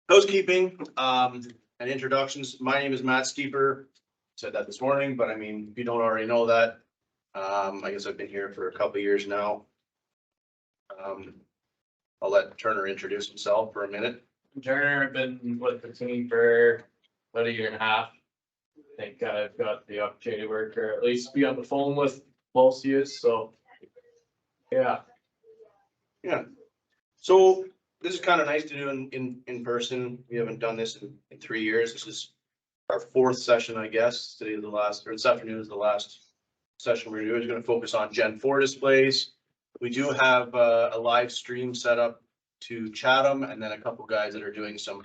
Housekeeping, and introductions. My name is Matt Steeper. Said that this morning, but I mean, if you don't already know that, I guess I've been here for a couple of years now. I'll let Turner introduce himself for a minute. Turner, I've been with the team for about 1.5 years. I think I've got the opportunity to work or at least be on the phone with most of you, so. Yeah. So this is kind of nice to do in person. We haven't done this in 3 years. This is our 4th session, I guess. Today is the last, or this afternoon is the last session we're doing. It's going to focus on Gen4 displays. We do have a live stream set up to Chatham, and then a couple guys that are doing some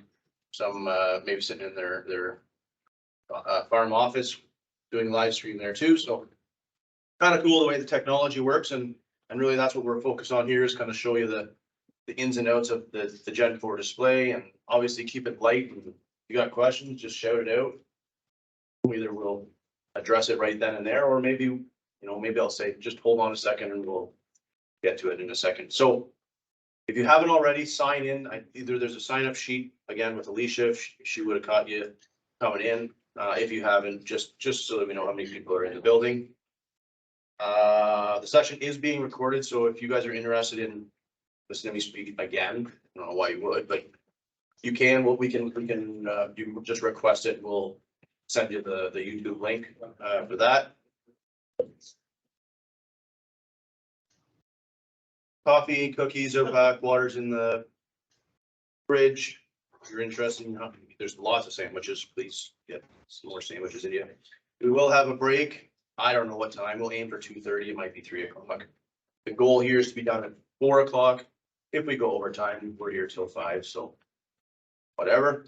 maybe sitting in their farm office doing live stream there too. So kind of cool the way the technology works, and really that's what we're focused on here, is kind of show you the ins and outs of the Gen4 display, and obviously keep it light. And if you got questions, just shout it out. Either we'll address it right then and there, or maybe, maybe I'll say, just hold on a second and we'll get to it in a second. So if you haven't already, sign in. Either there's a sign up sheet again with Alicia, if she would have caught you coming in. If you haven't, just so that we know how many people are in the building. The session is being recorded, so if you guys are interested in listening to me speak again, I don't know why you would, but you can. What we can you just request it. We'll send you the YouTube link for that. Coffee, cookies are back. Water's in the fridge. If you're interested, there's lots of sandwiches. Please get some more sandwiches in you. We will have a break. I don't know what time. We'll aim for 2:30. It might be 3 o'clock. The goal here is to be done at 4 o'clock. If we go overtime, we're here till 5. So whatever.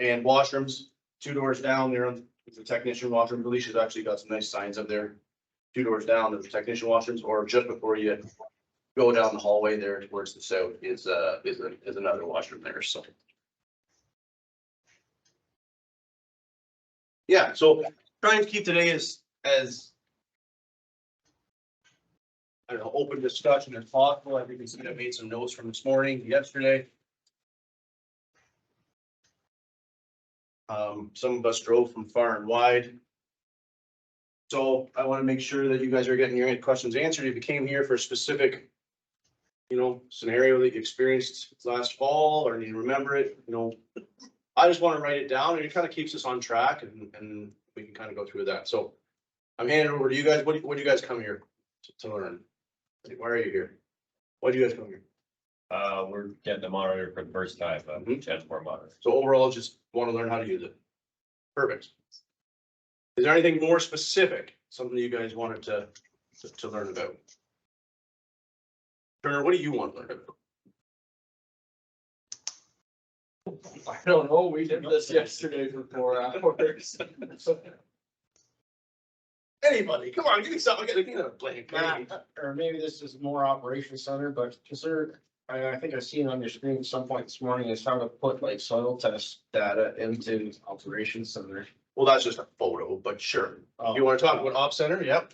And washrooms, 2 doors down there on the technician washroom. Alicia's actually got some nice signs up there. 2 doors down, there's technician washrooms, or just before you go down the hallway there towards the south is another washroom there. So yeah, so trying to keep today as I don't know, open discussion as possible. I think I made some notes from this morning, yesterday. Some of us drove from far and wide. So I want to make sure that you guys are getting your questions answered. If you came here for a specific, scenario that you experienced last fall, or you remember it, I just want to write it down, and it kind of keeps us on track, and we can kind of go through that. So I'm handing it over to you guys. What do you guys come here to learn? Why are you here? Why do you guys come here? We're getting a monitor for the first time, Gen4 monitor. So overall, just want to learn how to use it. Perfect. Is there anything more specific, something you guys wanted to learn about? Turner, what do you want to learn about? I don't know. We did this yesterday for 4 hours. Anybody, come on, give me something. I gotta blank. Or maybe this is more operations center, but is there, I think I've seen on your screen at some point this morning is how to put like soil test data into operations center. Well, that's just a photo, but sure. You want to talk about op center? Yep.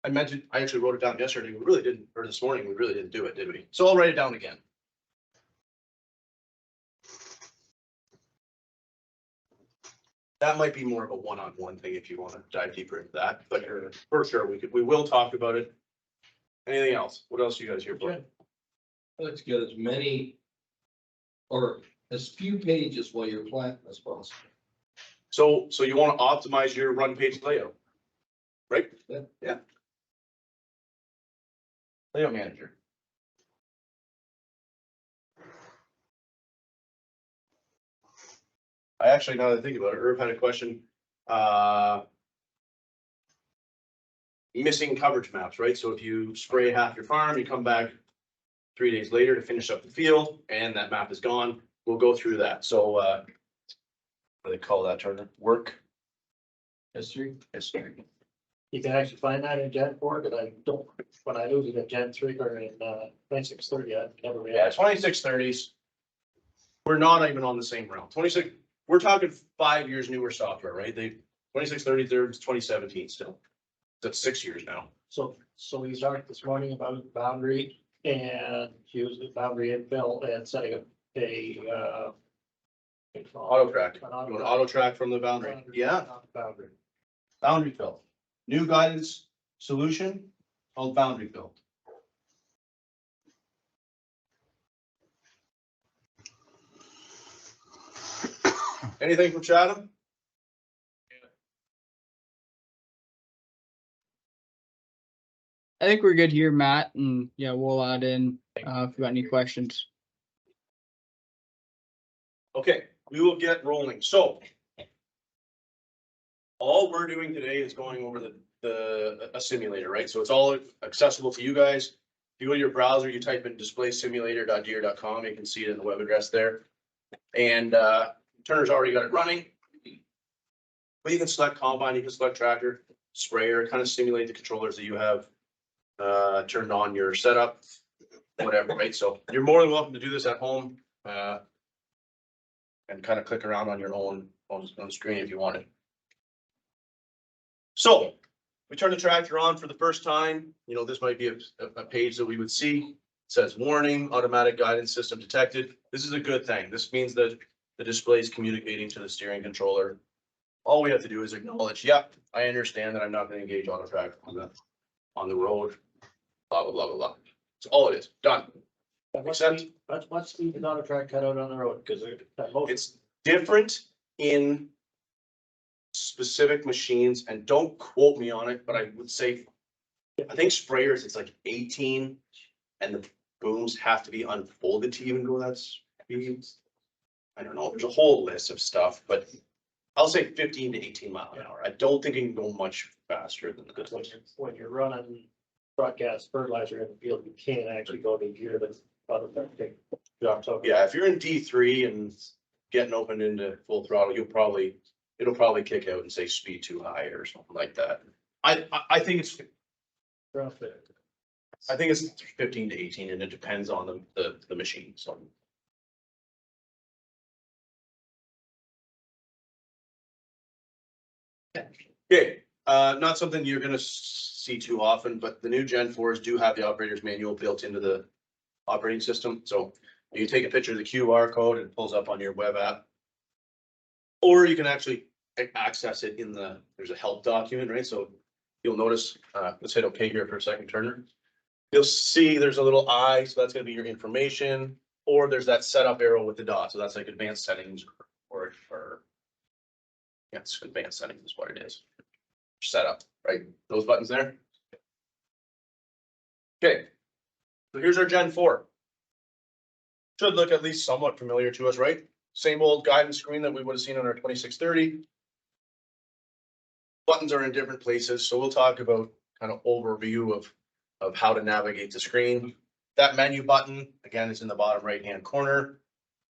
I actually wrote it down yesterday. We really didn't, or this morning, we really didn't do it, did we? So I'll write it down again. That might be more of a one-on-one thing if you want to dive deeper into that, but for sure, we will talk about it. Anything else? What else are you guys here for? Let's get as many or as few pages while you're planting as possible. So you want to optimize your run page layout, right? Yeah. Layout manager. I actually, now that I think about it, Irv had a question. Missing coverage maps, right? So if you spray half your farm, you come back 3 days later to finish up the field, and that map is gone. We'll go through that. So what do they call that, Turner? Work history. You can actually find that in Gen4, but I don't, when I lose it in Gen3 or in 2630, I never really. Yeah, 2630s. We're not even on the same round. 26. We're talking 5 years newer software, right? 2630, they're 2017 still. That's 6 years now. So we talked this morning about boundary and use the boundary infill and setting up a, Auto track. An You want auto auto track from the boundary? Yeah, boundary. boundary fill. New guidance solution called boundary fill. Anything from Chatham? I think we're good here, Matt, and yeah, we'll add in, if you got any questions. Okay, we will get rolling. So all we're doing today is going over a simulator, right? So it's all accessible to you guys. If you go to your browser, you type in displaysimulator.deere.com, you can see it in the web address there. And Turner's already got it running. But you can select combine, you can select tractor, sprayer, kind of simulate the controllers that you have turned on your setup, whatever, right? So you're more than welcome to do this at home and kind of click around on your own on screen if you wanted. So we turn the tractor on for the first time. You know, this might be a page that we would see. It says warning, automatic guidance system detected. This is a good thing. This means that the display is communicating to the steering controller. All we have to do is acknowledge, yep, I understand that I'm not going to engage auto track on the road, blah, blah, blah, blah, blah. That's all it is. Done. Except What speed is auto track cut out on the road? Cause it's different in specific machines, and don't quote me on it, but I would say, I think sprayers, it's like 18 and the booms have to be unfolded to even go that speed. I don't know. There's a whole list of stuff, but I'll say 15 to 18 mile an hour. I don't think it can go much faster than this. when you're running broadcast fertilizer in the field, you can't actually go to gear that's auto track drops over. Yeah, if you're in D3 and getting open into full throttle, it'll probably kick out and say speed too high or something like that. I think it's 15 to 18, and it depends on the machine. So. Okay, not something you're gonna see too often, but the new Gen4s do have the operator's manual built into the operating system. So you can take a picture of the QR code and it pulls up on your web app. Or you can actually access it in there's a help document, right? So you'll notice, let's hit OK here for a second, Turner. You'll see there's a little I, so that's gonna be your information, or there's that setup arrow with the dot. So that's like advanced settings or yeah, it's advanced settings is what it is. Setup, right? Those buttons there. Okay, so here's our Gen4. Should look at least somewhat familiar to us, right? Same old guidance screen that we would have seen on our 2630. Buttons are in different places, so we'll talk about kind of overview of how to navigate the screen. That menu button, again, is in the bottom right-hand corner.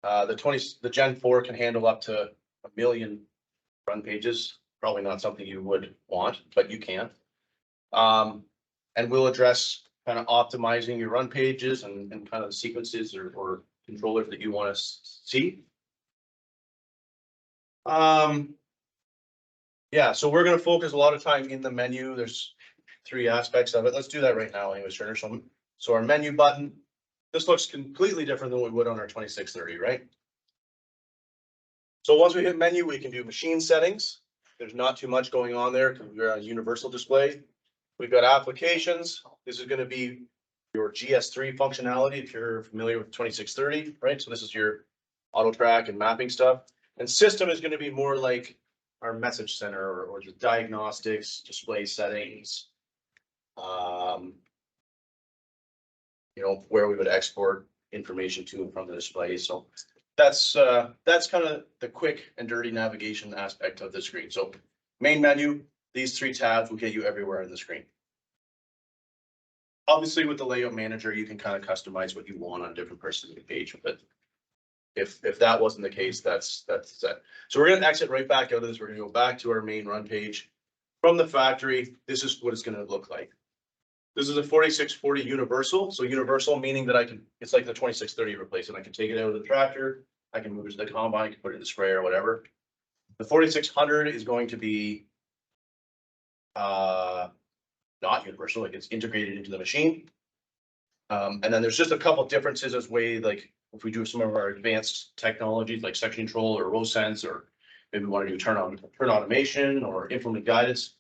The Gen4 can handle up to 1 million run pages. Probably not something you would want, but you can. And we'll address kind of optimizing your run pages and kind of the sequences or controllers that you want to see. Yeah, so we're going to focus a lot of time in the menu. There's 3 aspects of it. Let's do that right now anyways, Turner. So our menu button, this looks completely different than we would on our 2630, right? So once we hit menu, we can do machine settings. There's not too much going on there because we're on a universal display. We've got applications. This is going to be your GS3 functionality if you're familiar with 2630, right? So this is your auto track and mapping stuff. And system is going to be more like our message center or the diagnostics, display settings, you know, where we would export information to and from the display. So that's kind of the quick and dirty navigation aspect of the screen. So main menu, these 3 tabs will get you everywhere in the screen. Obviously with the layout manager, you can kind of customize what you want on different parts of the page, but if that wasn't the case, that's set. So we're going to exit right back out of this. We're going to go back to our main run page from the factory. This is what it's going to look like. This is a 4640 universal. So universal meaning that it's like the 2630 replacement. I can take it out of the tractor. I can move it to the combine, I can put it in the sprayer or whatever. The 4600 is going to be not universal, like it's integrated into the machine. And then there's just a couple differences as way, like, if we do some of our advanced technologies like section control or row sense, or maybe we want to do turn automation or implement guidance.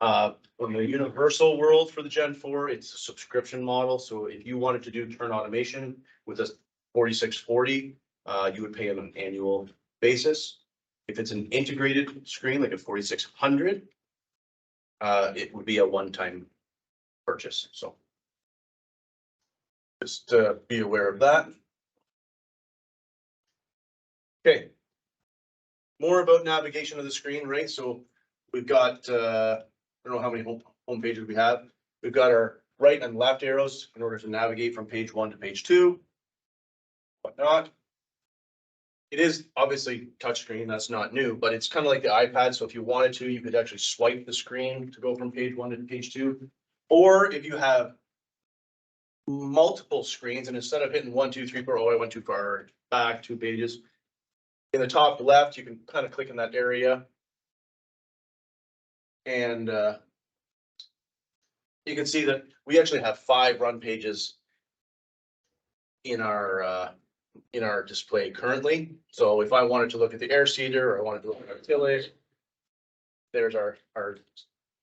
In the universal world for the Gen4, it's a subscription model. So if you wanted to do turn automation with a 4640, you would pay on an annual basis. If it's an integrated screen, like a 4600, it would be a one-time purchase. So just be aware of that. Okay. More about navigation of the screen, right? So we've got, I don't know how many home pages we have. We've got our right and left arrows in order to navigate from page 1 to page 2. Whatnot. It is obviously touchscreen, that's not new, but it's kind of like the iPad. So if you wanted to, you could actually swipe the screen to go from page 1 to page 2. Or if you have multiple screens and instead of hitting 1, 2, 3, 4, oh, I went too far back 2 pages. In the top left, you can kind of click in that area. And you can see that we actually have 5 run pages in our display currently. So if I wanted to look at the air seeder or I wanted to look at our tillage, there's our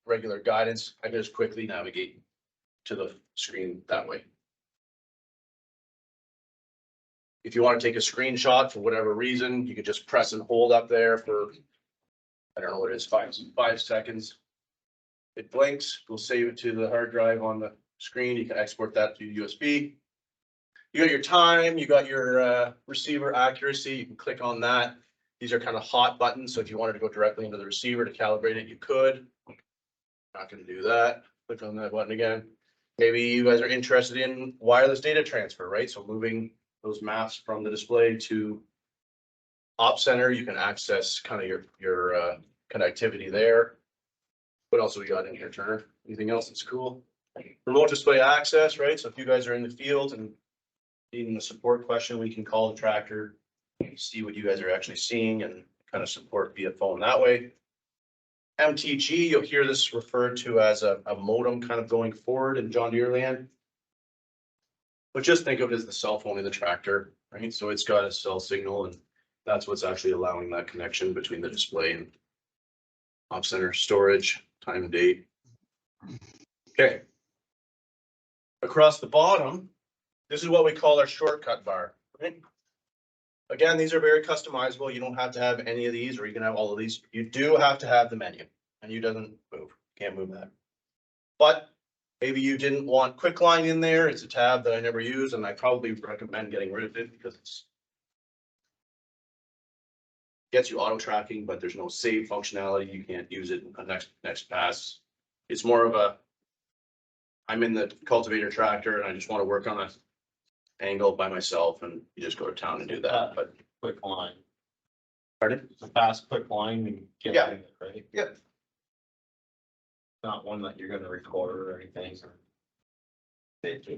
regular guidance. I can just quickly navigate to the screen that way. If you want to take a screenshot for whatever reason, you could just press and hold up there for, I don't know what it is, 5 seconds. It blinks, we'll save it to the hard drive on the screen. You can export that to USB. You got your time, you got your receiver accuracy. You can click on that. These are kind of hot buttons. So if you wanted to go directly into the receiver to calibrate it, you could. Not going to do that. Click on that button again. Maybe you guys are interested in wireless data transfer, right? So moving those maps from the display to Op Center, you can access kind of your connectivity there. What else have we got in here, Turner? Anything else that's cool? Remote display access, right? So if you guys are in the field and needing a support question, we can call the tractor, see what you guys are actually seeing and kind of support via phone that way. MTG, you'll hear this referred to as a modem kind of going forward in John Deere land. But just think of it as the cell phone in the tractor, right? So it's got a cell signal and that's what's actually allowing that connection between the display and Op Center storage, time and date. Okay. Across the bottom, this is what we call our shortcut bar, right? Again, these are very customizable. You don't have to have any of these, or you can have all of these. You do have to have the menu. Menu doesn't move. Can't move that. But maybe you didn't want quick line in there. It's a tab that I never use, and I probably recommend getting rid of it because it's gets you auto tracking, but there's no save functionality. You can't use it on next pass. It's more of a, I'm in the cultivator tractor and I just want to work on a angle by myself, and you just go to town and do that. But Quick line. pardon? It's a fast, quick line and get Yeah. in it, right? Yeah. Not one that you're gonna record or anything.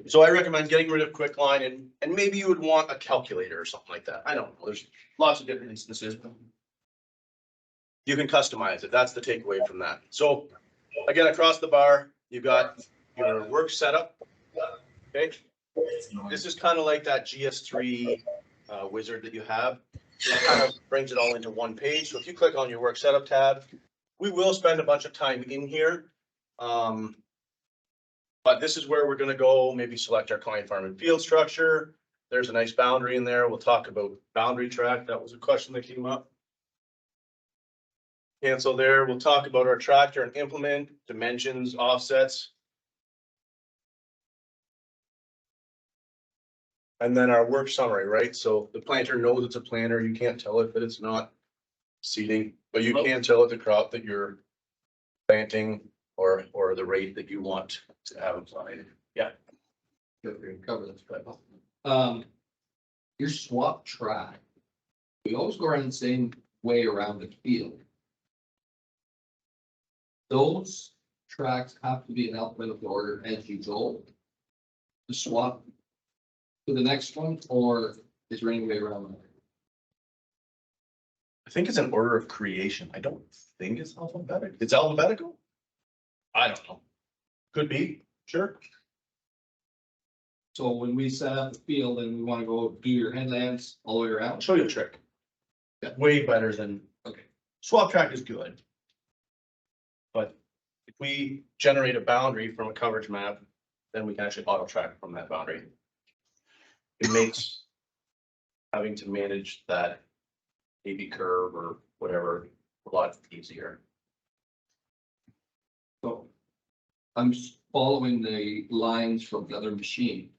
So I recommend getting rid of quick line and maybe you would want a calculator or something like that. I don't know. There's lots of different instances. But you can customize it. That's the takeaway from that. So again, across the bar, you've got your work setup. Okay. This is kind of like that GS3 wizard that you have. It kind of brings it all into one page. So if you click on your work setup tab, we will spend a bunch of time in here. But this is where we're going to go, maybe select our client farm and field structure. There's a nice boundary in there. We'll talk about boundary track. That was a question that came up. Cancel there. We'll talk about our tractor and implement, dimensions, offsets. And then our work summary, right? So the planter knows it's a planter. You can't tell it that it's not seeding, but you can tell it the crop that you're planting or the rate that you want to have applied. Yeah. Cover this, your swap track, we always go around the same way around the field. Those tracks have to be in alphabetical order as you go to swap to the next one, or is there any way around that? I think it's an order of creation. I don't think it's alphabetical. It's alphabetical? I don't know. Could be, sure. So when we set up the field and we wanna go do your headlands all the way I'll around, show you a trick. Yeah. Way better than. Okay. Swap track is good. But if we generate a boundary from a coverage map, then we can actually auto track from that boundary. It makes having to manage that AB curve or whatever a lot easier. so. I'm following the lines from the other machine.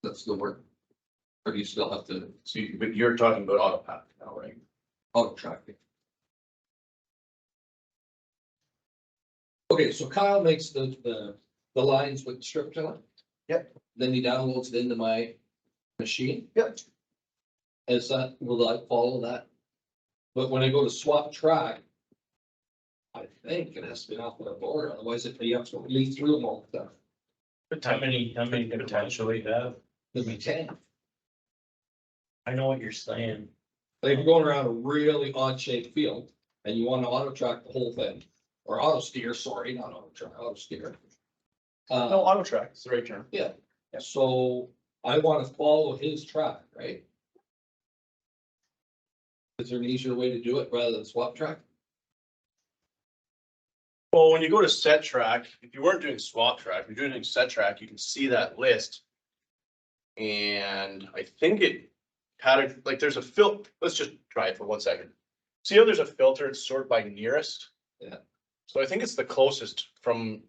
That's the work. Or do you still have to So but you're talking about auto path now, right? auto track it? Okay, so Kyle makes the lines with strip to it. Yep. Then he downloads it into my machine. Yep. Is that, will I follow that? But when I go to swap track, I think it has to be off the board, otherwise if you have to lead through them all the time, How many potentially have? then we can. I know what you're saying. Like if you're going around a really odd shaped field and you want to auto track the whole thing, or auto steer, sorry, not auto track, auto steer. No, auto track is the right term. So I want to follow his track, right? Is there an easier way to do it rather than swap track? Well, when you go to set track, if you weren't doing swap track, you're doing set track, you can see that list. And I think it had like there's a let's just try it for 1 second. See how there's a filter, it's sorted by nearest? Yeah. So I think it's the closest from.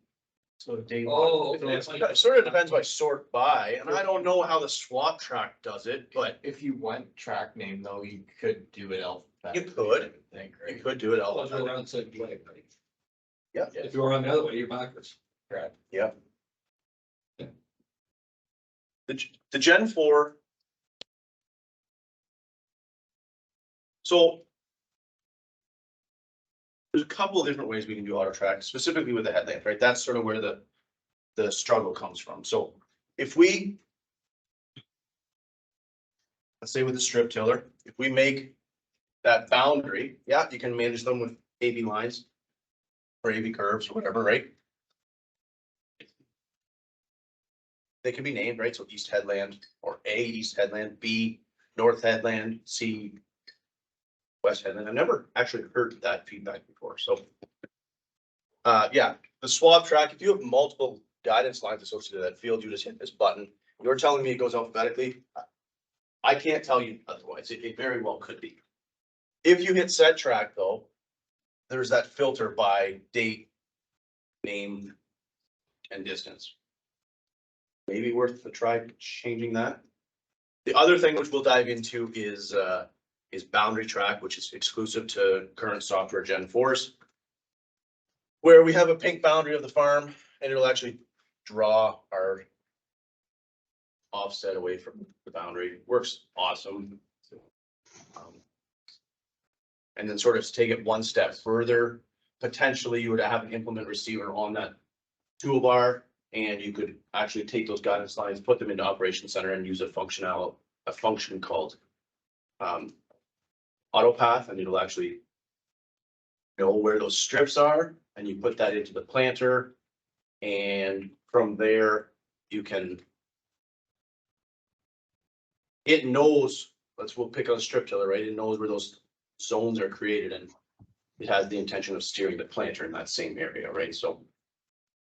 So day Oh, It okay. sort of depends by sort by, and I don't know how the swap track does it, but If you went track name though, you could do it alphabetically. You could. I would think, you right? could do it I'll all. go around the same way, right? Yeah. If you're on the other way, you're backwards. Correct. The Gen 4. So. There's a couple of different ways we can do auto track, specifically with the headlamp, right? That's sort of where the struggle comes from. So if we. Let's say with the strip tiller, if we make that boundary, yeah, you can manage them with AB lines. Or AB curves or whatever, right? They can be named, right? So east headland or A east headland, B north headland, C west headland. I've never actually heard that feedback before, so. Yeah, the swap track, if you have multiple guidance lines associated with that field, you just hit this button. You're telling me it goes alphabetically. I can't tell you otherwise. It very well could be. If you hit set track though, there's that filter by date, name, and distance. Maybe worth a try changing that. The other thing which we'll dive into is boundary track, which is exclusive to current software Gen 4s. Where we have a pink boundary of the farm and it'll actually draw our offset away from the boundary. Works awesome. And then sort of take it one step further. Potentially you would have an implement receiver on that toolbar and you could actually take those guidance lines, put them into Operations Center and use a function called auto path, and it'll actually know where those strips are, and you put that into the planter. And from there, you can. It knows, we'll pick on a strip tiller, right? It knows where those zones are created and it has the intention of steering the planter in that same area, right? So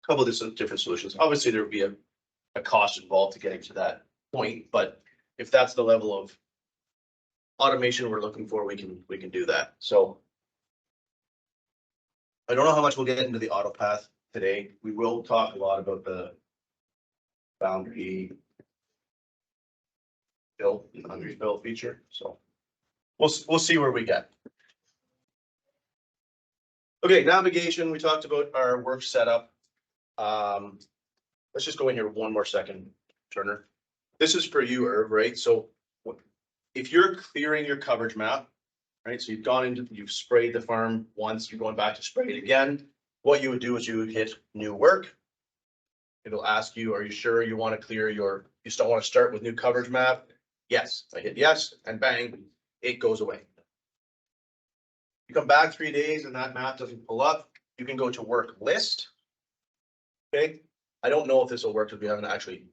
a couple of different solutions. Obviously, there would be a cost involved to getting to that point, but if that's the level of automation we're looking for, we can do that. So I don't know how much we'll get into the auto path today. We will talk a lot about the boundary fill feature. So we'll see where we get. Okay, navigation. We talked about our work setup. Let's just go in here one more second, Turner. This is for you, Irv, right? So if you're clearing your coverage map, right? So you've sprayed the farm once, you're going back to spray it again. What you would do is you would hit new work. It'll ask you, are you sure you want to clear you still want to start with new coverage map? Yes, I hit yes, and bang, it goes away. You come back 3 days and that map doesn't pull up, you can go to work list. Okay, I don't know if this will work because we haven't actually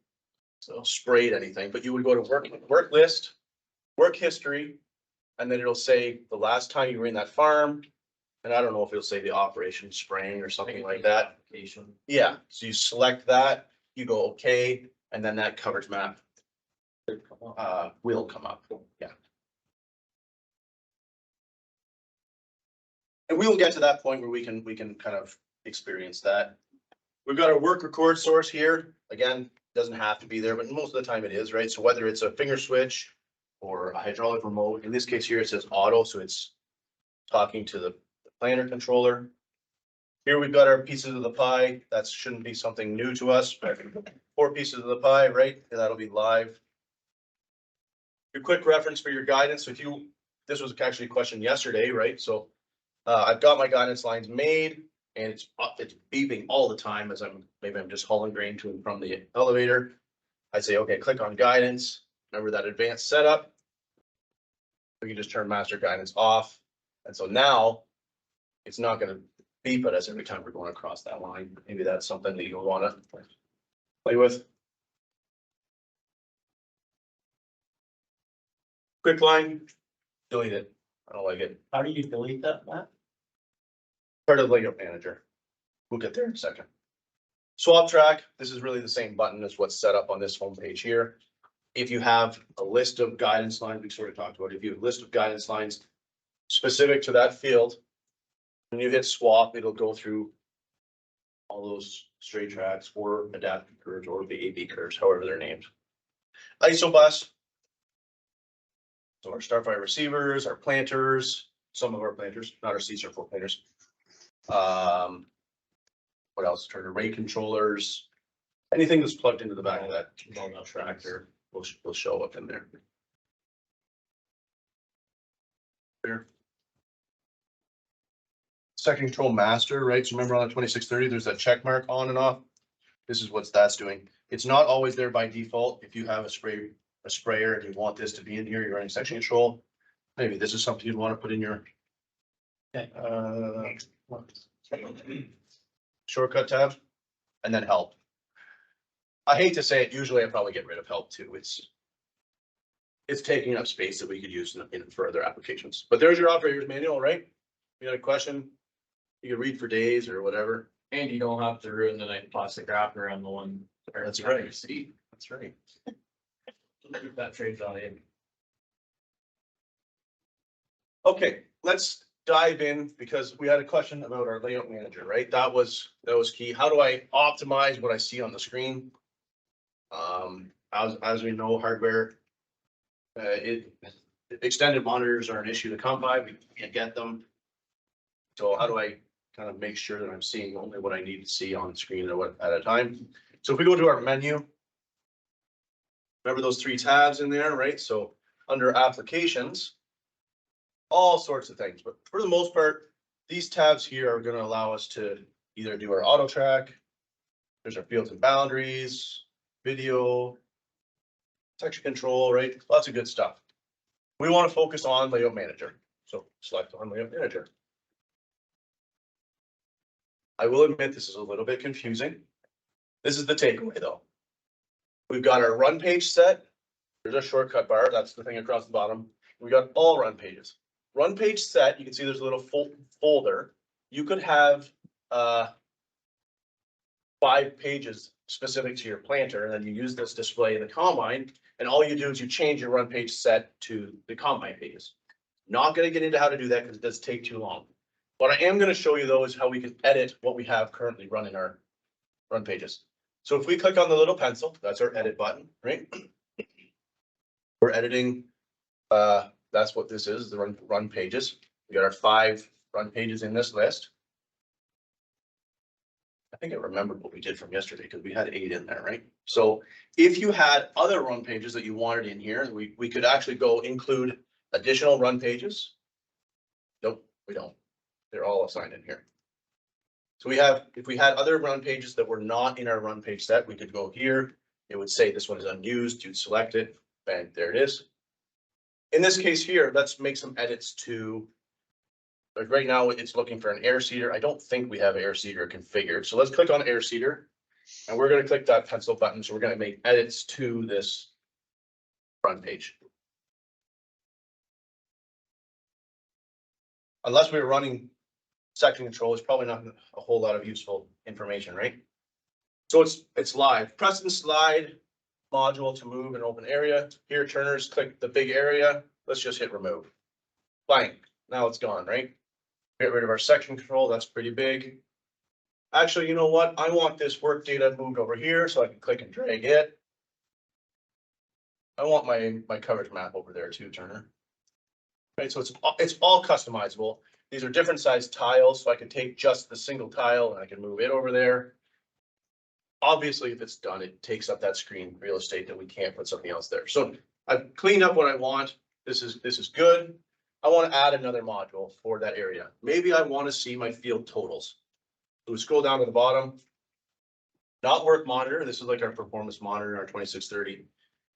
sprayed anything, but you would go to work list, work history, and then it'll say the last time you were in that farm. And I don't know if it'll say the operation spraying or something like that. Application. Yeah, so you select that, you go okay, and then that coverage map will come up, yeah. And we will get to that point where we can kind of experience that. We've got our work record source here. Again, doesn't have to be there, but most of the time it is, right? So whether it's a finger switch or a hydraulic remote, in this case here, it says auto, so it's talking to the planner controller. Here we've got our pieces of the pie. That shouldn't be something new to us. 4 pieces of the pie, right? And that'll be live. Your quick reference for your guidance. So if you, this was actually a question yesterday, right? So I've got my guidance lines made and it's beeping all the time as maybe I'm just hauling grain to and from the elevator. I say, okay, click on guidance. Remember that advanced setup. We can just turn master guidance off. And so now it's not going to beep at us every time we're going across that line. Maybe that's something that you'll want to play with. Quick line, delete it. I don't like it. How do you delete that, Matt? Part of the layout manager. We'll get there in a second. Swap track, this is really the same button as what's set up on this homepage here. If you have a list of guidance lines, we sort of talked about, if you have a list of guidance lines specific to that field, when you hit swap, it'll go through all those straight tracks or adaptive curves or the AB curves, however they're named. Isobus. So our Starfire receivers, our planters, some of our planters, not our C-circle planters. What else? Turn array controllers. Anything that's plugged into the back of that tractor will show up in there. There. Second control master, right? So remember on the 2630, there's that check mark on and off. This is what that's doing. It's not always there by default. If you have a sprayer and you want this to be in here, you're running section control. Maybe this is something you'd want to put in your shortcut tab and then help. I hate to say it, usually I probably get rid of help too. It's taking up space that we could use in further applications. But there's your operator's manual, right? You got a question? You can read for days or whatever. And you don't have to ruin the nice plastic wrapper on the one. That's right. Your seat. That's right. Keep that trades on in. Okay, let's dive in because we had a question about our layout manager, right? That was key. How do I optimize what I see on the screen? As we know, hardware, extended monitors are an issue to come by. We can't get them. So how do I kind of make sure that I'm seeing only what I need to see on screen at a time? So if we go to our menu, remember those 3 tabs in there, right? So under applications, all sorts of things, but for the most part, these tabs here are going to allow us to either do our auto track. There's our fields and boundaries, video, section control, right? Lots of good stuff. We want to focus on layout manager. So select on layout manager. I will admit this is a little bit confusing. This is the takeaway though. We've got our run page set. There's a shortcut bar. That's the thing across the bottom. We got all run pages. Run page set, you can see there's a little folder. You could have 5 pages specific to your planter, and then you use this display in the combine, and all you do is you change your run page set to the combine pages. Not going to get into how to do that because it does take too long. What I am going to show you though is how we can edit what we have currently running our run pages. So if we click on the little pencil, that's our edit button, right? We're editing, that's what this is, the run pages. We got our 5 run pages in this list. I think I remembered what we did from yesterday because we had 8 in there, right? So if you had other run pages that you wanted in here, we could actually go include additional run pages. Nope, we don't. They're all assigned in here. So we have, if we had other run pages that were not in our run page set, we could go here. It would say this one is unused. You'd select it. Bang, there it is. In this case here, let's make some edits to, like right now it's looking for an air seeder. I don't think we have air seeder configured. So let's click on air seeder. And we're gonna click that pencil button, so we're gonna make edits to this front page. Unless we were running section control, it's probably not a whole lot of useful information, right? So it's live. Press and slide module to move an open area. Here, turners, click the big area. Let's just hit remove. Blank. Now it's gone, right? Get rid of our section control. That's pretty big. Actually, you know what? I want this work data moved over here so I can click and drag it. I want my coverage map over there too, Turner. Right, so it's all customizable. These are different size tiles, so I can take just the single tile and I can move it over there. Obviously, if it's done, it takes up that screen real estate that we can't put something else there. So I've cleaned up what I want. This is good. I want to add another module for that area. Maybe I want to see my field totals. So we scroll down to the bottom. Not work monitor. This is like our performance monitor, our 2630.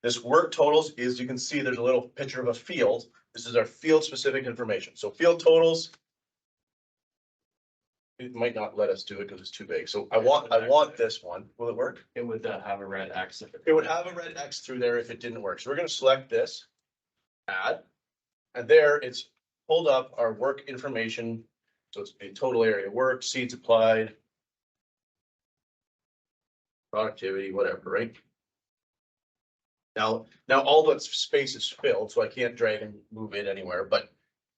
This work totals is, you can see there's a little picture of a field. This is our field specific information. So field totals. It might not let us do it because it's too big. So I want this one. Will it work? It would have a red X. It would have a red X through there if it didn't work. So we're going to select this, add, and there it's pulled up our work information. So it's a total area work, seeds applied, productivity, whatever, right? Now all that space is filled, so I can't drag and move it anywhere, but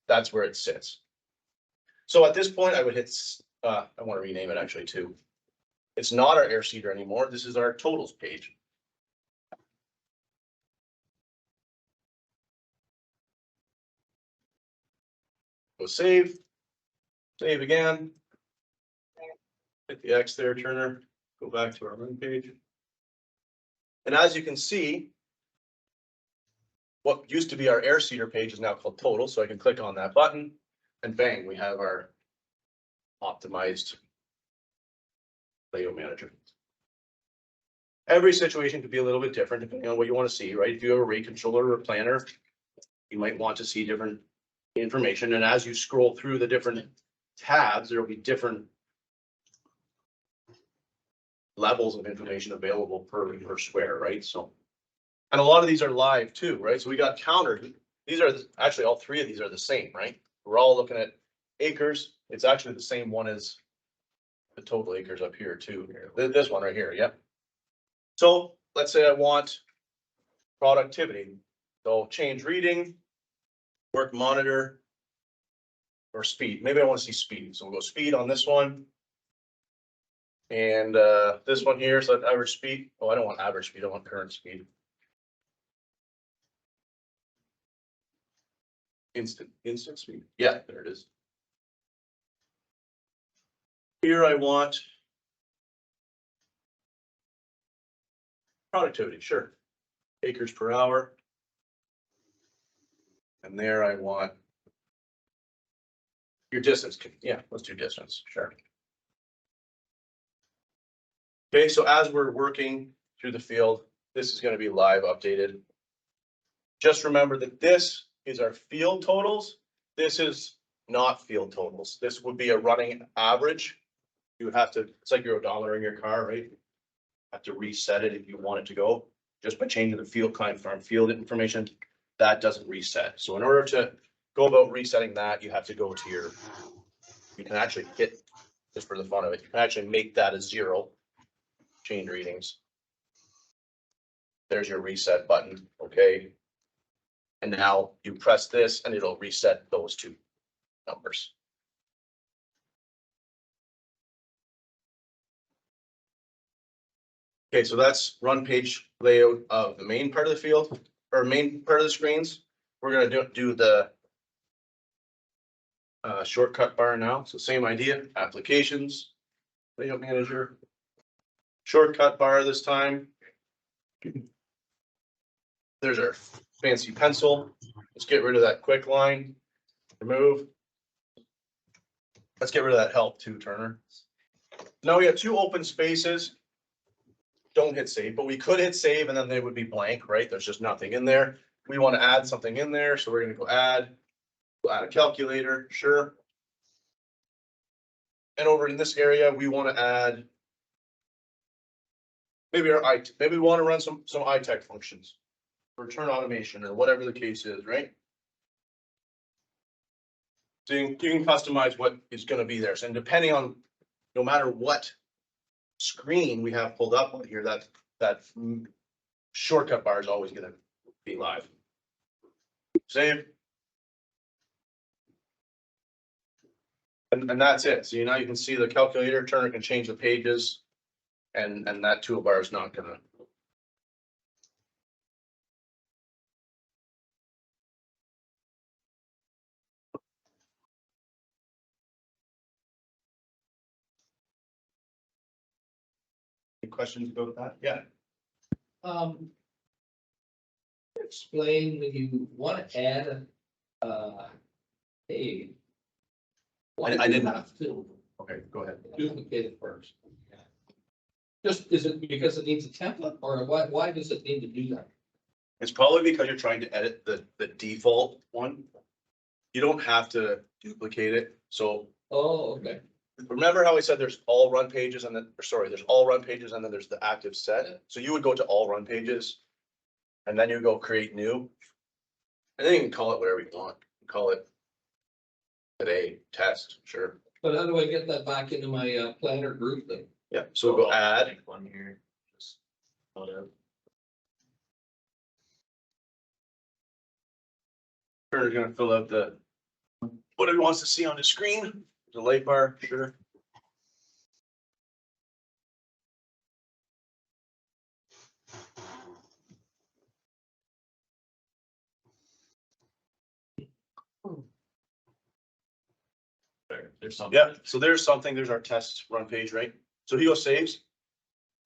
that's where it sits. So at this point, I would hit, I want to rename it actually too. It's not our air seeder anymore. This is our totals page. Go save again. Hit the X there, Turner. Go back to our run page. And as you can see, what used to be our air seeder page is now called total. So I can click on that button and bang, we have our optimized layout manager. Every situation could be a little bit different depending on what you want to see, right? If you have a rate controller or a planner, you might want to see different information. And as you scroll through the different tabs, there will be different levels of information available per square, right? So, and a lot of these are live too, right? So we got countered. These are actually all three of these are the same, right? We're all looking at acres. It's actually the same one as the total acres up here too. This one right here, yep. So let's say I want productivity. So change reading, work monitor, or speed. Maybe I want to see speed. So we'll go speed on this one. And this one here, so average speed. Oh, I don't want average speed, I want current speed. Instant speed. Yeah, there it is. Here I want productivity, sure. Acres per hour. And there I want your distance. Yeah, let's do distance, sure. Okay, so as we're working through the field, this is going to be live updated. Just remember that this is our field totals. This is not field totals. This would be a running average. You would have to, it's like your odometer in your car, right? Have to reset it if you want it to go. Just by changing the field client farm field information, that doesn't reset. So in order to go about resetting that, you have to go to your, you can actually hit, just for the fun of it, you can actually make that a 0. Change readings. There's your reset button, okay? And now you press this and it'll reset those two numbers. Okay, so that's run page layout of the main part of the field, or main part of the screens. We're gonna do the shortcut bar now. So same idea, applications, layout manager, shortcut bar this time. There's our fancy pencil. Let's get rid of that quick line. Remove. Let's get rid of that help too, Turner. Now we have 2 open spaces. Don't hit save, but we could hit save and then they would be blank, right? There's just nothing in there. We want to add something in there. So we're going to go add. We'll add a calculator, sure. And over in this area, we want to add maybe maybe we want to run some iTech functions. Return automation or whatever the case is, right? So you can customize what is gonna be there. So, and depending on, no matter what screen we have pulled up on here, that shortcut bar is always gonna be live. Save. And that's it. So now you can see the calculator turner can change the pages. And that toolbar is not gonna. Any questions about that? Yeah. Explain when you want to add, hey. why I do you didn't- have to Okay, go ahead. duplicate it first. Just, is it because it needs a template, or why does it need to do that? It's probably because you're trying to edit the default one. You don't have to duplicate it. So Oh, okay, remember how I said there's all run pages and then, or sorry, there's all run pages and then there's the active set. So you would go to all run pages. And then you go create new. And then you can call it whatever you want. Call it today test, sure. but how do I get that back into my planner group then? Yeah, so we'll go add. One here. Just load up. Turner's gonna fill out what he wants to see on the screen. The light bar, sure. There's something. Yeah, so there's something, there's our test run page, right? So he goes saves.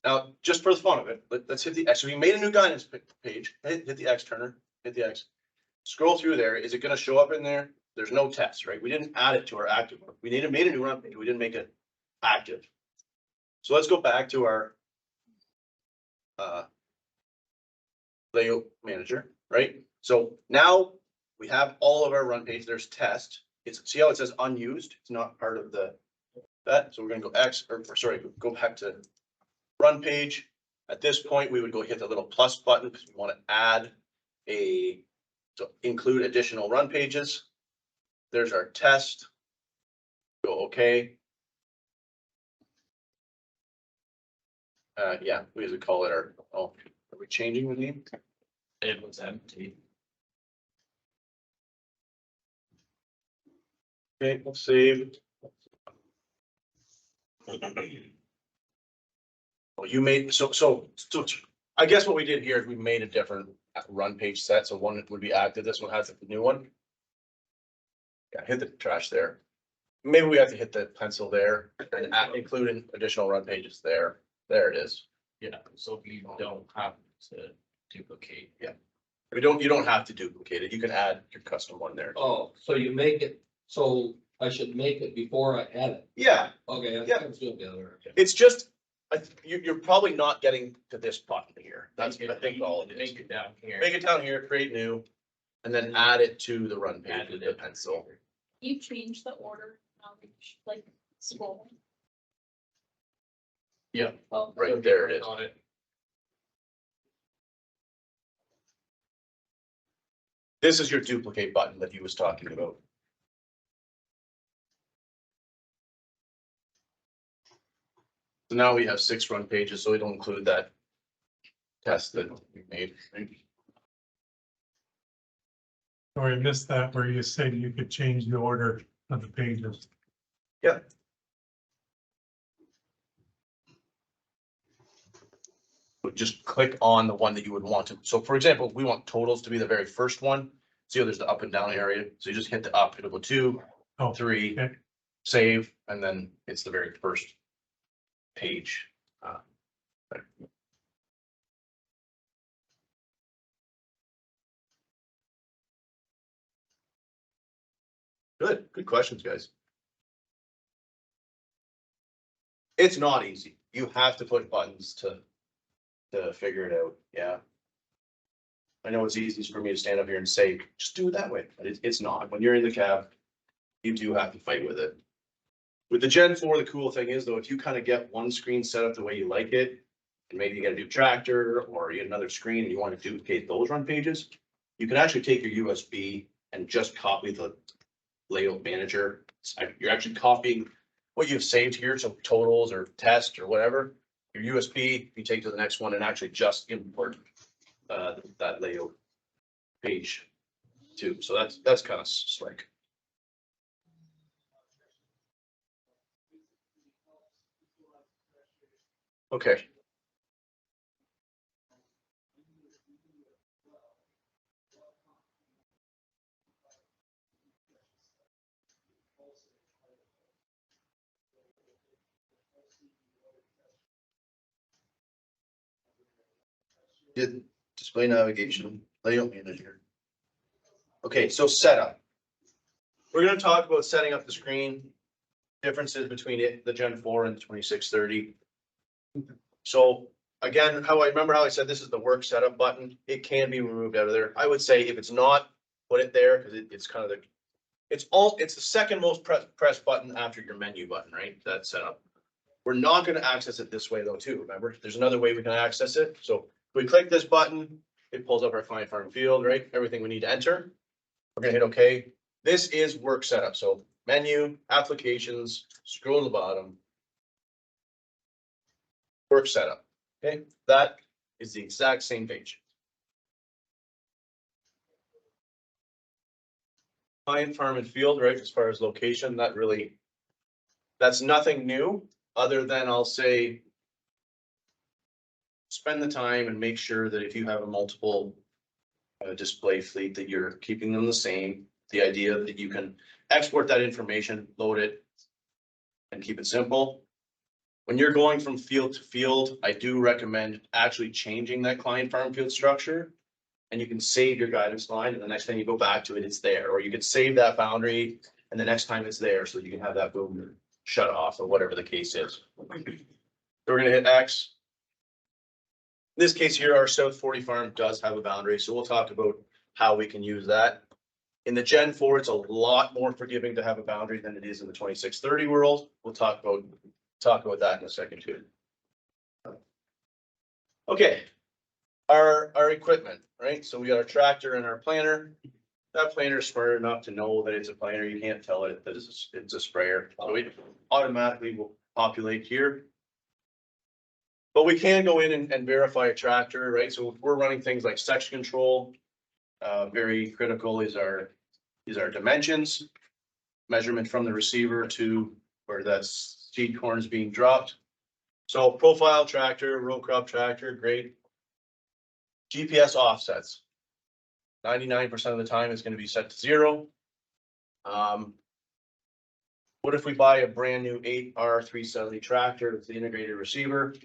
Now, just for the fun of it, let's hit the X. So we made a new guidance page, hit the X, Turner, hit the X. Scroll through there. Is it gonna show up in there? There's no test, right? We didn't add it to our active one. We made a new run page. We didn't make it active. So let's go back to our layout manager, right? So now we have all of our run page. There's test. See how it says unused? It's not part of that. So we're gonna go X, or sorry, go back to run page. At this point, we would go hit the little plus button because we want to add to include additional run pages. There's our test. Go okay. Yeah, we usually call it are we changing the name? It was empty. Okay, we'll save. Well, you made, so I guess what we did here is we made a different run page set. So one would be active. This one has the new one. Yeah, hit the trash there. Maybe we have to hit the pencil there and include in additional run pages there. There it is. Yeah, so you don't have to duplicate. You don't have to duplicate it. You can add your custom one there. Oh, so you make it, so I should make it before I add it? Yeah, Okay, I Yeah. think it's doing the other. it's just, you're probably not getting to this button here. That's, I think all it is. Make it down here. Make it down here, create new, and then add it to the run page with the pencil. You change the order, like scroll. Yeah. Oh, Right there it is. On it. This is your duplicate button that he was talking about. So now we have 6 run pages, so it'll include that test that we made. Sorry, I missed that where you said you could change the order of the pages. Yeah. But just click on the one that you would want to. So for example, we want totals to be the very first one. See how there's the up and down area. So you just hit the up, it'll go 2, Oh, 3, okay. save, and then it's the very first page. There. Good questions, guys. It's not easy. You have to put buttons to figure it out. Yeah. I know it's easy for me to stand up here and say, just do it that way, but it's not. When you're in the cab, you do have to fight with it. With the Gen 4, the cool thing is though, if you kind of get one screen set up the way you like it, maybe you got a new tractor or you get another screen and you want to duplicate those run pages, you can actually take your USB and just copy the layout manager. You're actually copying what you've saved here, so totals or test or whatever. Your USB, you take to the next one and actually just import that layout page too. So that's kind of slick. Okay. Did display navigation, layout manager. Okay, so setup. We're gonna talk about setting up the screen, differences between it, the Gen 4 and the 2630. So again, how I said this is the work setup button. It can be removed out of there. I would say if it's not, put it there because it's kind of it's the second most pressed button after your menu button, right? That setup. We're not going to access it this way though, too. Remember, there's another way we can access it. So if we click this button, it pulls up our client farm field, right? Everything we need to enter. We're going to hit OK. This is work setup. So menu, applications, scroll to the bottom. Work setup. Okay, that is the exact same page. Client farm and field, right? As far as location, that's nothing new other than I'll say spend the time and make sure that if you have a multiple display fleet that you're keeping them the same. The idea that you can export that information, load it, and keep it simple. When you're going from field to field, I do recommend actually changing that client farm field structure. And you can save your guidance line and the next time you go back to it, it's there. Or you could save that boundary and the next time it's there so you can have that boom shut off or whatever the case is. So we're gonna hit X. In this case here, our South 40 farm does have a boundary, so we'll talk about how we can use that. In the Gen 4, it's a lot more forgiving to have a boundary than it is in the 2630 world. We'll talk about that in a second too. Okay, our equipment, right? So we got our tractor and our planter. That planter is smart enough to know that it's a planter. You can't tell it that it's a sprayer. So it automatically will populate here. But we can go in and verify a tractor, right? So if we're running things like section control, very critical is our dimensions, measurement from the receiver to where that seed corn is being dropped. So profile tractor, row crop tractor, great. GPS offsets. 99% of the time it's going to be set to 0. What if we buy a brand new 8R370 tractor with the integrated receiver?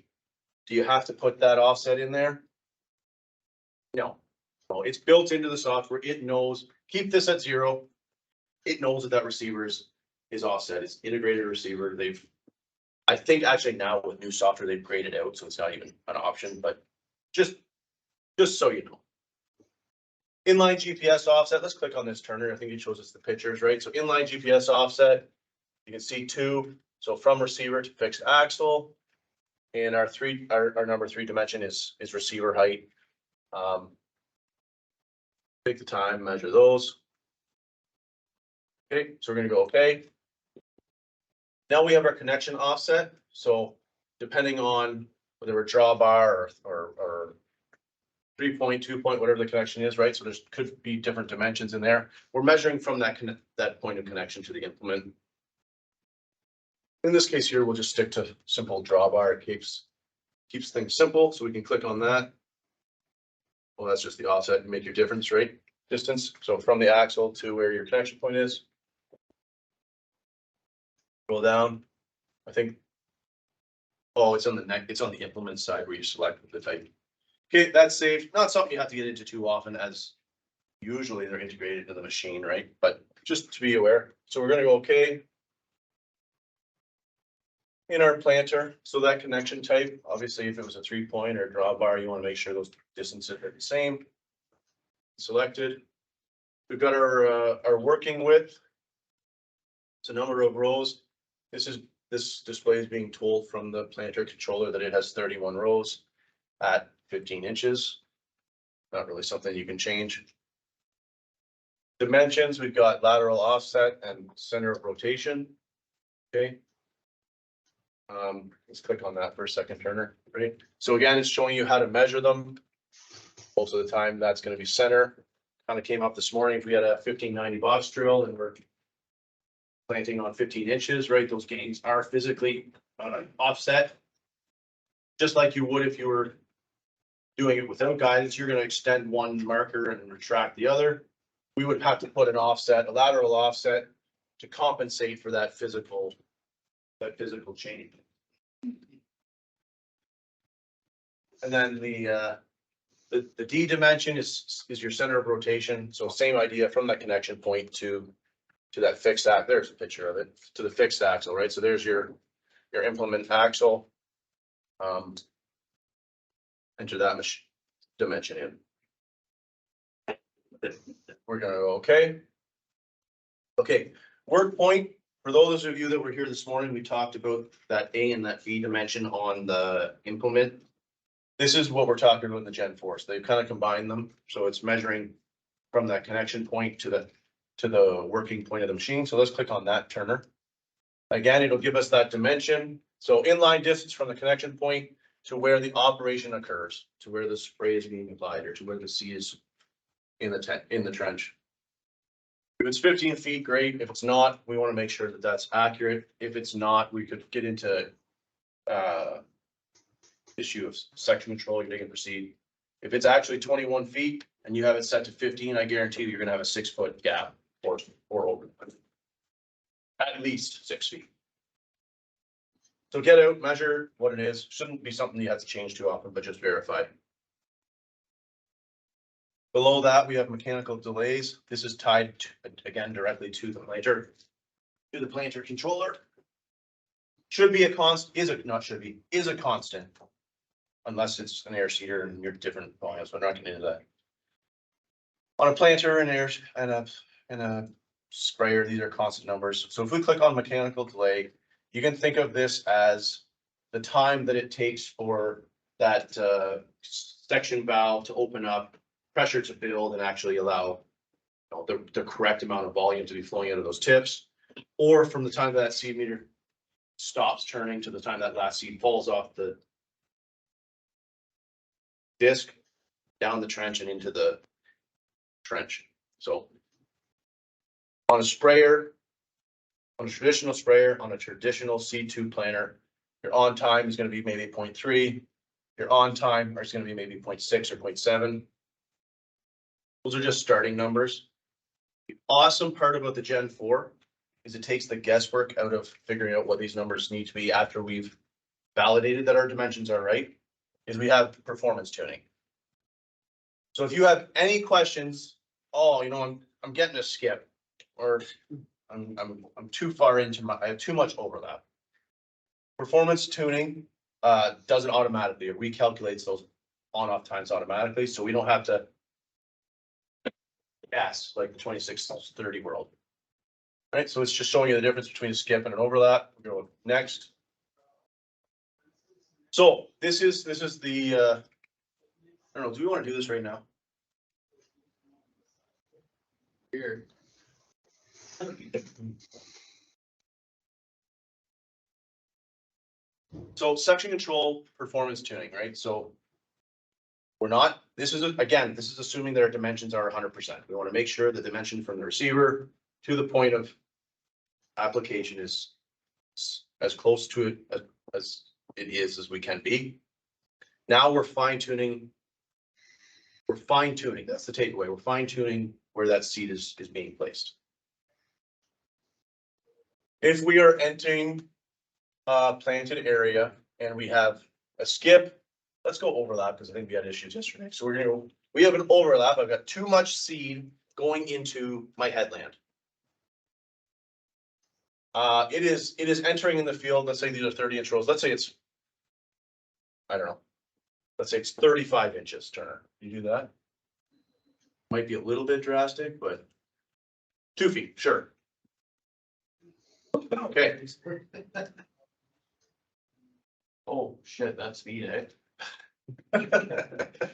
Do you have to put that offset in there? No. No, it's built into the software. It knows, keep this at 0. It knows that receiver is offset. It's integrated receiver. I think actually now with new software, they've graded out, so it's not even an option, but just so you know. Inline GPS offset, let's click on this Turner. I think it shows us the pictures, right? So inline GPS offset, you can see 2. So from receiver to fixed axle. And our number 3 dimension is receiver height. Take the time, measure those. Okay, so we're gonna go okay. Now we have our connection offset. So depending on whether we're drawbar or 3-point, 2-point, whatever the connection is, right? So there's could be different dimensions in there. We're measuring from that point of connection to the implement. In this case here, we'll just stick to simple drawbar. It keeps things simple, so we can click on that. Well, that's just the offset and make your difference, right? Distance. So from the axle to where your connection point is. Roll down. I think. Oh, it's on the neck. It's on the implement side where you select the type. Okay, that's saved. Not something you have to get into too often, as usually they're integrated into the machine, right? But just to be aware. So we're gonna go okay. In our planter, so that connection type, obviously if it was a 3-point or a drawbar, you want to make sure those distances are the same. Selected. We've got our working width. It's a number of rows. This display is being told from the planter controller that it has 31 rows. at 15 inches. Not really something you can change. Dimensions, we've got lateral offset and center of rotation. Okay. Let's click on that for a second, Turner. Ready? So again, it's showing you how to measure them. Most of the time, that's going to be center. Kind of came up this morning. If we had a 1590 box drill and we're planting on 15 inches, right? Those gains are physically offset. Just like you would if you were doing it without guidance, you're going to extend one marker and retract the other. We would have to put an offset, a lateral offset, to compensate for that physical change. And then the D dimension is your center of rotation. So same idea from that connection point to that fixed axle. There's a picture of it, to the fixed axle, right? So there's your implement axle. Enter that dimension in. We're gonna go okay. Okay, work point. For those of you that were here this morning, we talked about that A and that V dimension on the implement. This is what we're talking about in the Gen4. So they've kind of combined them. So it's measuring from that connection point to the working point of the machine. So let's click on that, Turner. Again, it'll give us that dimension. So inline distance from the connection point to where the operation occurs, to where the spray is being applied, or to where the seed is in the trench. If it's 15 feet, great. If it's not, we want to make sure that that's accurate. If it's not, we could get into issue of section control. You're going to proceed. If it's actually 21 feet and you have it set to 15, I guarantee you're going to have a 6 foot gap or over. At least 6 feet. So get out, measure what it is. Shouldn't be something you have to change too often, but just verify. Below that, we have mechanical delays. This is tied again directly to the planter, controller. Should be a constant, is a constant. Unless it's an air seeder and you're different volumes, but I'm not getting into that. On a planter and air and a sprayer, these are constant numbers. So if we click on mechanical delay, you can think of this as the time that it takes for that section valve to open up, pressure to build, and actually allow the correct amount of volume to be flowing out of those tips, or from the time that seed meter stops turning to the time that last seed falls off the disc down the trench and into the trench. So on a sprayer, on a traditional sprayer, on a traditional C2 planter, your on time is going to be maybe 0.3. Your on time is going to be maybe 0.6 or 0.7. Those are just starting numbers. The awesome part about the Gen4 is it takes the guesswork out of figuring out what these numbers need to be after we've validated that our dimensions are right, is we have performance tuning. So if you have any questions, I'm getting a skip, or I'm too far into I have too much overlap. Performance tuning does it automatically. It recalculates those on-off times automatically, so we don't have to guess like the 2630 world. Right, so it's just showing you the difference between a skip and an overlap. We'll go next. So this is the I don't know, do we want to do this right now? Here. So section control performance tuning, right? So we're not, this is assuming that our dimensions are 100%. We want to make sure the dimension from the receiver to the point of application is as close to it as it is as we can be. Now we're fine tuning. That's the takeaway. We're fine tuning where that seed is being placed. If we are entering a planted area and we have a skip, let's go overlap because I think we had issues yesterday. So we have an overlap. I've got too much seed going into my headland. It is entering in the field. Let's say these are 30-inch rows. Let's say it's, I don't know. Let's say it's 35 inches, Turner. You do that? Might be a little bit drastic, but 2 feet, sure. Okay. Oh shit, that's speed, eh? That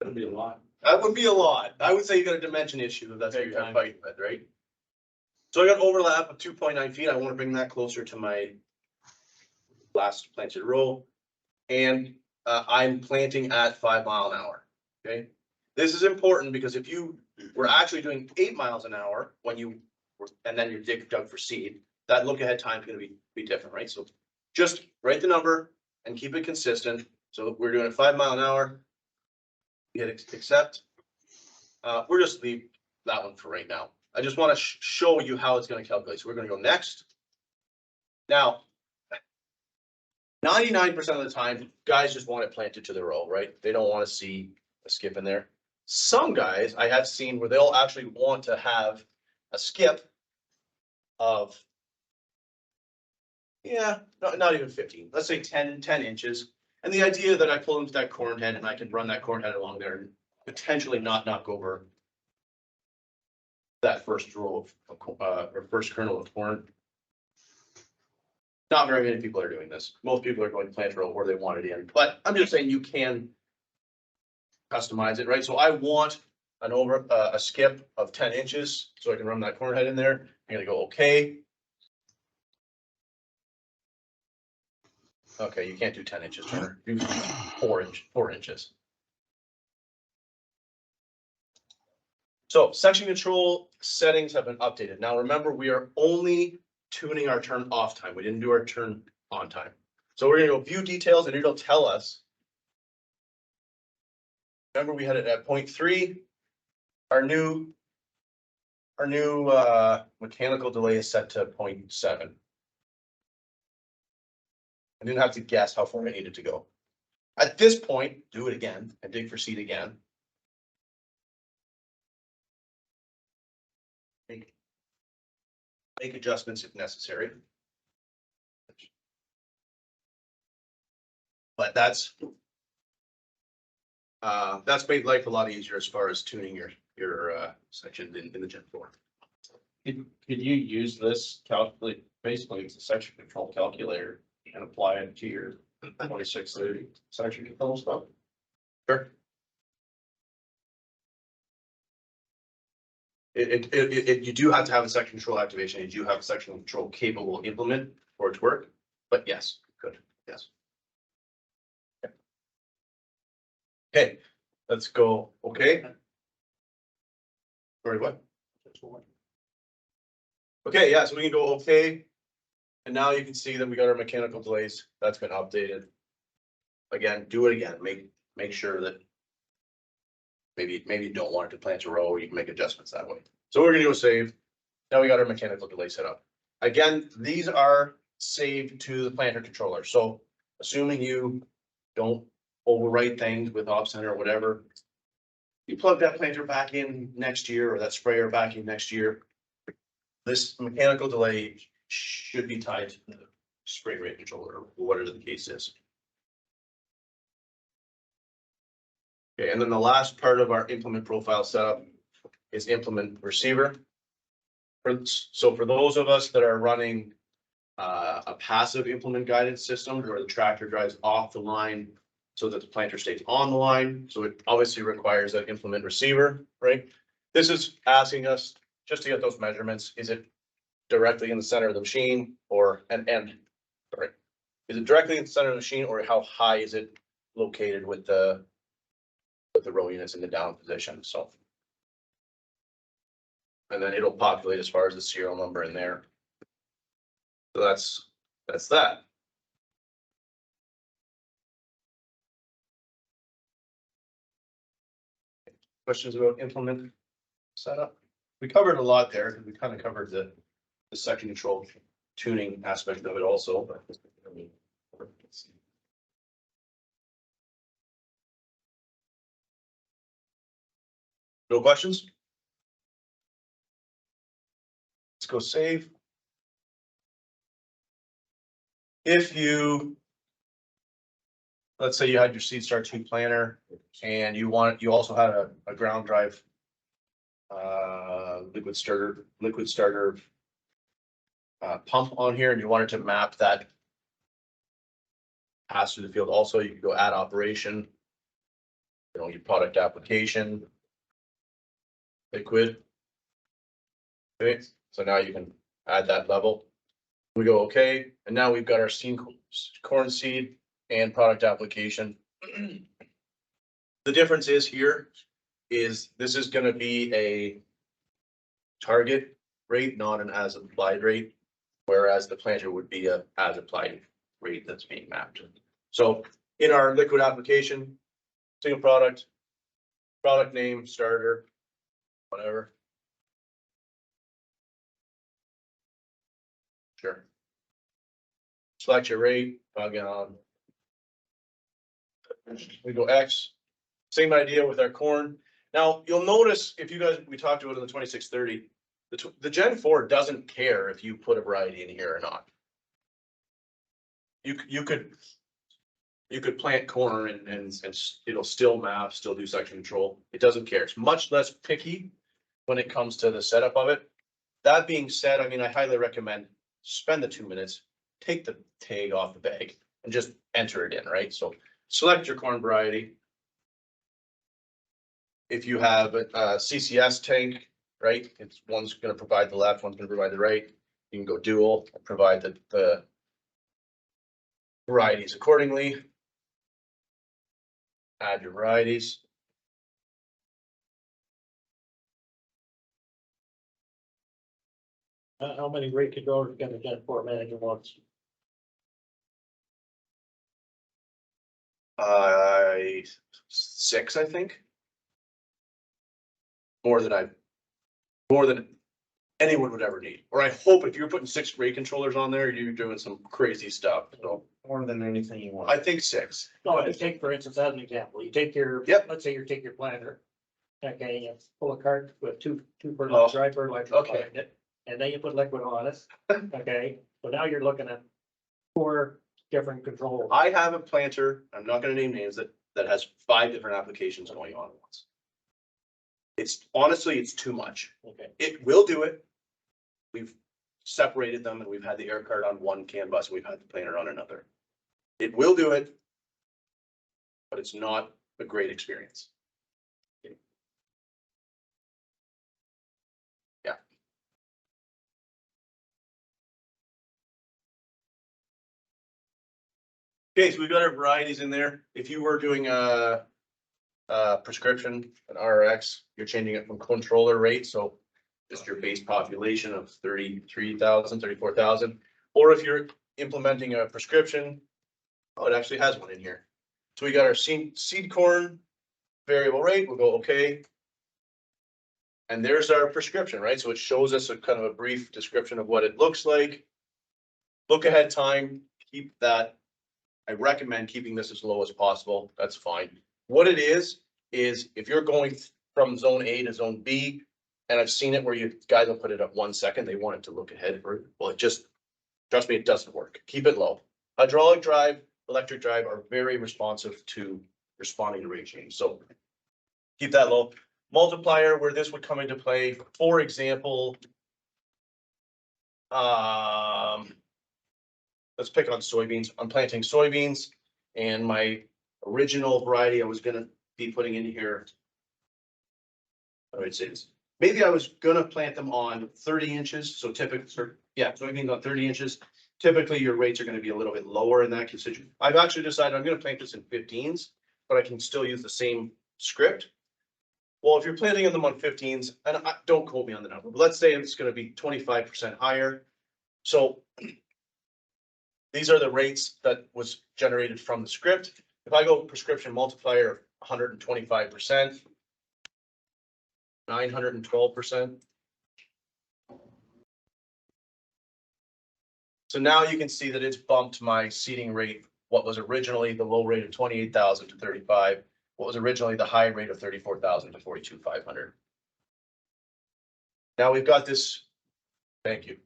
That'd be a lot. would be a lot. I would say you got a dimension issue if that's what Big you're time. fighting with, right? So I got overlap of 2.9 feet. I want to bring that closer to my last planted row. And I'm planting at 5 mile an hour, okay? This is important because if you were actually doing 8 miles an hour when you were, and then you dug for seed, that look ahead time is gonna be different, right? So just write the number and keep it consistent. So we're doing a 5 mile an hour. Hit accept. We're just leave that one for right now. I just want to show you how it's going to calculate. So we're going to go next. Now, 99% of the time, guys just want it planted to the row, right? They don't want to see a skip in there. Some guys I have seen where they'll actually want to have a skip of, yeah, not even 15, let's say 10 inches. And the idea that I pull into that corn head and I can run that corn head along there and potentially not knock over that first row of, or first kernel of corn. Not very many people are doing this. Most people are going to plant row where they want it in, but I'm just saying you can customize it, right? So I want a skip of 10 inches so I can run that corn head in there. I'm gonna go okay. Okay, you can't do 10 inches, Turner. Do 4 inches. So section control settings have been updated. Now remember, we are only tuning our turn off time. We didn't do our turn on time. So we're gonna go view details and it'll tell us. Remember, we had it at 0.3. Our new mechanical delay is set to 0.7. I didn't have to guess how far I needed to go. At this point, do it again and dig for seed again. Make adjustments if necessary. But that's made life a lot easier as far as tuning your section in the Gen4. Could you use this calculate, basically it's a section control calculator and apply it to your 2630 section control stuff? Sure. You do have to have a section control activation. You do have a section control capable implement for it to work, but yes, good, yes. Okay, let's go, okay. Sorry, what? Okay, yeah, so we can go okay. And now you can see that we got our mechanical delays. That's been updated. Again, do it again. Make sure that maybe you don't want it to plant a row, or you can make adjustments that way. So we're gonna do a save. Now we got our mechanical delay set up. Again, these are saved to the planter controller. So assuming you don't overwrite things with op center or whatever, you plug that planter back in next year or that sprayer back in next year. This mechanical delay should be tied to the spray rate controller or whatever the case is. Okay, and then the last part of our implement profile setup is implement receiver. So for those of us that are running a passive implement guidance system where the tractor drives off the line so that the planter stays on the line, so it obviously requires an implement receiver, right? This is asking us just to get those measurements. Is it directly in the center of the machine or sorry, is it directly in the center of the machine, or how high is it located with the row units in the down position? So, and then it'll populate as far as the serial number in there. So that's that. Questions about implement setup? We covered a lot there, because we kind of covered the section control tuning aspect of it also, but I mean, let's see. No questions? Let's go save. If you, let's say you had your Seed Star 2 planter and you also had a ground drive liquid starter pump on here, and you wanted to map that pass through the field. Also, you can go add operation. You know, your product application. Liquid. Okay, so now you can add that level. We go okay, and now we've got our corn seed and product application. The difference is here is this is gonna be a target rate, not an as applied rate, whereas the planter would be a as applied rate that's being mapped. So in our liquid application, single product name, starter, whatever. Sure. Select your rate, plug in on. We go X, same idea with our corn. Now, you'll notice if you guys, we talked about it in the 2630, the Gen4 doesn't care if you put a variety in here or not. You could plant corn and it'll still map, still do section control. It doesn't care. It's much less picky when it comes to the setup of it. That being said, I mean, I highly recommend spend the 2 minutes, take the tag off the bag and just enter it in, right? So select your corn variety. If you have a CCS tank, right, it's one's going to provide the left, one's going to provide the right. You can go dual and provide the varieties accordingly. Add your varieties. How many rate controllers can the Gen4 manager wants? Six, I think. More than anyone would ever need. Or I hope if you're putting 6 rate controllers on there, you're doing some crazy stuff. So More than anything you want. I think 6. No, just take, for instance, as an example, you take your, Yep. let's say you take your planter. Okay, you pull a cart with two Oh, fertilizer, dry fertilizer okay. behind it, and then you put liquid on it. Okay, so now you're looking at 4 different controls. I have a planter, I'm not gonna name names, that has 5 different applications going on at once. It's honestly, it's too much. Okay, It will do it. We've separated them and we've had the air cart on one CAN bus and we've had the planter on another. It will do it, but it's not a great experience. Yeah. Okay, so we've got our varieties in there. If you were doing a prescription, an RX, you're changing it from controller rate, so just your base population of 33,000, 34,000. Or if you're implementing a prescription, oh, it actually has one in here. So we got our seed corn variable rate, we'll go okay. And there's our prescription, right? So it shows us a kind of a brief description of what it looks like. Look ahead time, keep that. I recommend keeping this as low as possible. That's fine. What it is if you're going from zone A to zone B, and I've seen it where you guys will put it at 1 second, they want it to look ahead for, well, it just, trust me, it doesn't work. Keep it low. Hydraulic drive, electric drive are very responsive to responding to rate change. So keep that low. Multiplier, where this would come into play, for example, let's pick on soybeans. I'm planting soybeans and my original variety I was gonna be putting in here. I would say this. Maybe I was gonna plant them on 30 inches. So typically, soybeans on 30 inches. Typically, your rates are gonna be a little bit lower in that constituent. I've actually decided I'm gonna plant this in 15s, but I can still use the same script. Well, if you're planting them on 15s, and don't quote me on the number, but let's say it's gonna be 25% higher. So these are the rates that was generated from the script. If I go prescription multiplier of 125%, 912%. So now you can see that it's bumped my seeding rate, what was originally the low rate of 28,000 to 35, what was originally the high rate of 34,000 to 42,500. Now we've got this, thank you.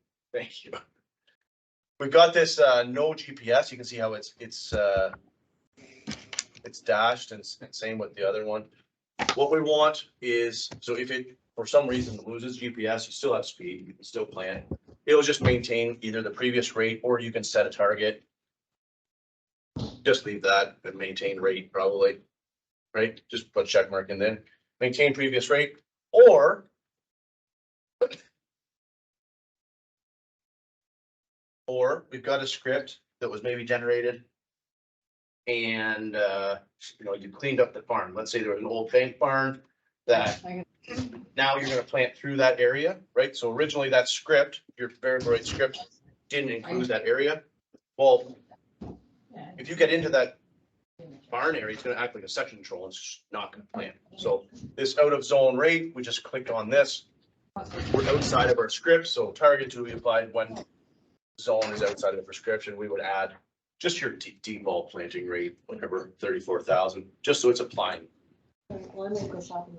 We've got this no GPS. You can see how it's dashed and same with the other one. What we want is, so if it for some reason loses GPS, you still have speed, you can still plant. It'll just maintain either the previous rate or you can set a target. just leave that and maintain rate probably, right? Just put check mark in then, maintain previous rate, or we've got a script that was maybe generated and, you know, you cleaned up the farm. Let's say there was an old bank barn that now you're gonna plant through that area, right? So originally that script, your variable rate script didn't include that area. Well, if you get into that barn area, it's gonna act like a section control and it's just not gonna plant. So this out of zone rate, we just click on this. We're outside of our script, so targets will be applied when zone is outside of the prescription. We would add just your default planting rate, whatever, 34,000, just so it's applying. Well, I'm gonna go shopping.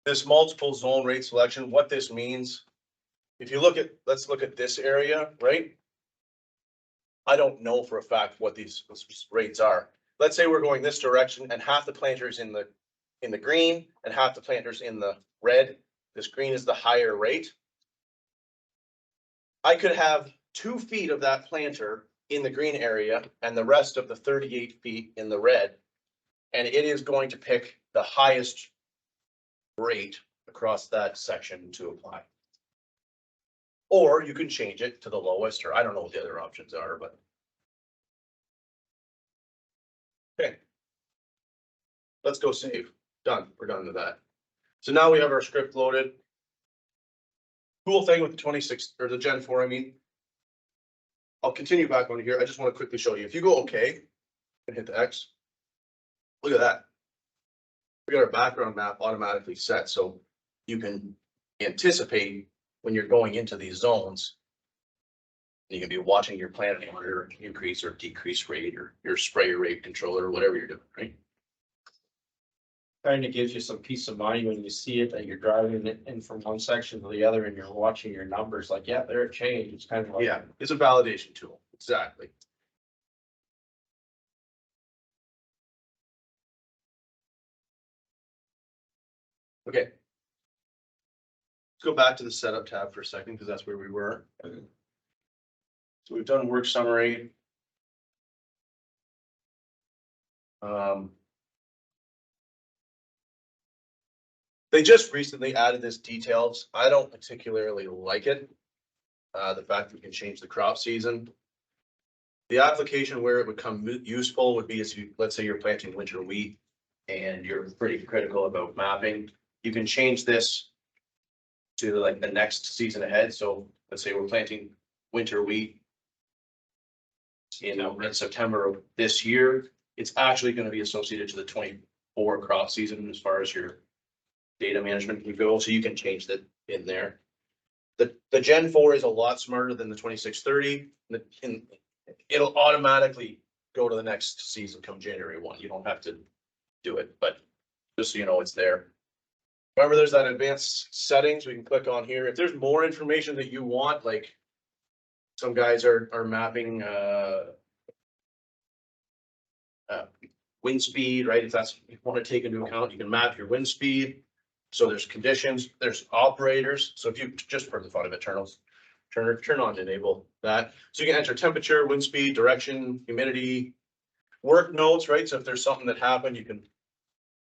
This multiple zone rate selection, what this means, if you look at, let's look at this area, right? I don't know for a fact what these rates are. Let's say we're going this direction and half the planters in the green and half the planters in the red. This green is the higher rate. I could have 2 feet of that planter in the green area and the rest of the 38 feet in the red. And it is going to pick the highest rate across that section to apply. Or you can change it to the lowest, or I don't know what the other options are, but. Okay. Let's go save. Done. We're done with that. So now we have our script loaded. Cool thing with the 26 or the Gen 4, I mean. I'll continue back on here. I just want to quickly show you. If you go okay and hit the X, look at that. We got our background map automatically set, so you can anticipate when you're going into these zones. You can be watching your plant monitor increase or decrease rate, or your sprayer rate controller, or whatever you're doing, right? Kind of gives you some peace of mind when you see it, that you're driving it in from one section to the other and you're watching your numbers like, yeah, they're changed. It's kind of like. Yeah, it's a validation tool. Exactly. Okay. Let's go back to the setup tab for a second, because that's where we were. So we've done work summary. They just recently added this details. I don't particularly like it. The fact that we can change the crop season. The application where it would come useful would be as you, let's say you're planting winter wheat and you're pretty critical about mapping. You can change this to like the next season ahead. So let's say we're planting winter wheat in September of this year. It's actually going to be associated to the 24 crop season as far as your data management can go. So you can change that in there. The Gen 4 is a lot smarter than the 2630. It'll automatically go to the next season come January 1. You don't have to do it, but just so you know, it's there. Remember, there's that advanced settings. We can click on here. If there's more information that you want, like some guys are mapping wind speed, right? If that's what you want to take into account, you can map your wind speed. So there's conditions, there's operators. So if you, just for the fun of it, turn on and enable that. So you can enter temperature, wind speed, direction, humidity, work notes, right? So if there's something that happened, you can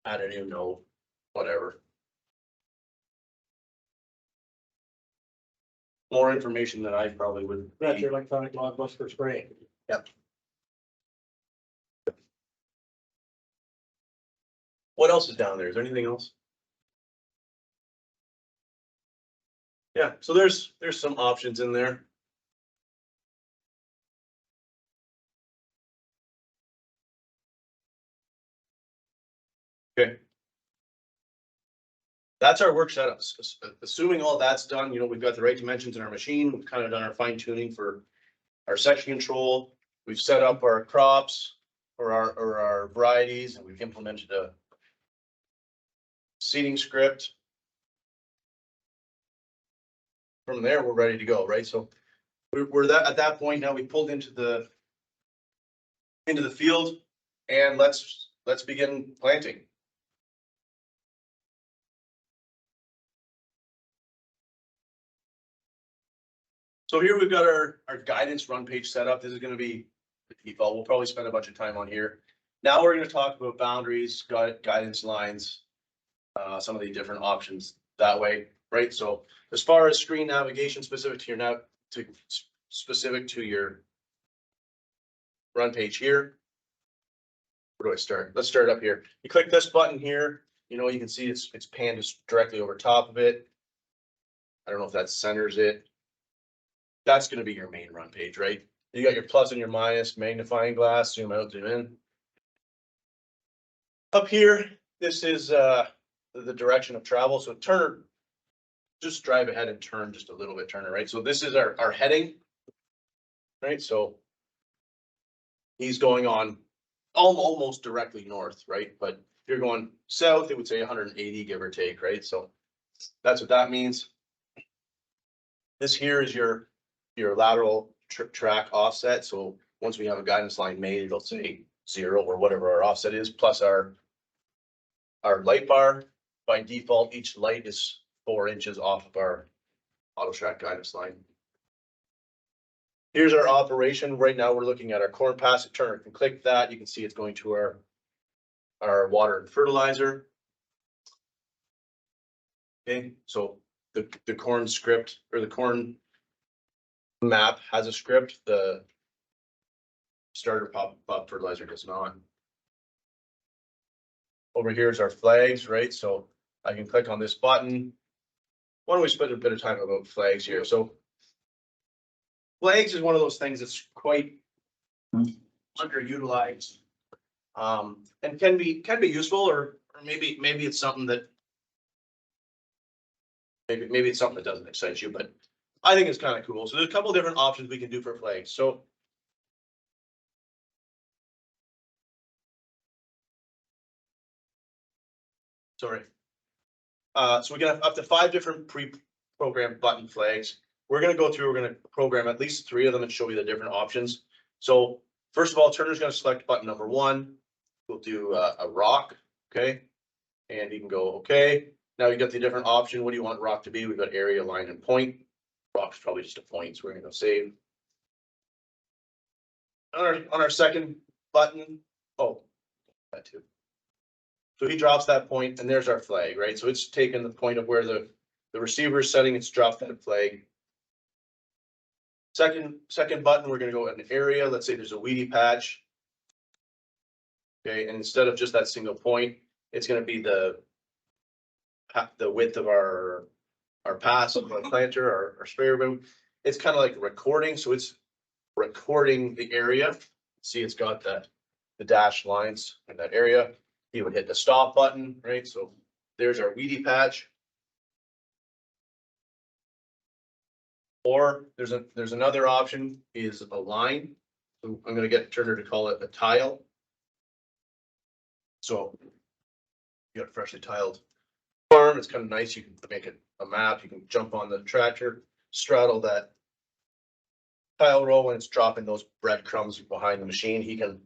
add a new note, whatever. More information than I probably would. That's your electronic logbook for spraying. Yep. What else is down there? Is there anything else? Yeah, so there's some options in there. Okay. That's our work setups. Assuming all that's done, you know, we've got the right dimensions in our machine. We've kind of done our fine tuning for our section control. We've set up our crops or our varieties, and we've implemented a seeding script. From there, we're ready to go, right? So we're at that point now. We pulled into the field, and let's begin planting. So here we've got our guidance run page set up. This is gonna be the default. We'll probably spend a bunch of time on here. Now we're gonna talk about boundaries, guidance lines, some of the different options that way, right? So as far as screen navigation specific to specific to your run page here. Where do I start? Let's start up here. You click this button here, you know, you can see it's panned just directly over top of it. I don't know if that centers it. That's gonna be your main run page, right? You got your plus and your minus, magnifying glass, zoom out, zoom in. Up here, this is the direction of travel. So turn, just drive ahead and turn just a little bit, turn it right. So this is our heading. Right, so he's going on almost directly north, right? But if you're going south, it would say 180, give or take, right? So that's what that means. This here is your lateral track offset. So once we have a guidance line made, it'll say 0 or whatever our offset is, plus our light bar. By default, each light is 4 inches off of our auto track guidance line. Here's our operation. Right now, we're looking at our corn pass it turner. If you click that, you can see it's going to our water and fertilizer. Okay, so the corn script or the corn map has a script. The starter pop fertilizer does not. Over here is our flags, right? So I can click on this button. Why don't we spend a bit of time about flags here? So flags is one of those things that's quite underutilized. And can be useful or maybe it's something that maybe it's something that doesn't excite you, but I think it's kind of cool. So there's a couple different options we can do for flags. So sorry. So we can have up to 5 different pre-programmed button flags. We're going to go through, we're going to program at least 3 of them and show you the different options. So first of all, Turner's going to select button number 1. We'll do a rock. Okay. And you can go, okay. Now you got the different option. What do you want rock to be? We've got area, line, and point. Rock's probably just a point. So we're going to go save. On our second button. Oh, that too. So he drops that point and there's our flag, right? So it's taken the point of where the receiver is setting, it's dropped that flag. Second button, we're gonna go in an area. Let's say there's a weedy patch. Okay, and instead of just that single point, it's gonna be the width of our pass of our planter, our sprayer boom. It's kind of like recording, so it's recording the area. See, it's got the dashed lines in that area. You would hit the stop button, right? So there's our weedy patch. Or there's another option is a line. So I'm going to get Turner to call it a tile. So you got a freshly tiled farm. It's kind of nice. You can make it a map. You can jump on the tractor, straddle that tile row when it's dropping those breadcrumbs behind the machine. He can,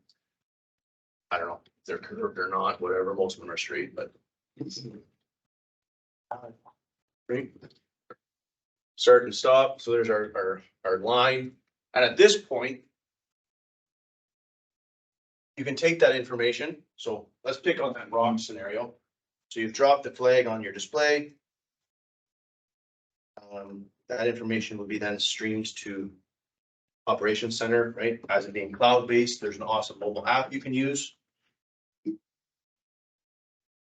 I don't know if they're curved or not, whatever. Most of them are straight, but right. Start and stop. So there's our line. And at this point, you can take that information. So let's pick on that rock scenario. So you've dropped the flag on your display. That information will be then streamed to Operations Center, right? As it being cloud-based, there's an awesome mobile app you can use.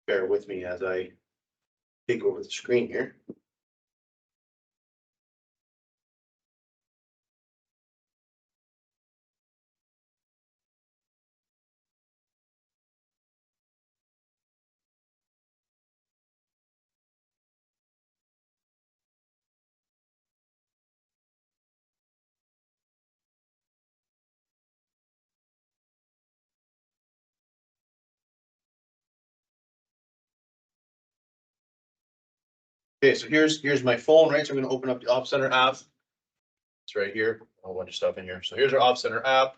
Bear with me as I take over the screen here. Okay, so here's my phone, right? So I'm going to open up the Op Center app. It's right here. A whole bunch of stuff in here. So here's our Op Center app.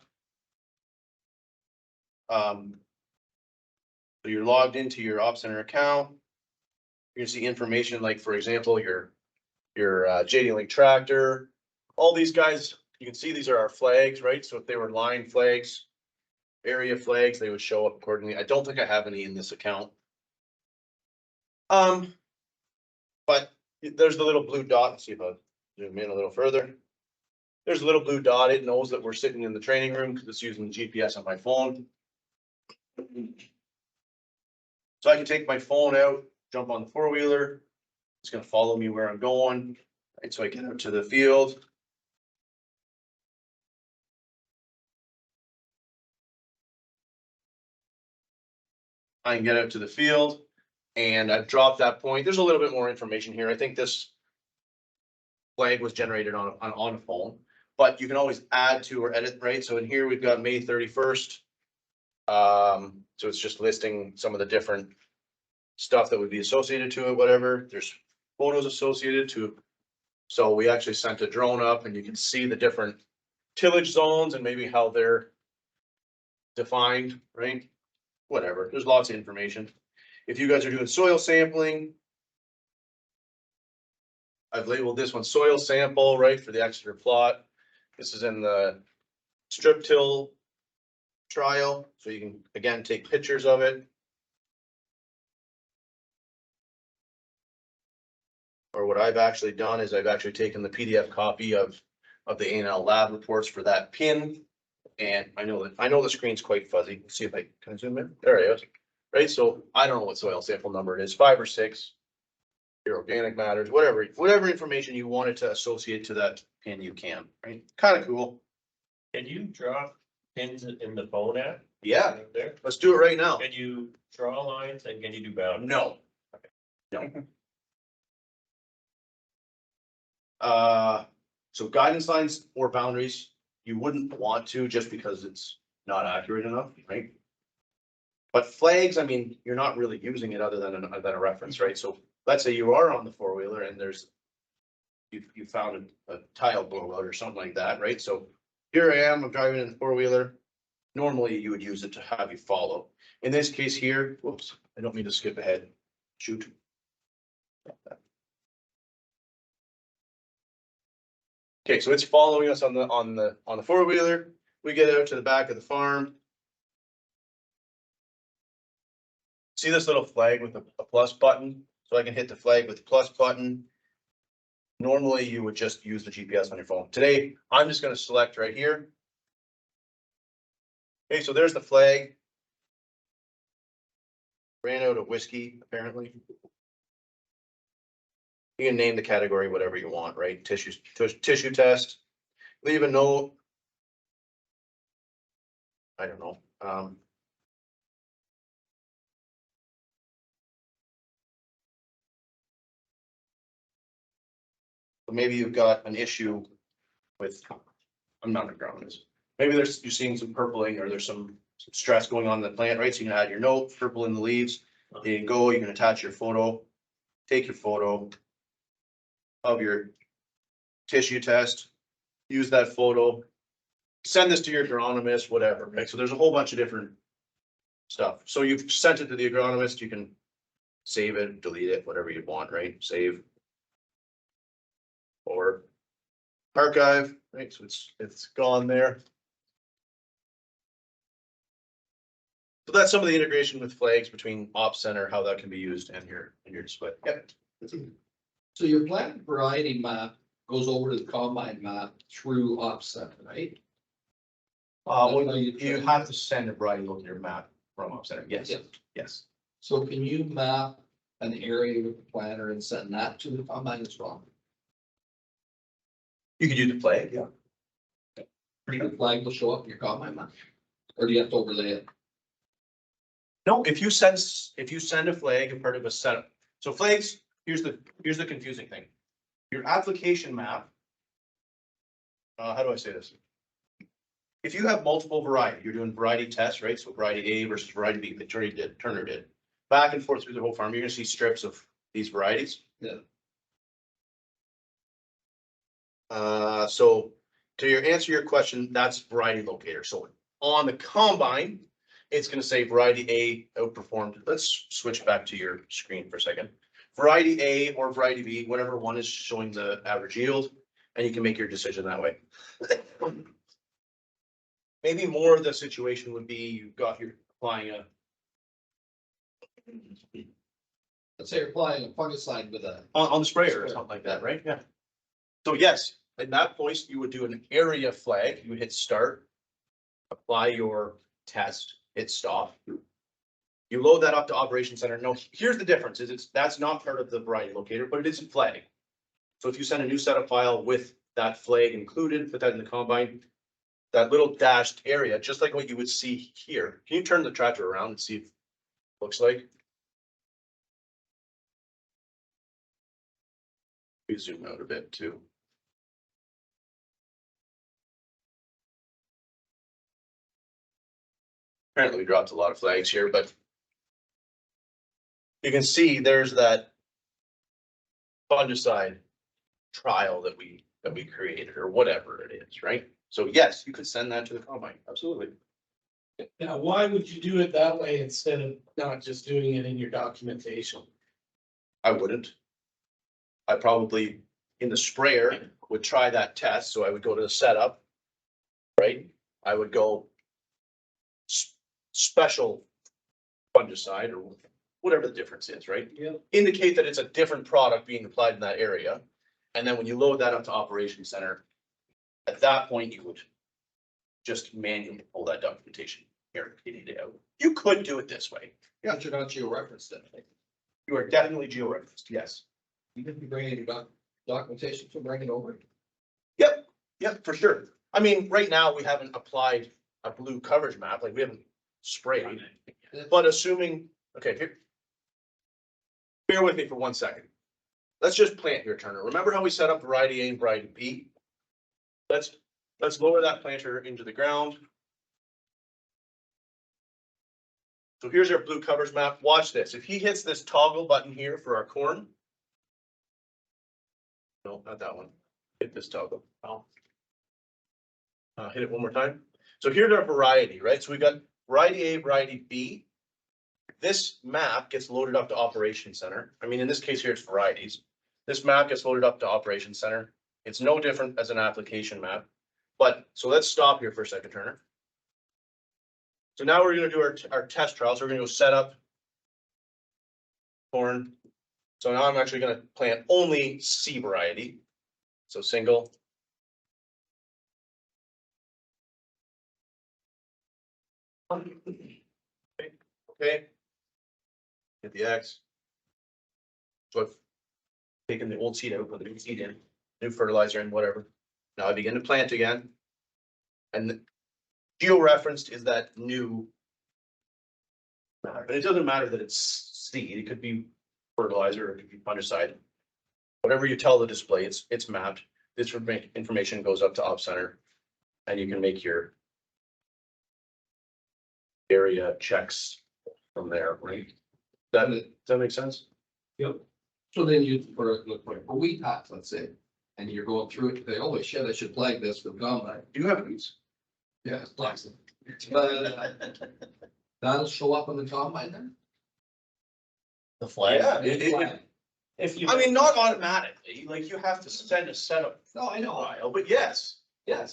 So you're logged into your Op Center account. You're gonna see information like, for example, your JD Link tractor, all these guys, you can see these are our flags, right? So if they were line flags, area flags, they would show up accordingly. I don't think I have any in this account. But there's the little blue dot. Let's see if I zoom in a little further. There's a little blue dot. It knows that we're sitting in the training room because it's using the GPS on my phone. So I can take my phone out, jump on the four-wheeler. It's gonna follow me where I'm going. Right, so I get out to the field. I can get out to the field and I've dropped that point. There's a little bit more information here. I think this flag was generated on a phone, but you can always add to or edit, right? So in here, we've got May 31st. So it's just listing some of the different stuff that would be associated to it, whatever. There's photos associated to. So we actually sent a drone up and you can see the different tillage zones and maybe how they're defined, right? Whatever, there's lots of information. If you guys are doing soil sampling, I've labeled this one soil sample, right, for the Exeter plot. This is in the strip till trial, so you can, again, take pictures of it. Or what I've actually done is I've actually taken the PDF copy of the A&L lab reports for that pin. And I know the screen's quite fuzzy. Let's see if I can zoom in. There it is. Right, so I don't know what soil sample number it is, 5 or 6. Your organic matters, whatever information you wanted to associate to that pin, you can, right? Kind of cool. Can you draw pins in the phone app? Yeah, Right there? let's do it right now. Can you draw lines and can you do boundaries? No. So guidance lines or boundaries, you wouldn't want to just because it's not accurate enough, right? But flags, I mean, you're not really using it other than a reference, right? So let's say you are on the four-wheeler and there's, you found a tile blowout or something like that, right? So here I am, I'm driving in the four-wheeler. Normally you would use it to have you follow. In this case here, whoops, I don't mean to skip ahead. Shoot. Okay, so it's following us on the four-wheeler. We get out to the back of the farm. See this little flag with a plus button? So I can hit the flag with the plus button. Normally you would just use the GPS on your phone. Today, I'm just gonna select right here. Okay, so there's the flag. Ran out of whiskey, apparently. You can name the category whatever you want, right? Tissue test. Leave a note. I don't know. But maybe you've got an issue with, I'm not agronomist. Maybe you're seeing some purpling or there's some stress going on in the plant, right? So you can add your note, purple in the leaves. There you go. You can attach your photo, take your photo of your tissue test, use that photo, send this to your agronomist, whatever, right? So there's a whole bunch of different stuff. So you've sent it to the agronomist, you can save it, delete it, whatever you want, right? Save. Or archive, right? So it's gone there. So that's some of the integration with flags between Ops Center, how that can be used and your display. Yep. So your plant variety map goes over to the combine map through Ops Center, right? Well, you have to send a variety locator map from Ops Center. Yes, Yes. yes. So can you map an area with the planner and send that to the combine as well? You could use the flag, yeah. The flag will show up in your combine map, or do you have to overlay it? No, if you send a flag a part of a setup, so flags, here's the confusing thing. Your application map. How do I say this? If you have multiple variety, you're doing variety tests, right? So variety A versus variety B that Turner did. Back and forth through the whole farm, you're gonna see strips of these varieties. Yeah. So to answer your question, that's variety locator. So on the combine, it's gonna say variety A outperformed. Let's switch back to your screen for a second. Variety A or variety B, whatever one is showing the average yield. and you can make your decision that way. Maybe more of the situation would be you've got, you're applying a, Let's say you're applying a fungicide with a, on the sprayer or something like that, right? Yeah. So yes, at that point, you would do an area flag, you would hit start, apply your test, hit stop. You load that up to Operations Center. No, here's the difference, is that's not part of the variety locator, but it is a flag. So if you send a new setup file with that flag included, put that in the combine, that little dashed area, just like what you would see here. Can you turn the tractor around and see if it looks like? We zoom out a bit too. Apparently we dropped a lot of flags here, but you can see there's that fungicide trial that we created or whatever it is, right? So yes, you could send that to the combine, absolutely. Now, why would you do it that way instead of not just doing it in your documentation? I wouldn't. I probably, in the sprayer, would try that test, so I would go to the setup, right? I would go special fungicide or whatever the difference is, right? Yeah. Indicate that it's a different product being applied in that area. And then when you load that up to Operations Center, at that point, you would just manually pull that documentation here, get it out. You could do it this way. but you're not geo-referenced anything. You are definitely geo-referenced, yes. You can be bringing your documentation to bring it over. Yep, for sure. I mean, right now, we haven't applied a blue coverage map, like we haven't sprayed, but assuming, okay, here. Bear with me for 1 second. Let's just plant your Turner. Remember how we set up variety A and variety B? Let's lower that planter into the ground. So here's our blue coverage map. Watch this. If he hits this toggle button here for our corn. No, not that one. Hit this toggle. Hit it one more time. So here's our variety, right? So we got variety A, variety B. This map gets loaded up to Operations Center. I mean, in this case here, it's varieties. This map gets loaded up to Operations Center. It's no different as an application map. But, so let's stop here for a second, Turner. So now we're gonna do our test trials. We're gonna go set up corn. So now I'm actually gonna plant only C variety. So single. Okay. Hit the X. So I've taken the old seed out, put the new seed in, new fertilizer in, whatever. Now I begin to plant again. And geo-referenced is that new. But it doesn't matter that it's seed, it could be fertilizer, it could be fungicide. Whatever you tell the display, it's mapped. This information goes up to Op Center and you can make your area checks from there, right? Does that make sense? Yep. So then you, for a wheat hat, let's say, and you're going through it, they, holy shit, I should flag this with combine. Do you have these? Yeah, it's plastic. But that'll show up on the combine then? The flag. Yeah, If you. I mean, not automatically, like you have to send a setup No, I know. file, but yes. Yeah.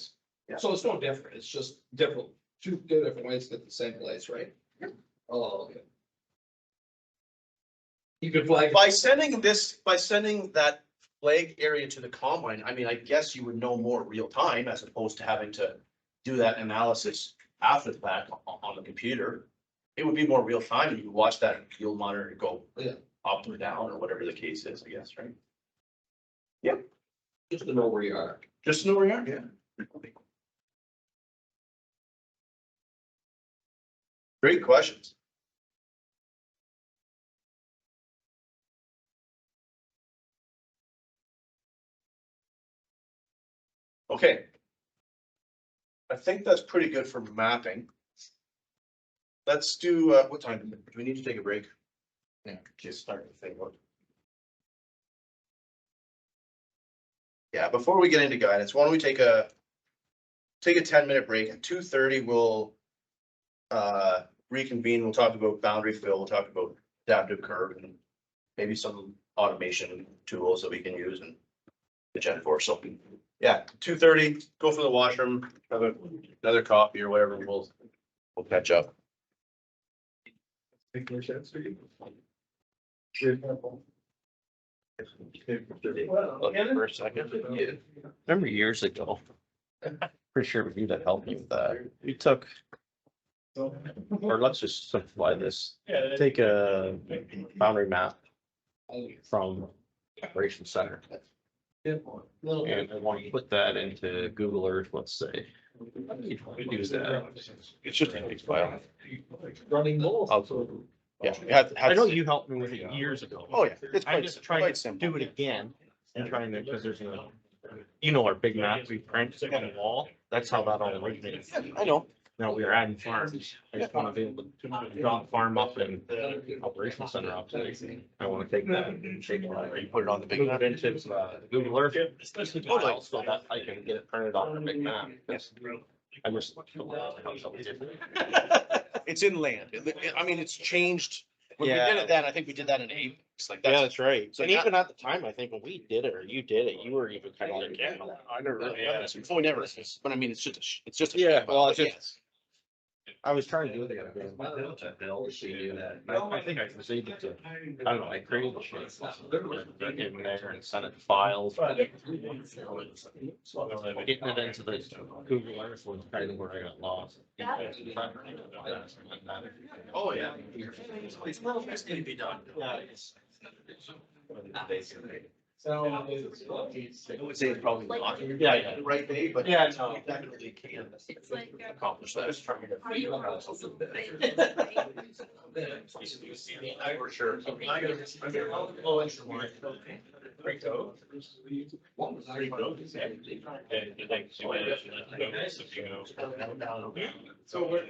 So it's no different. It's just different, two different ways to get the same place, right? Oh, okay. You could flag. By sending that flag area to the combine, I mean, I guess you would know more real time as opposed to having to do that analysis after the fact on the computer. It would be more real time and you could watch that field monitor go up or down or whatever the case is, I guess, right? Yep. Just to know where you are. Just to know where you are, yeah. Great questions. Okay. I think that's pretty good for mapping. Let's do, what time do we need to take a break? Yeah, just start to think about. Yeah, before we get into guidance, why don't we take a 10-minute break. At 2:30, we'll reconvene. We'll talk about boundary fill. We'll talk about adaptive curve and maybe some automation tools that we can use in the Gen4. So Yeah, 2:30, go for the washroom, have another coffee or whatever, we'll catch up. Look, for a second. Remember years ago? Pretty sure it was you that helped me with that. We took, or let's just simplify this. Take a boundary map from Operation Center. And I want to put that into Google Earth, let's say. We do that. It's just a big file. Running goals. Yeah. I know you helped me with it years ago. Oh, yeah, it's I'm just trying quite to simple. do it again and trying to, because there's a, you know, our big map we print on the wall, that's how that all originated. Yeah, I know. Now we are adding farms. I just want to be able to drop farm up in operational center up to anything. I want to take that and shape it. You put it on the big Move map. it into Google Earth, totally, so that I can get it printed off the big map. I just. It's inland. I mean, it's changed. When we did it then, I think we did that in April. It's like Yeah, that's, that's right. So And now- even at the time, I think when we did it, or you did it, you were even kind of like, yeah, I never really done this. before we never, but I mean, it's just, it's just. Yeah, well, it's Yes. just- I was trying to do it the other day. I think I was able to, I don't know, I created a shape in there and sent it to files. Getting it into the Google Earth was kind of where I got lost. Oh, yeah. It's little things need to be done. So. I would say it's probably not Yeah. the right day, but Yeah, you no. definitely can It's like. accomplish that. Are you? For sure. So we're. Yeah.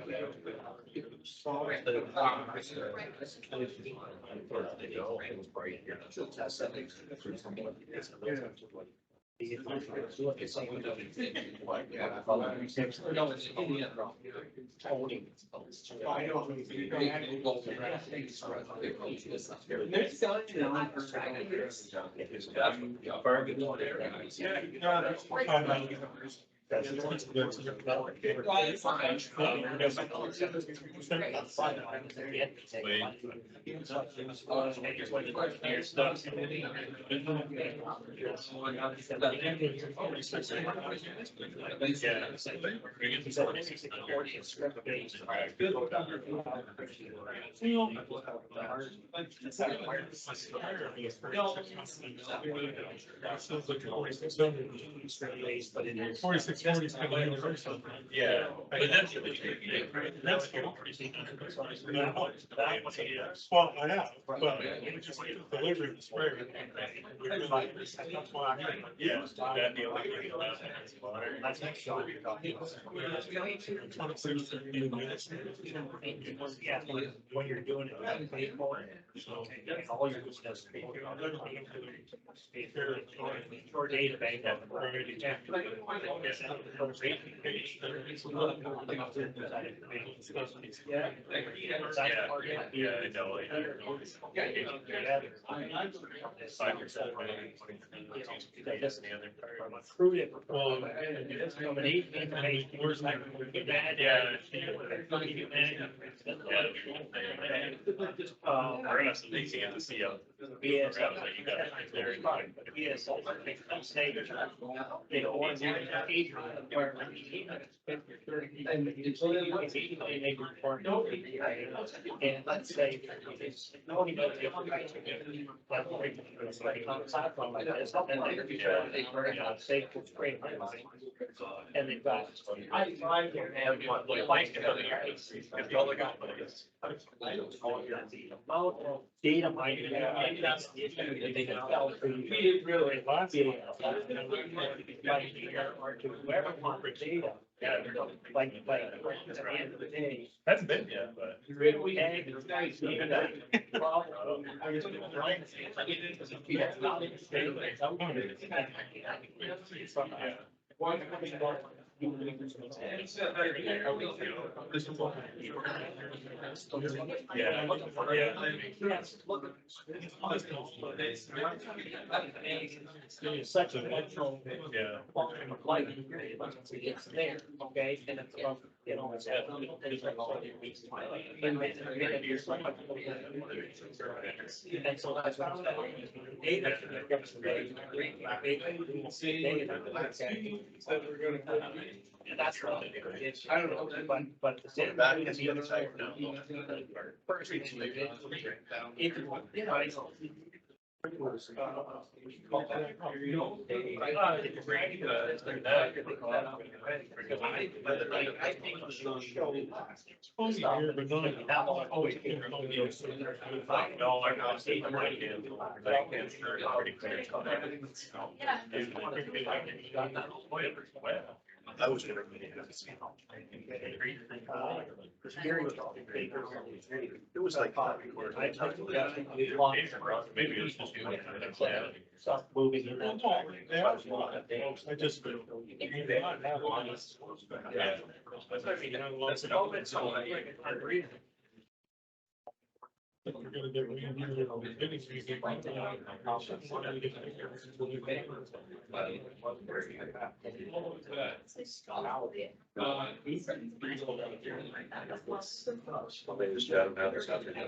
Well, I have, but we just delivered the sprayer. Yeah. When you're doing it, you pay for it. So all you're doing is pay for your data bank. Yeah, I know. And let's say it's only about the and they've got. I find there and like the amount of data mining. Maybe that's the issue that they can tell. We really or to whoever wants the data. Like, at the end of the day. Hasn't been yet, but. Really, and it's nice, even that problem. Such a natural. Yeah. Light. It's there, okay, and it's, you know, it's. And so that's what I'm saying. And that's what it's, I don't know, but the same back is the other side now. First, you know, I know. I was gonna. It was like. Maybe it was just doing it. Stop moving in that. I just. We're gonna get reviewed on the bidding season. Maybe just chat about this afternoon.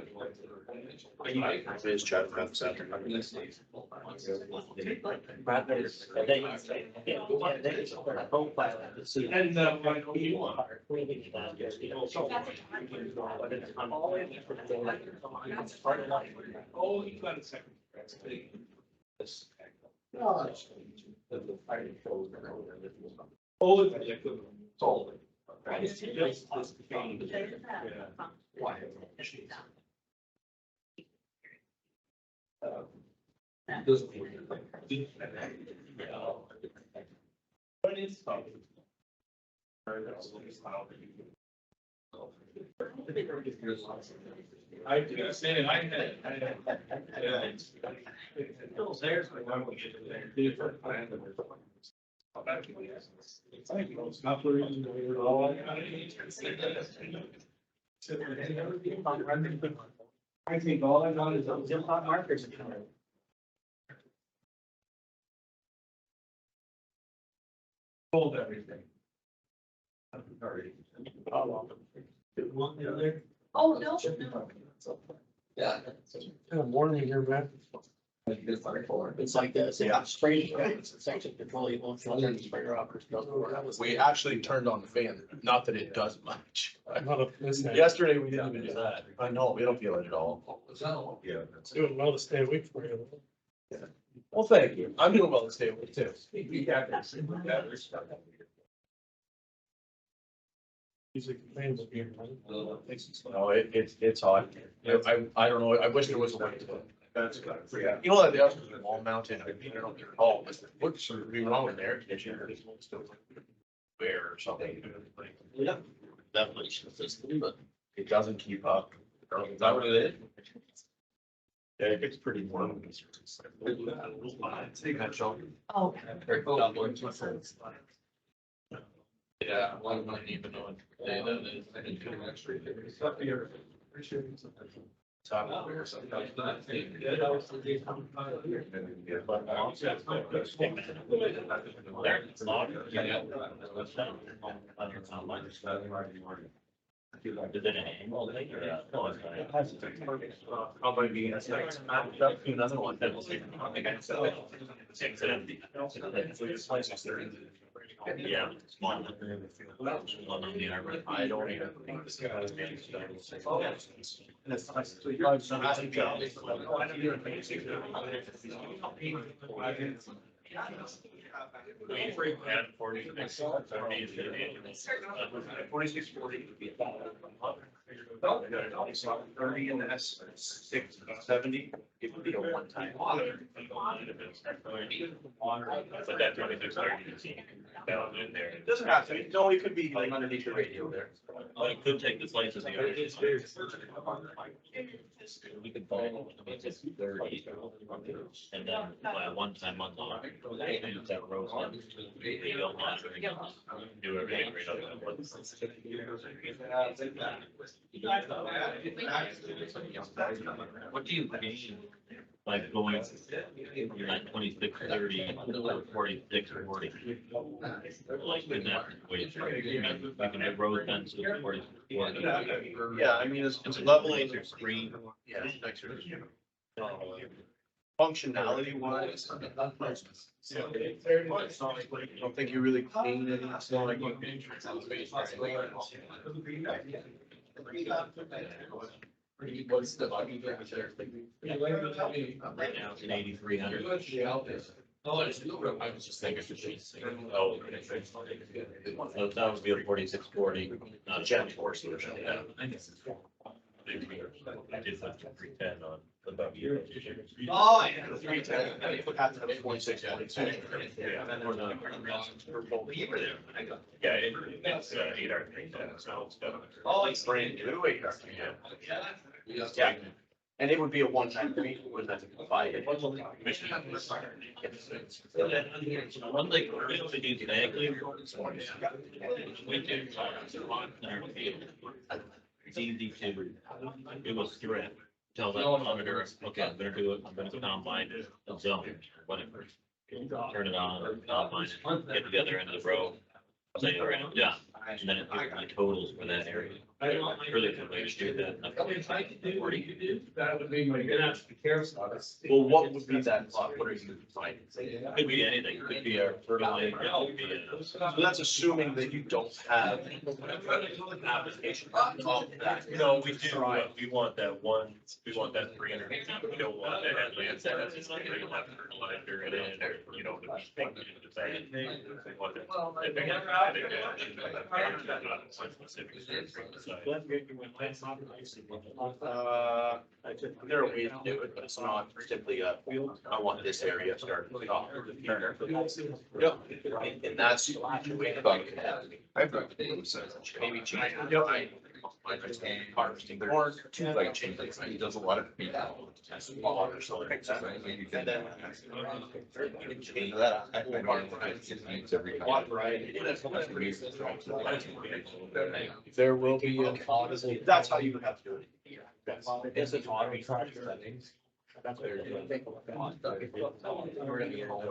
Maybe just chat about this afternoon. And, oh, you got a second. Oh, what is? I did say it, I had. It's theirs, but when we get to there. It's not for reason. I think all I got is those hot markers. Hold everything. Oh, no. Yeah. Kind of morning here, man. It's like this, yeah, spray, it's actually petroleum, sprayer off. We actually turned on the fan, not that it does much. I'm not a business. Yesterday, we didn't even do that. I know, we don't feel it at all. Yeah. It's doing well to stay awake for you. Well, thank you. I'm doing well to stay awake too. Music complains of being. No, it's hot. I don't know. I wish there was a way to. That's good. Yeah. You know that the other wall mounted, I don't know if they're called, but what's wrong with the air conditioner? Bear or something. Yeah. Definitely should system, but. It doesn't keep up. Is that what it is? Yeah, it gets pretty warm. Oh. Yeah, one might even know what day that is. Top. Probably be another one. Yeah. I don't even think this guy is managed to. And it's nice. So you're. Forty-six, 40 would be. 30 and that's 670, it would be a one-time. But that 2630 down in there. It doesn't have to, no, it could be like underneath the radio there. Well, it could take the slice of the other. We could follow, I mean, it's 30, and then by a one-time month on. That roads. They don't want to do everything right up. What do you gain by going like 26-30 or 46-40? Like in that situation, I mean, you can do road fences 40. Yeah, I mean, it's leveling. Your screen. Yeah. Functionality wise. I don't think you really clean it. It's not like you. What's the buggy there? Right now it's an 8,300. Oh, I was just thinking. Oh, okay. So that would be a 4640, not a Gen4 solution. Yeah. I did that to 310 on the buggy. Oh, yeah. The 310. And it would have to be 46. Yeah, or the. Yeah, it's 8R310, so it's got. Oh, it's brand new. Yeah. And it would be a one-time fee, wouldn't have to buy it. One thing, we do today, we do on our field. It's easy to, it was threat. Tell that monitor, okay, I'm gonna do it, I'm gonna combine a zone, whatever. Turn it on, combine it, get to the other end of the row, say, all right, I'm done. And then it gives my totals for that area. Really good way to do that. That would be my good answer. Be careful. Well, what would be that clock? What are you finding? Could be anything, could be a fertilizer, could be a. So that's assuming that you don't have an application on top of that. No, we do, we want that one, we want that 300, we don't want that headland that has this big left fertilizer in it, or, you know, the big, the bad thing. We want that- that big, There are ways to do it, but it's not simply I want this area started. Yeah, and that's the way the bug can happen. Maybe change. Harvesting corn, like change, he does a lot of. Or something like that. And then. You can change that. There will be an audit. That's how you would have to do it. It's an audit settings. That's what they're doing. Or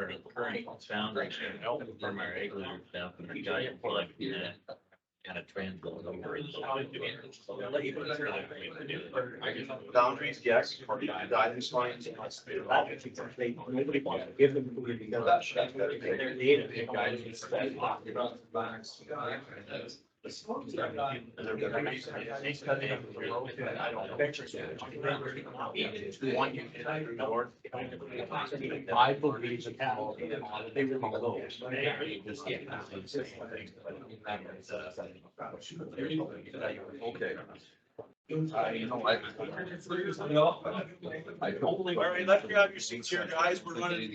the current boundary from our igloo down from the giant plug, kind of translate over. Boundaries, yes, or guidance lines. Nobody wants to give them. Their data, their guidance. I believe the cattle, they were close. Okay. All right, let's grab your seats here, guys. We're running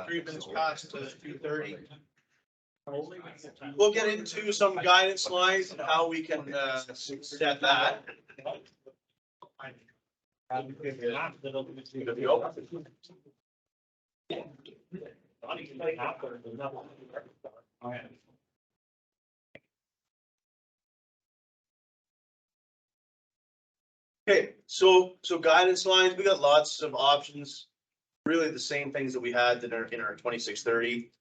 3 minutes past 2:30. We'll get into some guidance lines and how we can set that. Okay, so guidance lines, we got lots of options. Really the same things that we had in our 2630.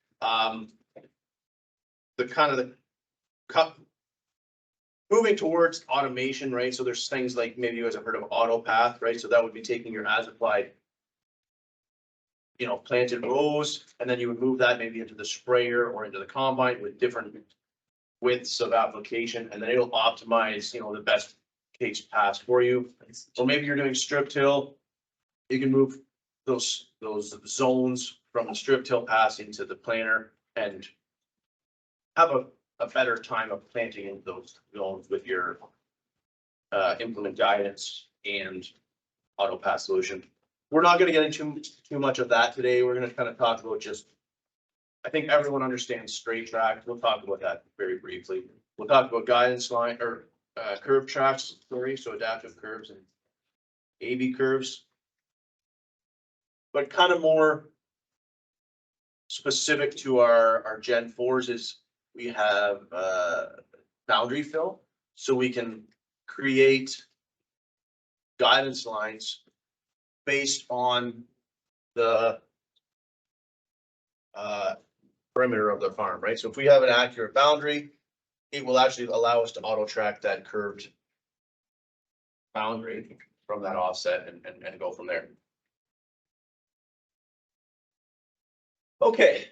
The kind of the cut. Moving towards automation, right? So there's things like maybe you guys have heard of auto path, right? So that would be taking your as applied. Planted rows, and then you would move that maybe into the sprayer or into the combine with different widths of application, and then it'll optimize, the best case pass for you. Or maybe you're doing strip till, you can move those zones from the strip till pass into the planter and have a better time of planting in those zones with your implement guidance and auto pass solution. We're not gonna get into too much of that today. We're gonna kind of talk about I think everyone understands straight track. We'll talk about that very briefly. We'll talk about guidance line or curve tracks, so adaptive curves and AB curves. but kind of more specific to our Gen 4s is we have, boundary fill. So we can create guidance lines based on the perimeter of the farm, right? So if we have an accurate boundary, it will actually allow us to auto track that curved boundary from that offset and go from there. Okay.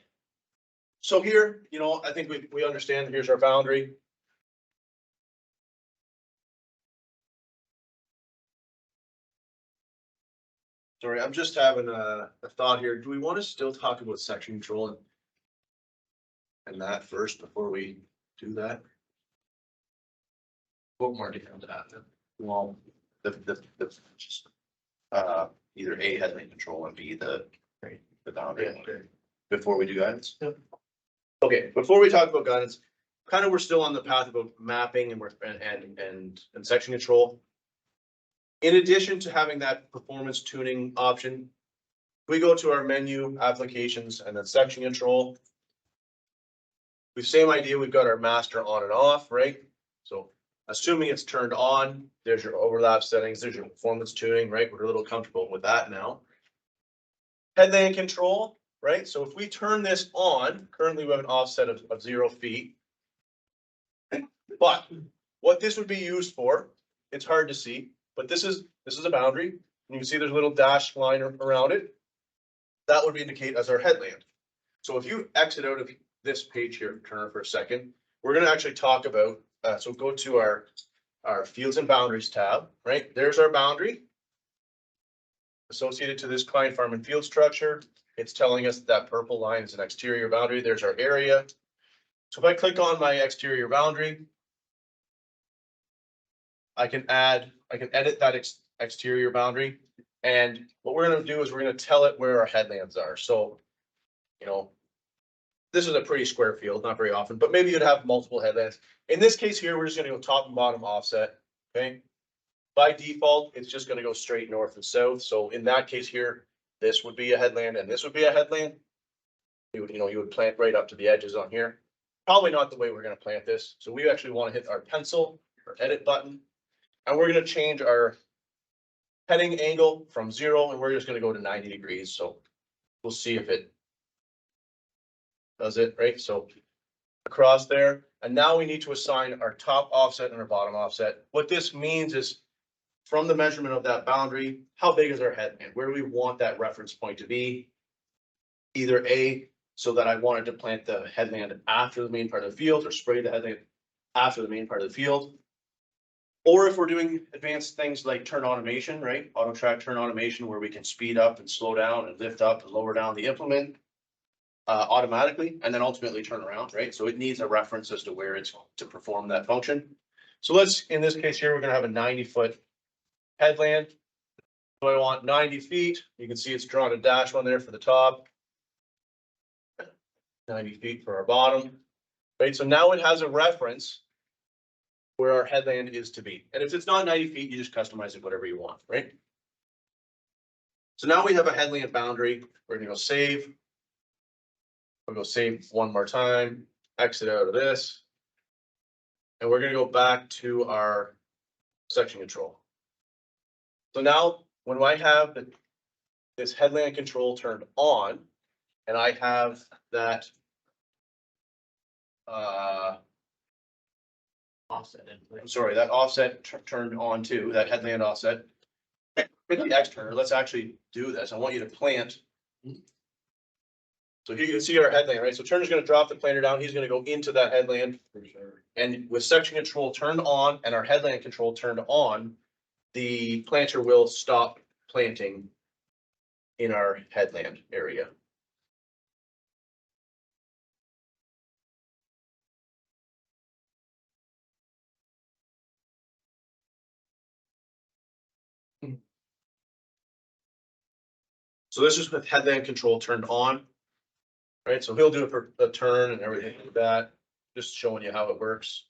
So here, you know, I think we understand, here's our boundary. Sorry, I'm just having a thought here. Do we want to still talk about section control and that first before we do that? What more do you have to add? Well, the either A, headland control, and B, the boundary. Before we do guidance? Yep. Okay, before we talk about guidance, kind of we're still on the path about mapping and section control. In addition to having that performance tuning option, we go to our menu, applications, and then section control. The same idea, we've got our master on and off, right? So assuming it's turned on, there's your overlap settings, there's your performance tuning, right? We're a little comfortable with that now. Headland control, right? So if we turn this on, currently we have an offset of 0 feet. But what this would be used for, it's hard to see, but this is a boundary. You can see there's a little dashed line around it. That would indicate as our headland. So if you exit out of this page here, Turner, for a second, we're going to actually talk about, so go to our fields and boundaries tab, right? There's our boundary associated to this client farm and field structure. It's telling us that purple line is an exterior boundary. There's our area. So if I click on my exterior boundary, I can edit that exterior boundary. And what we're going to do is we're going to tell it where our headlands are. So, you know, this is a pretty square field, not very often, but maybe you'd have multiple headlands. In this case here, we're just going to go top and bottom offset. Okay. By default, it's just going to go straight north and south. So in that case here, this would be a headland and this would be a headland. You would plant right up to the edges on here. Probably not the way we're going to plant this. So we actually want to hit our pencil or edit button. And we're going to change our heading angle from 0 and we're just going to go to 90 degrees. So we'll see if it does it, right? So across there. And now we need to assign our top offset and our bottom offset. What this means is from the measurement of that boundary, how big is our headland? Where do we want that reference point to be? Either A, so that I wanted to plant the headland after the main part of the field, or spray the headland after the main part of the field. Or if we're doing advanced things like turn automation, right? Auto track turn automation, where we can speed up and slow down and lift up and lower down the implement automatically, and then ultimately turn around, right? So it needs a reference as to where it's to perform that function. So let's, in this case here, we're gonna have a 90-foot headland. So I want 90 feet. You can see it's drawn a dash on there for the top. 90 feet for our bottom, right? So now it has a reference where our headland is to be. And if it's not 90 feet, you just customize it whatever you want, right? So now we have a headland boundary. We're gonna go save. We'll go save one more time, exit out of this. And we're gonna go back to our section control. So now when I have this headland control turned on, and I have that Offset. I'm sorry, that offset turned on too, that headland offset. Hit the X turner. Let's actually do this. I want you to plant. So here you can see our headland, right? So Turner's going to drop the planter down. He's going to go into that headland. And with section control turned on and our headland control turned on, the planter will stop planting in our headland area. So this is with headland control turned on, right? So he'll do it for the turn and everything like that, just showing you how it works.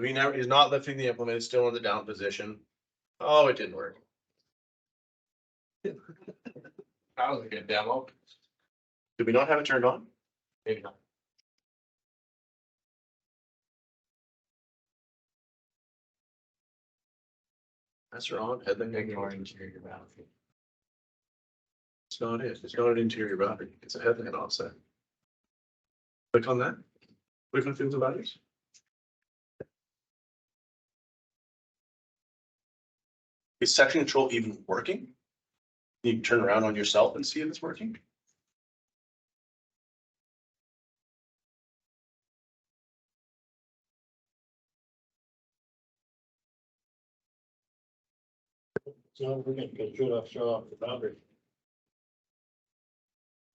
He's not lifting the implement, it's still in the down position. Oh, it didn't work. That was a good demo. Did we not have it turned on? Maybe not. That's wrong. Headland Ignoring interior boundary. It's not it. It's not an interior boundary. It's a headland offset. Click on that. Click on fields of values. Is section control even working? You can turn around on yourself and see if it's working. So we're gonna get show off the boundary.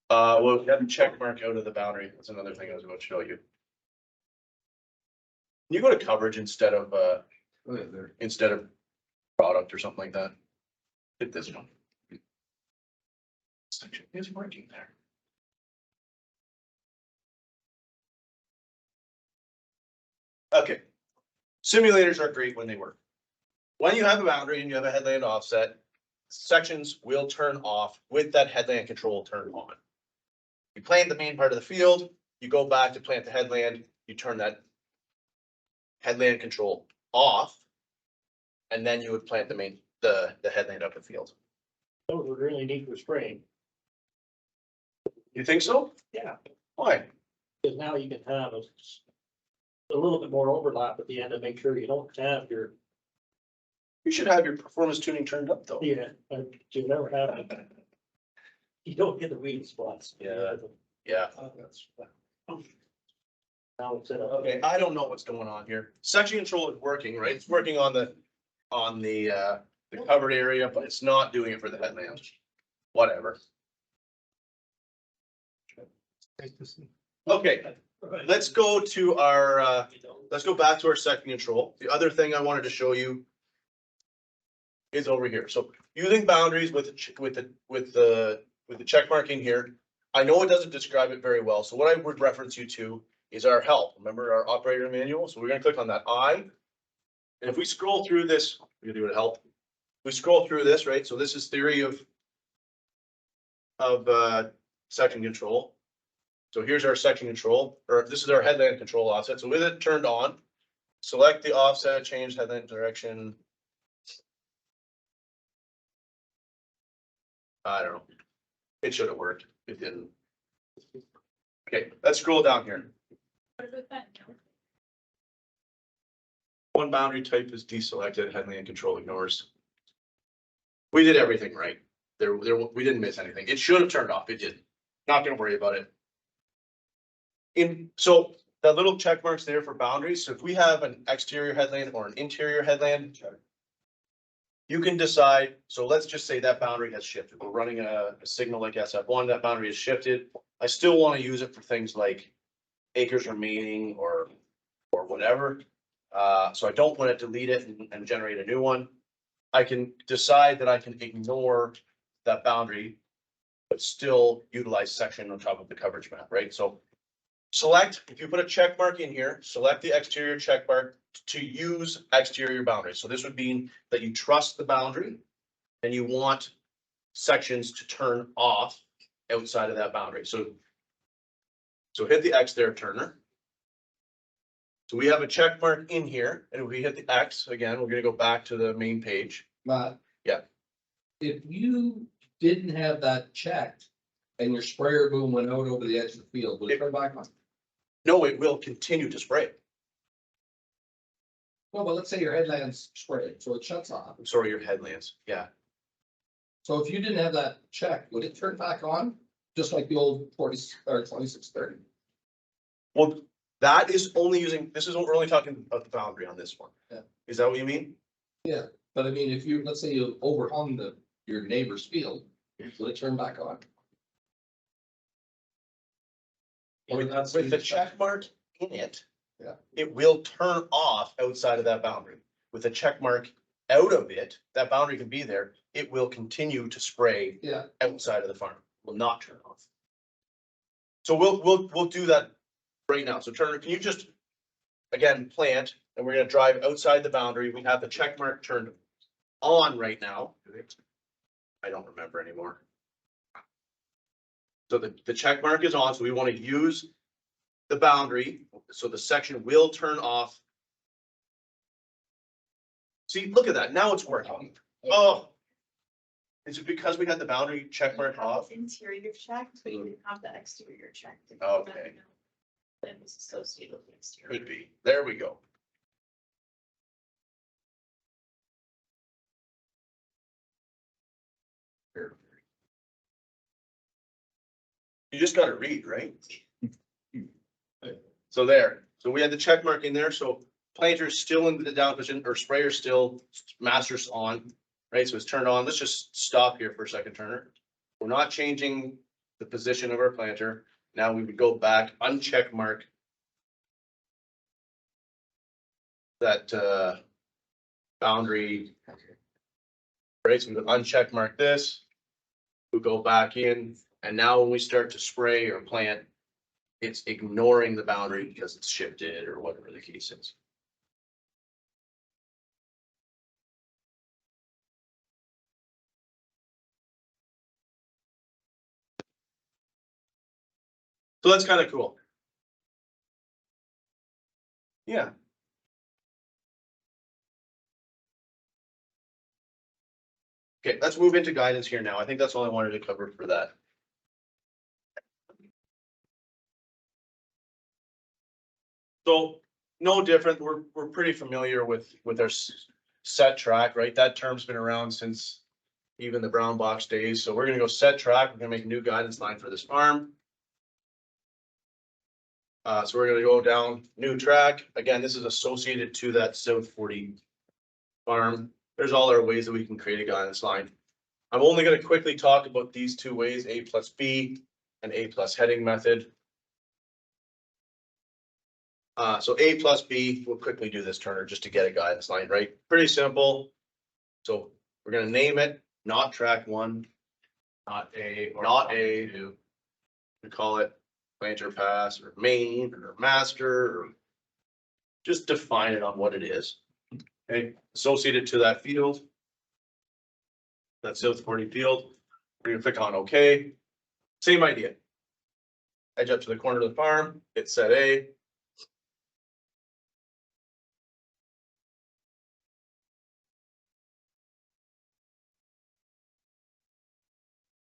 Well, we have a check mark out of the boundary. That's another thing I was going to show you. Can you go to coverage instead of product or something like that? Hit this one. Section is working there. Okay. Simulators are great when they work. When you have a boundary and you have a headland offset, sections will turn off with that headland control turned on. You plant the main part of the field, you go back to plant the headland, you turn that headland control off. And then you would plant the headland up the field. Those would really neat for spraying. You think so? Yeah. Why? Because now you can have a little bit more overlap at the end to make sure you don't have your, You should have your performance tuning turned up though. yeah, but you never have it. You don't get the weed spots. Yeah. Yeah. Now it's in a. Okay, I don't know what's going on here. Section control is working, right? It's working on the covered area, but it's not doing it for the headland. Whatever. Okay, let's go to our, let's go back to our section control. The other thing I wanted to show you is over here. So using boundaries with the check mark in here. I know it doesn't describe it very well. So what I would reference you to is our help. Remember our operator manual? So we're gonna click on that I. And if we scroll through this, we're gonna do it help. We scroll through this, right? So this is theory of section control. So here's our section control, or this is our headland control offset. So with it turned on, select the offset, change headland direction. I don't know. It should have worked. It didn't. Okay, let's scroll down here. One boundary type is deselected, headland control ignores. We did everything right. We didn't miss anything. It should have turned off. It didn't. Not gonna worry about it. So that little check marks there for boundaries. So if we have an exterior headland or an interior headland, you can decide. So let's just say that boundary has shifted. We're running a signal like SF1, that boundary has shifted. I still want to use it for things like acres remaining or whatever. So I don't want to delete it and generate a new one. I can decide that I can ignore that boundary, but still utilize section on top of the coverage map, right? So select, if you put a check mark in here, select the exterior check mark to use exterior boundaries. So this would mean that you trust the boundary and you want sections to turn off outside of that boundary. So hit the X there, Turner. So we have a check mark in here, and if we hit the X again, we're gonna go back to the main page. But. Yeah. If you didn't have that checked and your sprayer boom went out over the edge of the field, would it turn back on? No, it will continue to spray. Well, but let's say your headland's sprayed, so it shuts off. I'm sorry, your headlands. Yeah. So if you didn't have that checked, would it turn back on? Just like the old 40 or 2630? Well, that is only using, this is what we're only talking about the boundary on this one. Yeah. Is that what you mean? Yeah, but I mean, if you, let's say you overhung your neighbor's field, would it turn back on? With the check mark in it. Yeah. It will turn off outside of that boundary. With a check mark out of it, that boundary can be there. It will continue to spray. Yeah. Outside of the farm, will not turn off. So we'll do that right now. So Turner, can you just, again, plant and we're gonna drive outside the boundary. We have the check mark turned on right now. I don't remember anymore. So the check mark is on, so we want to use the boundary, so the section will turn off. See, look at that, now it's working. Oh. Is it because we got the boundary check mark off? Interior checked, but you didn't have the exterior checked. Okay. That was associated with the exterior. Could be, there we go. You just gotta read, right? So there, so we had the check mark in there, so planter's still in the down position, or sprayer's still, master's on, right? So it's turned on. Let's just stop here for a second, Turner. We're not changing the position of our planter. Now we would go back, uncheck mark that boundary. Right, so we would uncheck mark this. We go back in, and now when we start to spray or plant, it's ignoring the boundary because it's shifted or whatever the case is. So that's kind of cool. Yeah. Okay, let's move into guidance here now. I think that's all I wanted to cover for that. So no different. We're pretty familiar with our set track, right? That term's been around since even the brown box days. So we're gonna go set track. We're gonna make a new guidance line for this farm. So we're gonna go down new track. Again, this is associated to that South 40 farm. There's all our ways that we can create a guidance line. I'm only gonna quickly talk about these two ways, A plus B and A plus heading method. So A plus B, we'll quickly do this, Turner, just to get a guidance line, right? Pretty simple. So we're gonna name it, not track 1, Not A. or not A. 2. We call it planter pass or main or master, or just define it on what it is. Okay, associated to that field. That South 40 field. We're gonna click on OK. Same idea. Edge up to the corner of the farm, hit set A.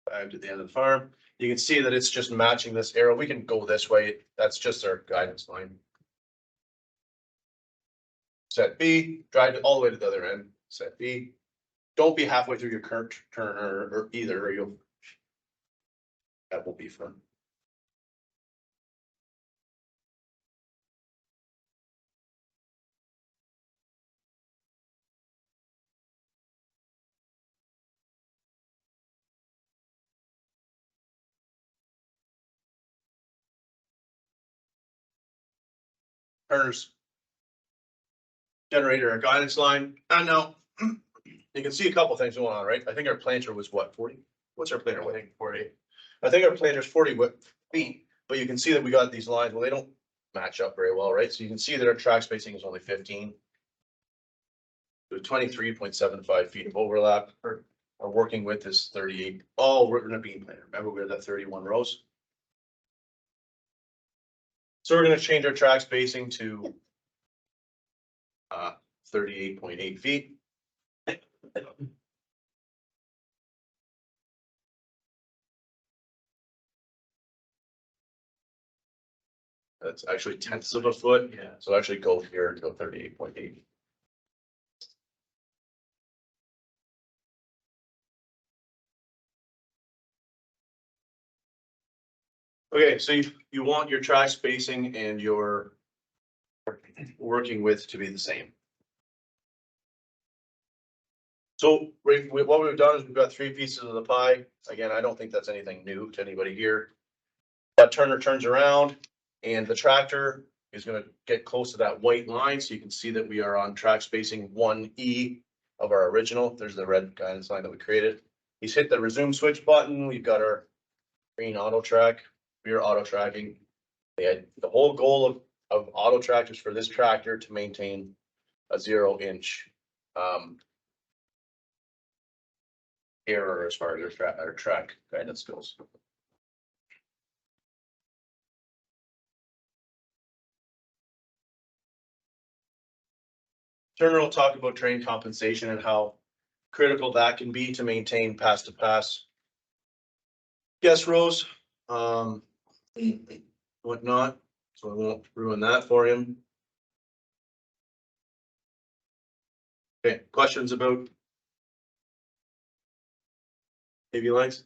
Back to the end of the farm. You can see that it's just matching this arrow. We can go this way. That's just our guidance line. Set B, drive it all the way to the other end. Set B. Don't be halfway through your current turn or either, or you'll. That will be fun. Turner's generator, a guidance line. And now you can see a couple things going on, right? I think our planter was what, 40? What's our planter? I think 40. I think our planter's 40 feet, but you can see that we got these lines. Well, they don't match up very well, right? So you can see that our track spacing is only 15. So 23.75 feet of overlap. Our working width is 38. Oh, we're gonna beam planter. Remember, we had that 31 rows. So we're gonna change our track spacing to 38.8 feet. That's actually tenths of a foot. Yeah. So actually go here to 38.8. Okay, so you want your track spacing and your working width to be the same. So what we've done is we've got 3 pieces of the pie. Again, I don't think that's anything new to anybody here. That Turner turns around and the tractor is gonna get close to that white line. So you can see that we are on track spacing 1E of our original. There's the red guidance line that we created. He's hit the resume switch button. We've got our green auto track. We are auto tracking. The whole goal of auto track is for this tractor to maintain a 0-inch, error as far as our track guidance goes. Turner will talk about train compensation and how critical that can be to maintain pass to pass guest rows, whatnot, so I won't ruin that for him. Okay, questions about AV lines?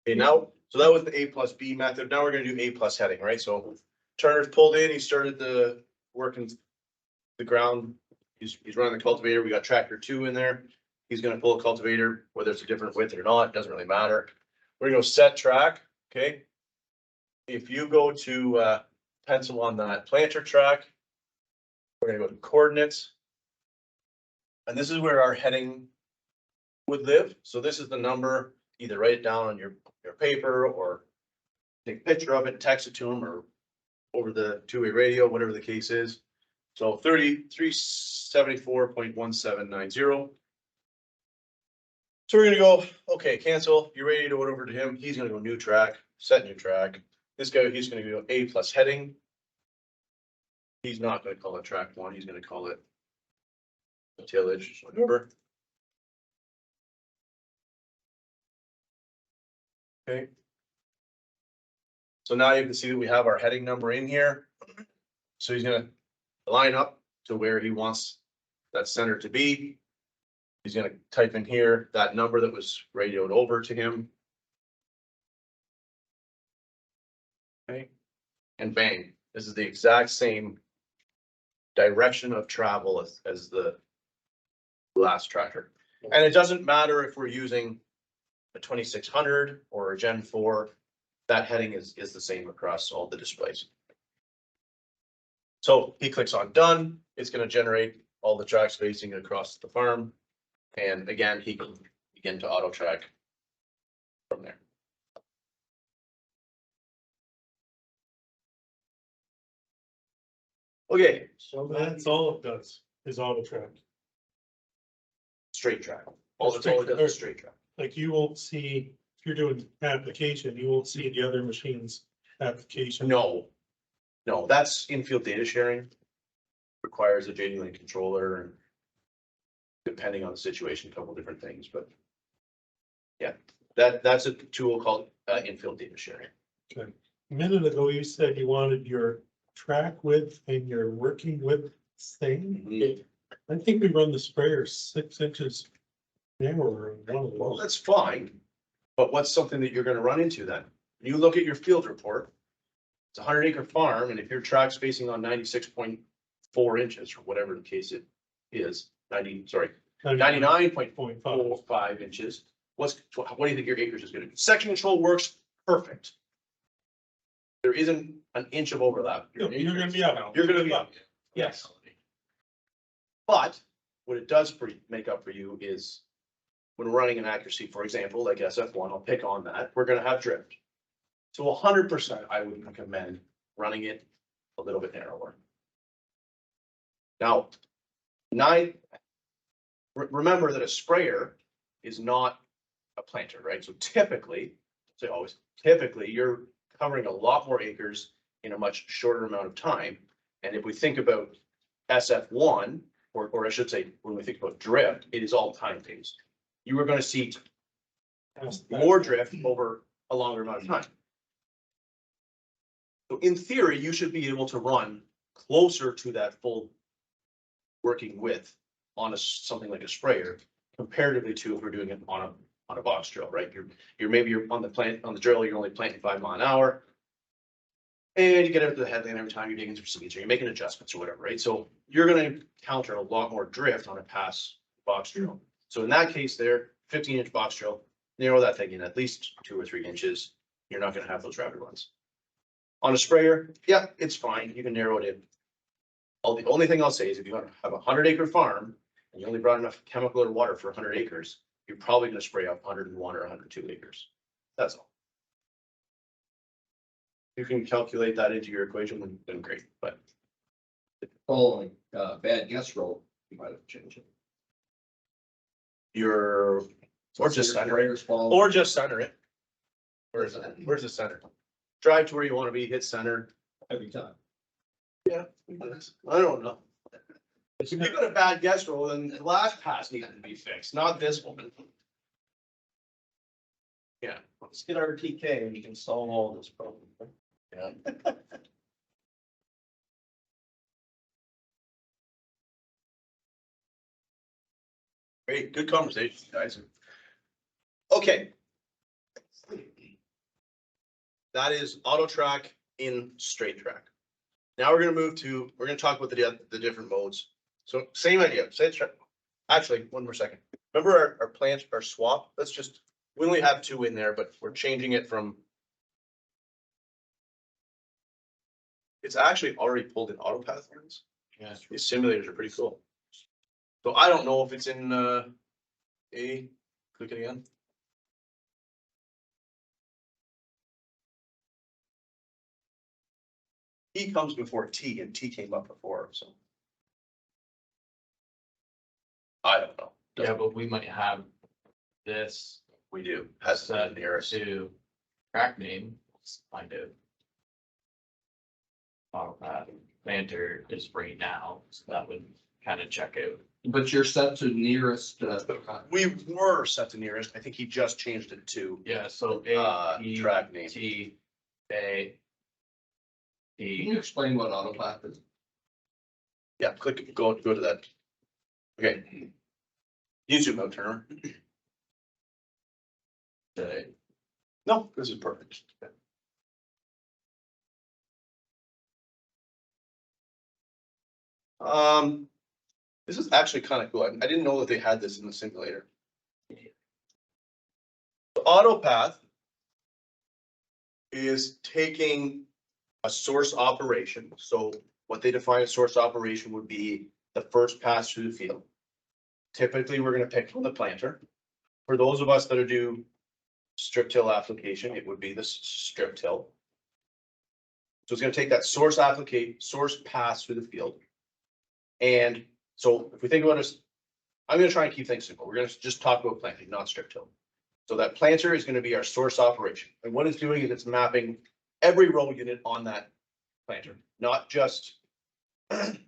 Okay, now, so that was the A+B method. Now we're gonna do A+ heading, right? So Turner's pulled in, he started the working the ground. He's running the cultivator. We got tractor 2 in there. He's gonna pull a cultivator, whether it's a different width or not, doesn't really matter. We're gonna go set track, okay? If you go to pencil on that planter track, we're gonna go to coordinates. And this is where our heading would live. So this is the number, either write it down on your paper or take a picture of it, text it to them, or over the two-way radio, whatever the case is. So 3374.1790. So we're gonna go, okay, cancel, you're ready to go over to him. He's gonna go new track, set new track. This guy, he's gonna go A+ heading. He's not gonna call it track 1, he's gonna call it tillage, whatever. Okay. So now you can see that we have our heading number in here. So he's gonna line up to where he wants that center to be. He's gonna type in here that number that was radioed over to him. Okay, and bang, this is the exact same direction of travel as the last tractor. And it doesn't matter if we're using a 2600 or a Gen4, that heading is the same across all the displays. So he clicks on done, it's gonna generate all the track spacing across the farm. And again, he can begin to auto track from there. Okay, So that's all it does, is auto track. straight track. All it does is straight track. Like you won't see, if you're doing application, you won't see the other machine's application. No, that's infield data sharing. Requires a JD-Link controller and depending on the situation, a couple different things, but yeah, that's a tool called infield data sharing. Okay. A minute ago, you said you wanted your track width and your working width same. Mhm. I think we run the sprayer 6 inches narrower in one of Well, those. that's fine, but what's something that you're gonna run into then? You look at your field report. It's a 100-acre farm, and if your track spacing on 96.4 inches, or whatever the case it is, 99.45 inches, what do you think your acres is gonna be? Section control works perfect. There isn't an inch of overlap. You're gonna be out. You're gonna be up, yes. But what it does make up for you is when running an accuracy, for example, like SF1, I'll pick on that, we're gonna have drift. So 100%, I would recommend running it a little bit narrower. Now, remember that a sprayer is not a planter, right? So typically you're covering a lot more acres in a much shorter amount of time. And if we think about SF1, or I should say, when we think about drift, it is all time based. You are going to see more drift over a longer amount of time. So in theory, you should be able to run closer to that full working width on something like a sprayer, comparatively to if we're doing it on a box drill, right? You're on the drill, you're only planting 5 miles an hour. And you get out to the headland every time you're digging through seeds, or you're making adjustments or whatever, right? So you're gonna encounter a lot more drift on a pass box drill. So in that case there, 15-inch box drill, narrow that thing in at least 2 or 3 inches. You're not gonna have those rapid runs. On a sprayer, yeah, it's fine. You can narrow it in. The only thing I'll say is if you have a 100-acre farm and you only brought enough chemical or water for 100 acres, you're probably gonna spray up 101 or 102 acres. That's all. You can calculate that into your equation, then great, but following, bad guess road, you might have changed it. Your, or just center it, Raiders follow- or just center it. Where's the center? Drive to where you wanna be, hit center. Every time. Yeah. I don't know. If you got a bad guess roll, then the last pass needs to be fixed, not this one. Yeah. Let's get our TK and you can solve all this problem. Yeah. Great, good conversation, guys. Okay. That is auto track in straight track. Now we're gonna move to, we're gonna talk about the different modes. So same idea, actually, one more second. Remember our plant, our swap, let's just, we only have two in there, but we're changing it from. It's actually already pulled in AutoPath lines. Yeah. These simulators are pretty cool. So I don't know if it's in, click it again. E comes before T and T came up before, so. I don't know. Yeah, but we might have this We do, has set the nearest. to track name, let's find out. Planter is right now, so that would kind of check out. But you're set to nearest, We were set to nearest, I think he just changed it to, Yeah, so A, E, track name. T, A. can E, you explain what autopath is? Yeah, click, go to that. Okay. You zoom out, Turner. J. No, this is perfect. This is actually kind of cool. I didn't know that they had this in the simulator. The AutoPath is taking a source operation. So what they define as source operation would be the first pass through the field. Typically, we're going to pick from the planter. For those of us that are do strip till application, it would be the strip till. So it's going to take that source pass through the field. And so if we think about this, I'm going to try and keep things simple. We're going to just talk about planting, not strip till. So that planter is going to be our source operation. And what it's doing is it's mapping every row unit on that planter, not just the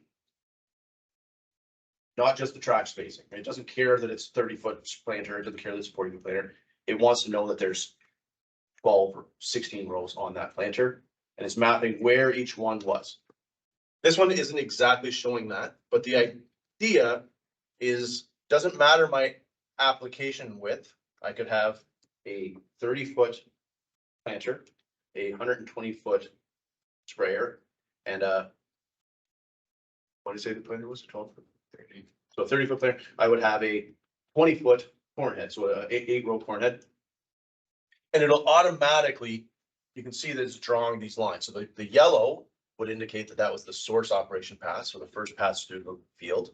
track spacing. It doesn't care that it's 30-foot planter. It doesn't care that it's 40-foot planter. It wants to know that there's 12 or 16 rows on that planter, and it's mapping where each one was. This one isn't exactly showing that, but the idea is, doesn't matter my application width. I could have a 30-foot planter, a 120-foot sprayer, and what did you say the planter was? 12-foot? 30. So a 30-foot planter, I would have a 20-foot corn head, so a 8-row corn head. And it'll automatically, you can see that it's drawing these lines. So the yellow would indicate that that was the source operation pass, so the first pass through the field.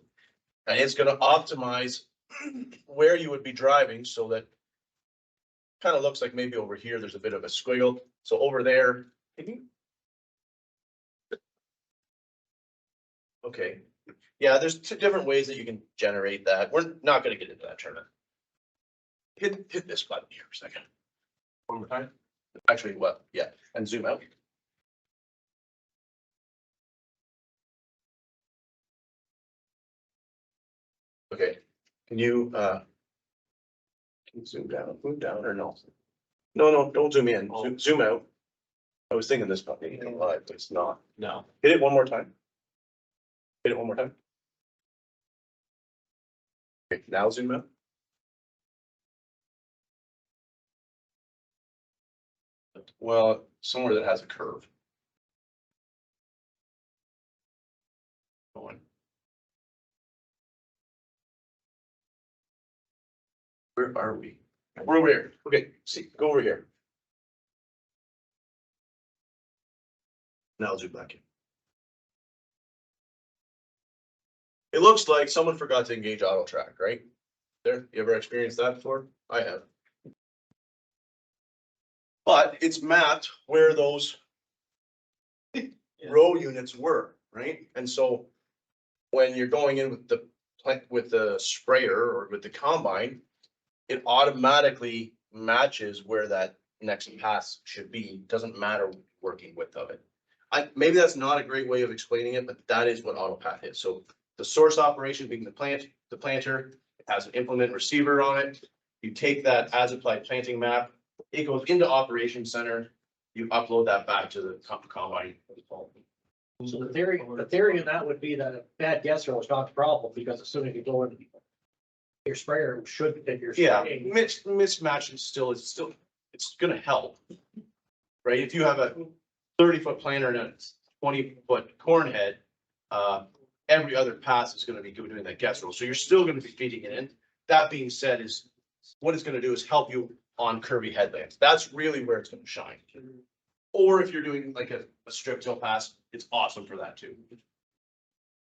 And it's going to optimize where you would be driving so that kind of looks like maybe over here, there's a bit of a squiggle. So over there, okay. Yeah, there's two different ways that you can generate that. We're not going to get into that tournament. Hit this button here for a second. One more time. Actually, what? Yeah, and zoom out. Okay, can you zoom down, move down or no? No, don't zoom in, zoom out. I was thinking this button being live, but it's not. No. Hit it one more time. Hit it one more time. Okay, now zoom out. Well, somewhere that has a curve. Going. Where are we? We're over here. Okay, see, go over here. Now zoom back in. It looks like someone forgot to engage auto track, right? There, you ever experienced that before? I have. But it's mapped where those row units were, right? And so when you're going in with the plant, with the sprayer or with the combine, it automatically matches where that next pass should be. Doesn't matter working width of it. Maybe that's not a great way of explaining it, but that is what AutoPath is. So the source operation being the planter, it has an implement receiver on it. You take that as applied planting map, it goes into Operations Center. You upload that back to the combine. So the theory in that would be that a bad guess row is not the problem, because as soon as you go in, your sprayer should pick your. Yeah, spraying. mismatch is still, it's gonna help. Right, if you have a 30-foot planter and a 20-foot corn head, every other pass is gonna be doing that guess roll, so you're still gonna be feeding it in. That being said, is what it's gonna do is help you on curvy headlands. That's really where it's gonna shine. Or if you're doing like a strip till pass, it's awesome for that too.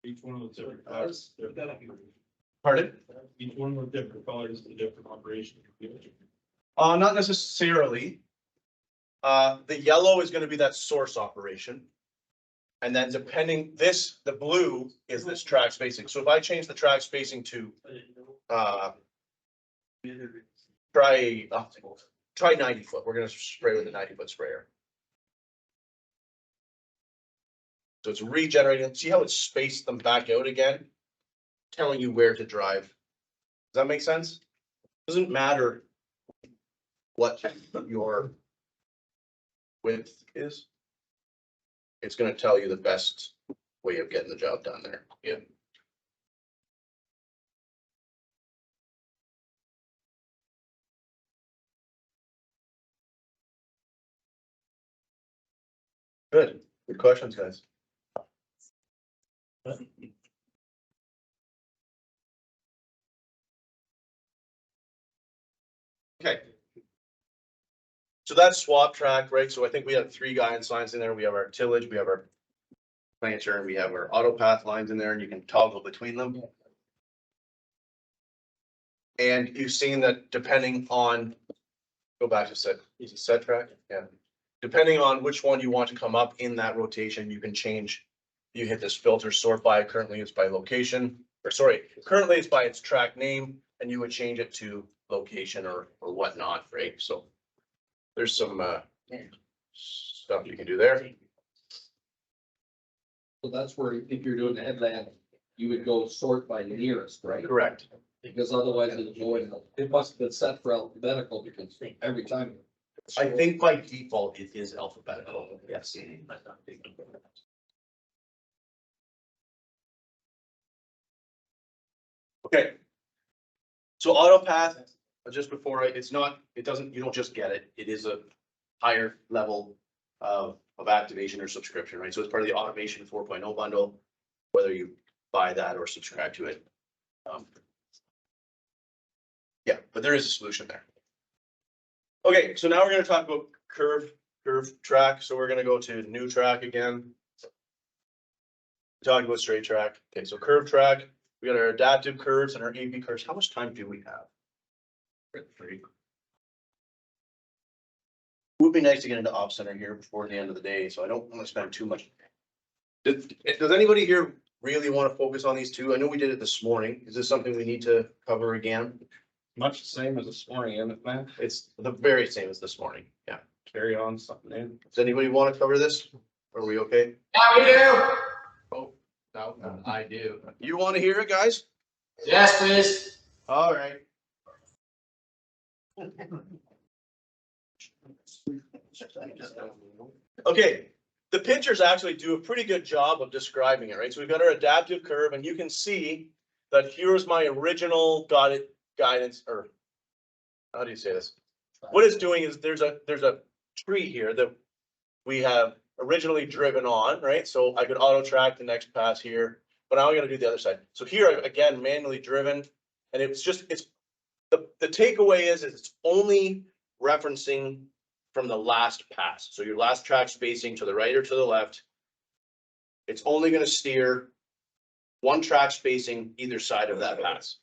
Each one with different colors. Pardon? Each one with different colors, the different operation. Not necessarily. The yellow is gonna be that source operation. And then depending, the blue is this track spacing. So if I change the track spacing to, try 90 foot, we're gonna spray with a 90-foot sprayer. So it's regenerating. See how it's spaced them back out again? Telling you where to drive. Does that make sense? Doesn't matter what your width is. It's gonna tell you the best way of getting the job done there. Yeah. Good. Good questions, guys. Okay. So that's swap track, right? So I think we have 3 guidance lines in there. We have our tillage, we have our planter, and we have our auto path lines in there, and you can toggle between them. And you've seen that depending on, go back to set, is it set track? Yeah. Depending on which one you want to come up in that rotation, you can change. You hit this filter sort by, currently it's by location, or sorry, currently it's by its track name, and you would change it to location or whatnot, right? So there's some stuff you can do there. So that's where, if you're doing the headland, you would go sort by nearest, right? Correct. Because otherwise it's going, it must have been set for alphabetical, because every time. I think by default it is alphabetical, yes. Okay. So AutoPath, just before it's not, it doesn't, you don't just get it. It is a higher level of activation or subscription, right? So it's part of the Automation 4.0 bundle, whether you buy that or subscribe to it. Yeah, but there is a solution there. Okay, so now we're gonna talk about curve track. So we're gonna go to new track again. Talking about straight track. Okay, so curve track, we got our adaptive curves and our AB curves. How much time do we have? It would be nice to get into Op Center here before the end of the day, so I don't want to spend too much. Does anybody here really want to focus on these two? I know we did it this morning. Is this something we need to cover again? Much the same as this morning, isn't it, man? It's the very same as this morning. Yeah. Carry on something new. Does anybody want to cover this? Are we okay? Yeah, we do. Oh, no, I do. You want to hear it, guys? Yes, please. All right. Okay, the pictures actually do a pretty good job of describing it, right? So we've got our adaptive curve, and you can see that here's my original guidance, or how do you say this? What it's doing is there's a tree here that we have originally driven on, right? So I could auto track the next pass here, but now I gotta do the other side. So here, again, manually driven, and it's the takeaway is it's only referencing from the last pass. So your last track spacing to the right or to the left, it's only going to steer one track spacing either side of that pass.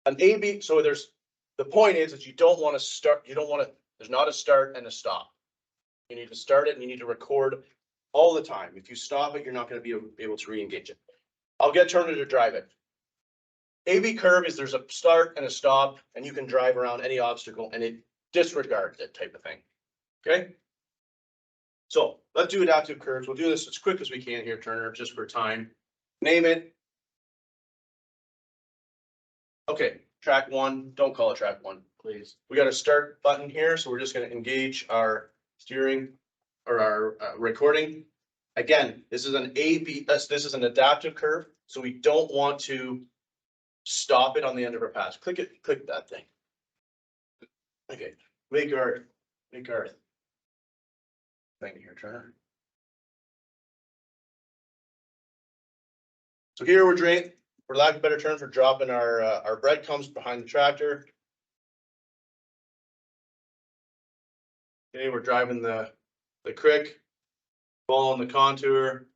An AB, so the point is that you don't want to start, there's not a start and a stop. You need to start it and you need to record all the time. If you stop it, you're not gonna be able to re-engage it. I'll get Turner to drive it. AB curve is there's a start and a stop, and you can drive around any obstacle and it disregards it type of thing. Okay? So let's do adaptive curves. We'll do this as quick as we can here, Turner, just for time. Name it. Okay, track one, don't call it track one, please. We got a start button here, so we're just gonna engage our steering or our recording. Again, this is an this is an adaptive curve, so we don't want to stop it on the end of our pass. Click that thing. Okay, make our thing here, Turner. So here we're for lack of a better term, for dropping our breadcrumbs behind the tractor. Okay, we're driving the crick, following the contour.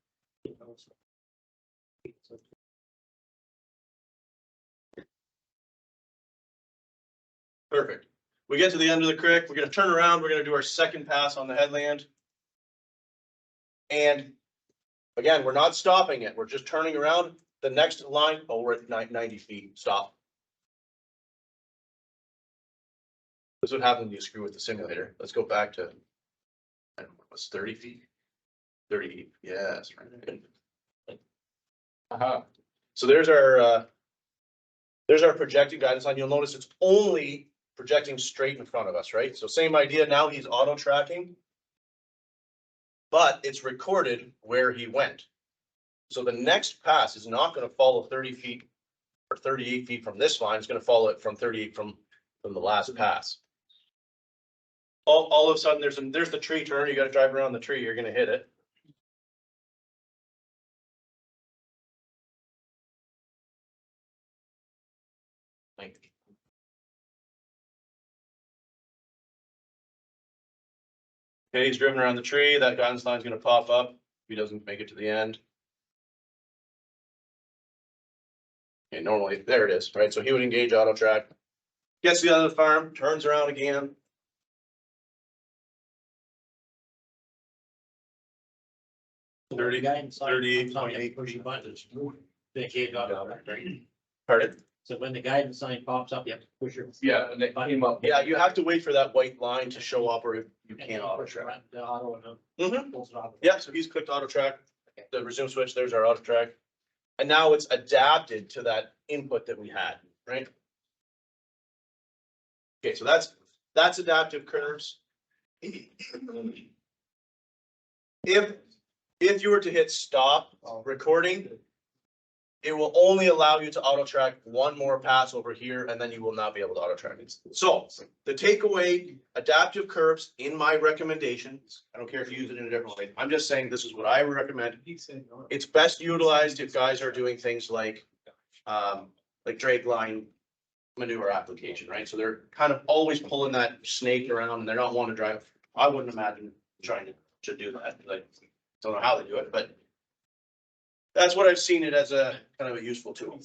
Perfect. We get to the end of the crick, we're gonna turn around, we're gonna do our second pass on the headland. And again, we're not stopping it, we're just turning around. The next line, oh, we're at 90 feet, stop. This is what happens when you screw with the simulator. Let's go back to, I don't know, what's 30 feet? 30, yes, right. So there's our projecting guidance line. You'll notice it's only projecting straight in front of us, right? So same idea, now he's auto tracking, but it's recorded where he went. So the next pass is not going to follow 30 feet or 38 feet from this line. It's going to follow it from 38 from the last pass. All of a sudden there's the tree turn. You got to drive around the tree. You're going to hit it. Okay, he's driven around the tree. That guidance line is going to pop up if he doesn't make it to the end. Okay, normally there it is, right? So he would engage auto track, gets to the end of the farm, turns around again. The guy inside 38.8 pushing buttons. They can't auto track, right? Pardon? So when the guidance sign pops up, you have to push your. Yeah, and they came up. Yeah, you have to wait for that white line to show up, or you can't auto push track. The auto and pulls it off. Yeah, so he's clicked auto track, the resume switch, there's our auto track. And now it's adapted to that input that we had, right? Okay, so that's adaptive curves. If you were to hit stop recording, it will only allow you to auto track one more pass over here, and then you will not be able to auto track it. So the takeaway, adaptive curves in my recommendations, I don't care if you use it in a different way. I'm just saying this is what I recommend. It's best utilized if guys are doing things like drag line manure application, right? So they're kind of always pulling that snake around and they're not wanting to drive. I wouldn't imagine trying to do that. Like, don't know how they do it, but that's what I've seen it as a kind of a useful tool.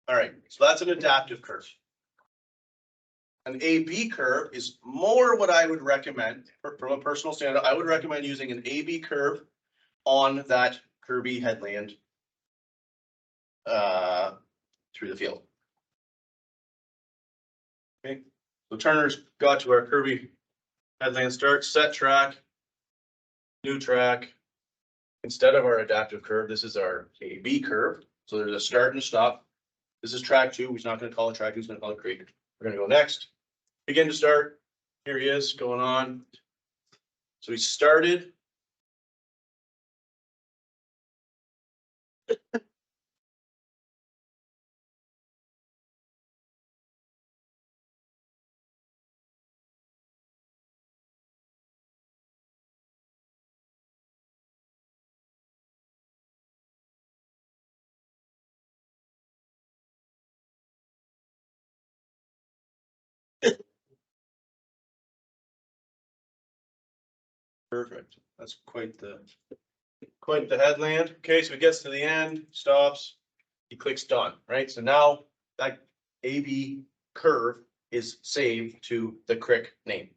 All right, so that's an adaptive curve. An AB curve is more what I would recommend from a personal standpoint. I would recommend using an AB curve on that Kirby headland through the field. Okay, so Turner's got to our Kirby headland start, set track, new track. Instead of our adaptive curve, this is our AB curve. So there's a start and a stop. This is track 2. He's not going to call it track 2. He's going to call it creek. We're going to go next. Begin to start. Here he is going on. So he started. Perfect. That's quite the headland. Okay, so he gets to the end, stops, he clicks done, right? So now that AB curve is saved to the crick name.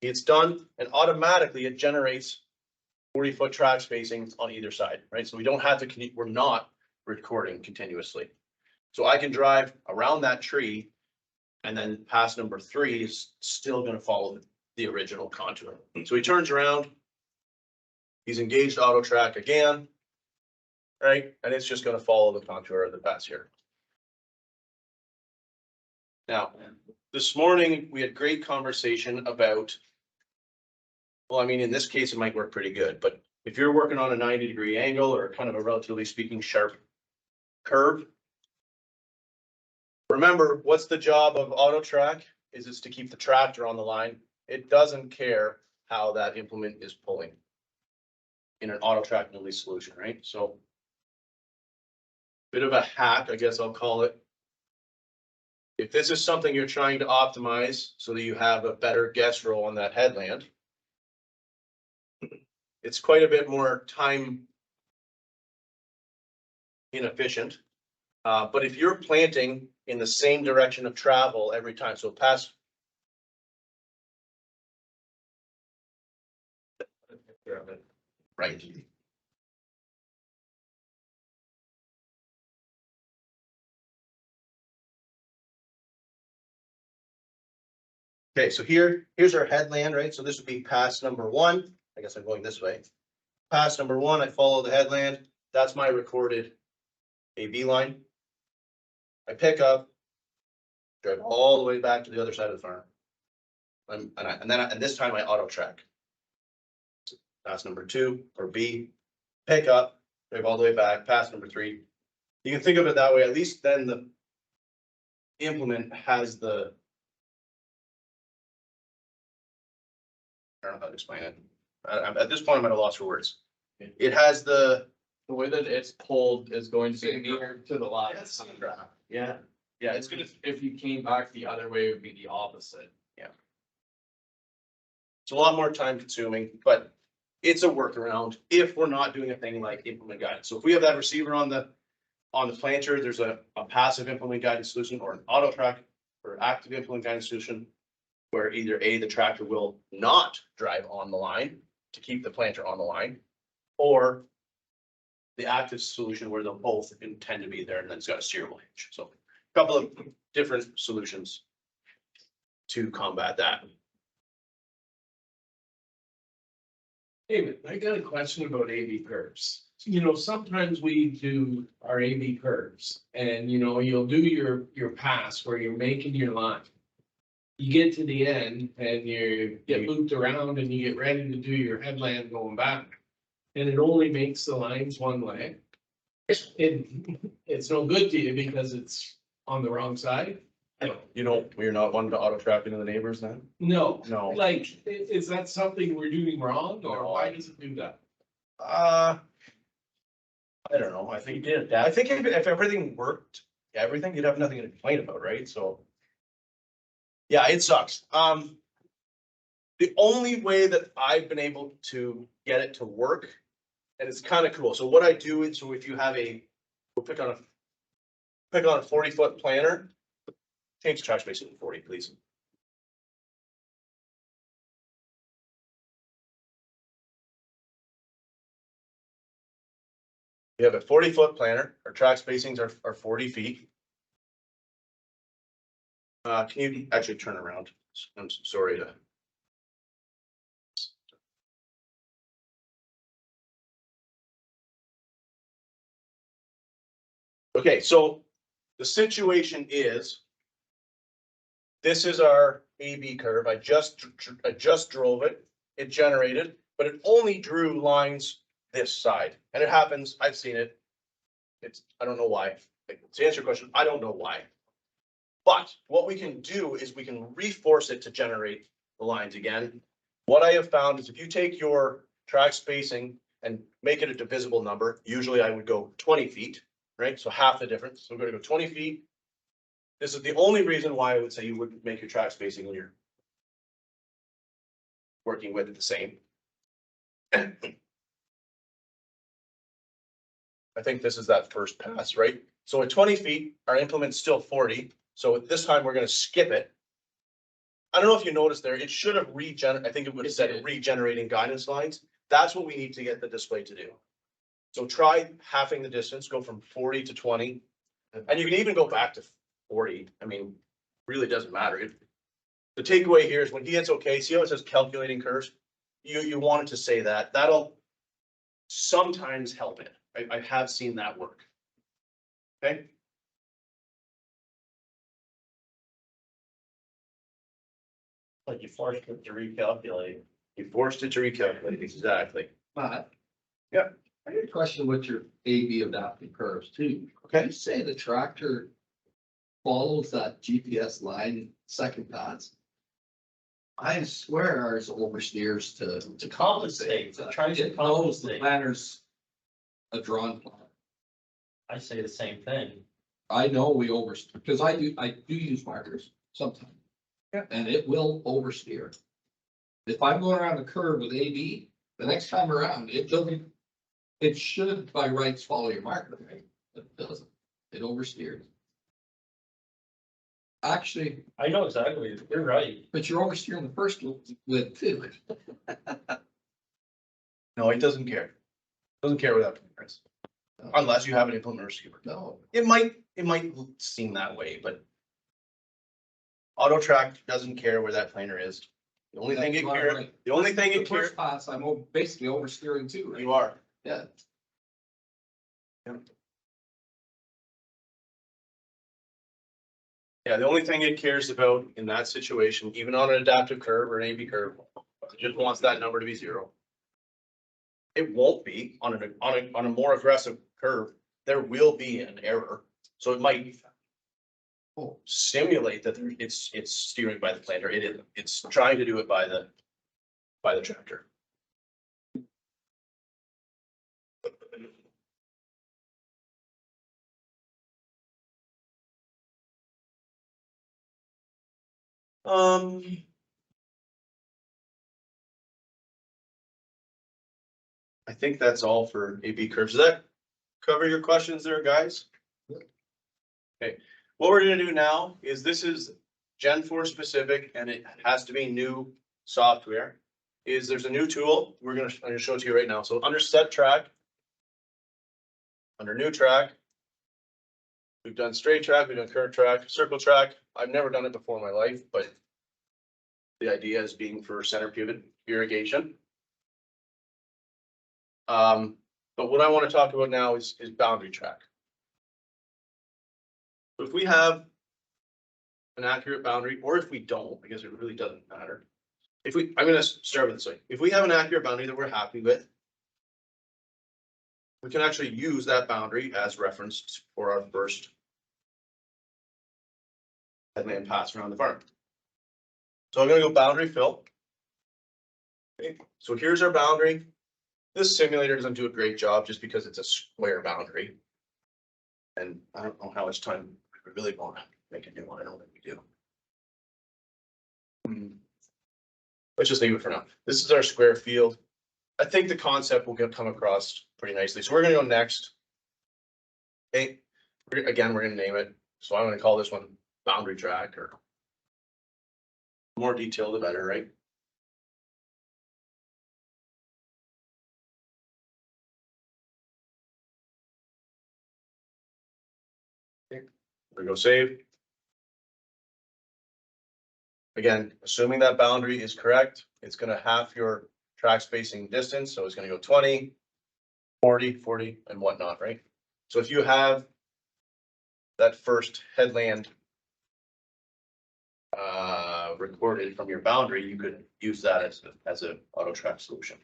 It's done and automatically it generates 40-foot track spacing on either side, right? So we don't have to, we're not recording continuously. So I can drive around that tree and then pass number 3 is still gonna follow the original contour. So he turns around, he's engaged auto track again, right? And it's just gonna follow the contour of the pass here. Now, this morning, we had great conversation about, well, I mean, in this case, it might work pretty good, but if you're working on a 90-degree angle or kind of a relatively speaking sharp curve, remember, what's the job of auto track? Is it's to keep the tractor on the line. It doesn't care how that implement is pulling in an auto track only solution, right? So bit of a hack, I guess I'll call it. If this is something you're trying to optimize so that you have a better guess roll on that headland, it's quite a bit more time inefficient. But if you're planting in the same direction of travel every time, so pass. Right. Okay, so here's our headland, right? So this would be pass number 1. I guess I'm going this way. Pass number 1, I follow the headland. That's my recorded AB line. I pick up, drive all the way back to the other side of the farm. And this time I auto track. Pass number 2 or B, pick up, drive all the way back, pass number 3. You can think of it that way. At least then the implement has the, I don't know how to explain it. At this point, I'm at a loss for words. It has the way that it's pulled is going to be near to the left. Yeah, yeah, it's gonna, If you came back the other way, it would be the opposite. it's a lot more time consuming, but it's a workaround if we're not doing a thing like implement guidance. So if we have that receiver on the planter, there's a passive implement guidance solution or an auto track or active implement guidance solution where either A, the tractor will not drive on the line to keep the planter on the line, or the active solution where they'll both intend to be there and then it's got a steerable hinge. So a couple of different solutions to combat that. David, I got a question about AB curves. You know, sometimes we do our AB curves and, you know, you'll do your pass where you're making your line. You get to the end and you get looped around and you get ready to do your headland going back. And it only makes the lines one way. It's no good to you because it's on the wrong side. We're not wanting to auto track into the neighbors then? No. No. Like, is that something we're doing wrong or why does it do that? I don't know. I think if everything worked, you'd have nothing to complain about, right? So. Yeah, it sucks. The only way that I've been able to get it to work, and it's kind of cool. So what I do is, so if you have we'll pick on a 40-foot planter, change the track spacing to 40, please. You have a 40-foot planter, our track spacings are 40 feet. Can you actually turn around? I'm sorry to. Okay, so the situation is, this is our AB curve. I just drove it. It generated, but it only drew lines this side, and it happens. I've seen it. I don't know why. To answer your question, I don't know why. But what we can do is we can reforce it to generate the lines again. What I have found is if you take your track spacing and make it a divisible number, usually I would go 20 feet, right? So half the difference. So I'm going to go 20 feet. This is the only reason why I would say you wouldn't make your track spacing when you're working with it the same. I think this is that first pass, right? So at 20 feet, our implement's still 40. So at this time, we're gonna skip it. I don't know if you noticed there, it should have I think it would have said regenerating guidance lines. That's what we need to get the display to do. So try halving the distance, go from 40 to 20. And you can even go back to 40. I mean, really doesn't matter. The takeaway here is when he hits okay, see how it says calculating curves? You want it to say that. That'll sometimes help it. I have seen that work. Okay? Like you forced it to recalculate. You forced it to recalculate, exactly. But. Yeah. I got a question with your AV adaptive curves too. Okay. You say the tractor follows that GPS line second pass. I swear ours oversteers to compensate. It tries to It knows the compensate. planner's a drawn plan. I say the same thing. I know we oversteer, because I do use markers sometimes. Yeah. And it will oversteer. If I'm going around the curve with AB, the next time around, it doesn't, it should by rights follow your marker, right? But it doesn't. It oversteers. Actually, I know exactly, you're right. but you're oversteering the first with too. No, it doesn't care. Doesn't care what that is. Unless you have an implement receiver. No, It might seem that way, but auto track doesn't care where that planer is. The only thing it That's cares, right. the only thing the it cares, first pass, I'm basically oversteering too, right? you are. Yeah. Yeah, the only thing it cares about in that situation, even on an adaptive curve or an AB curve, it just wants that number to be 0. It won't be on a more aggressive curve. There will be an error, so it might simulate that it's steering by the planer. It isn't. It's trying to do it by the tractor. I think that's all for AB curves. Does that cover your questions there, guys? Okay, what we're gonna do now is this is Gen4 specific and it has to be new software. There's a new tool. I'm gonna show it to you right now. So under set track, under new track, we've done straight track, we've done current track, circle track. I've never done it before in my life, but the idea is being for center pivot irrigation. But what I want to talk about now is boundary track. So if we have an accurate boundary, or if we don't, because it really doesn't matter. I'm gonna start with this way. If we have an accurate boundary that we're happy with, we can actually use that boundary as reference for our first headland pass around the farm. So I'm gonna go boundary fill. Okay, so here's our boundary. This simulator doesn't do a great job just because it's a square boundary. And I don't know how much time we really want to make a new one. I don't think we do. Let's just leave it for now. This is our square field. I think the concept will come across pretty nicely. So we're gonna go next. Okay, again, we're gonna name it. So I'm gonna call this one boundary track, or more detail the better, right? We go save. Again, assuming that boundary is correct, it's gonna half your track spacing distance, so it's gonna go 20, 40, and whatnot, right? So if you have that first headland recorded from your boundary, you could use that as a auto track solution.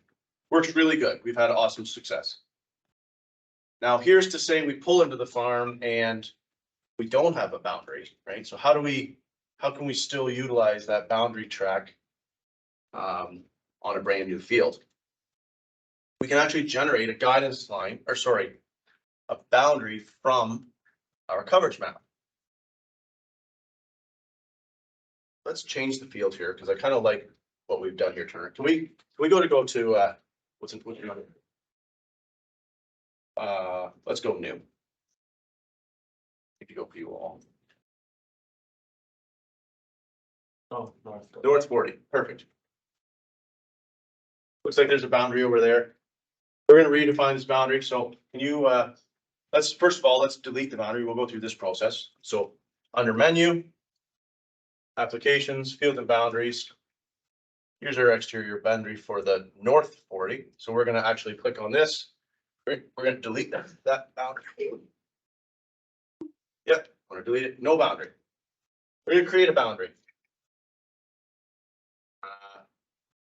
Works really good. We've had awesome success. Now here's to say we pull into the farm and we don't have a boundary, right? So how can we still utilize that boundary track on a brand new field? We can actually generate a guidance line, or sorry, a boundary from our coverage map. Let's change the field here because I kind of like what we've done here, Turner. Can we go to what's another? Let's go new. Need to go for you all. Oh, north. North 40, perfect. Looks like there's a boundary over there. We're gonna redefine this boundary, so can you, let's, first of all, let's delete the boundary. We'll go through this process. So under menu, applications, field and boundaries. Here's our exterior boundary for the north 40. So we're gonna actually click on this. We're gonna delete that boundary. Yep, I'm gonna delete it, no boundary. We're gonna create a boundary.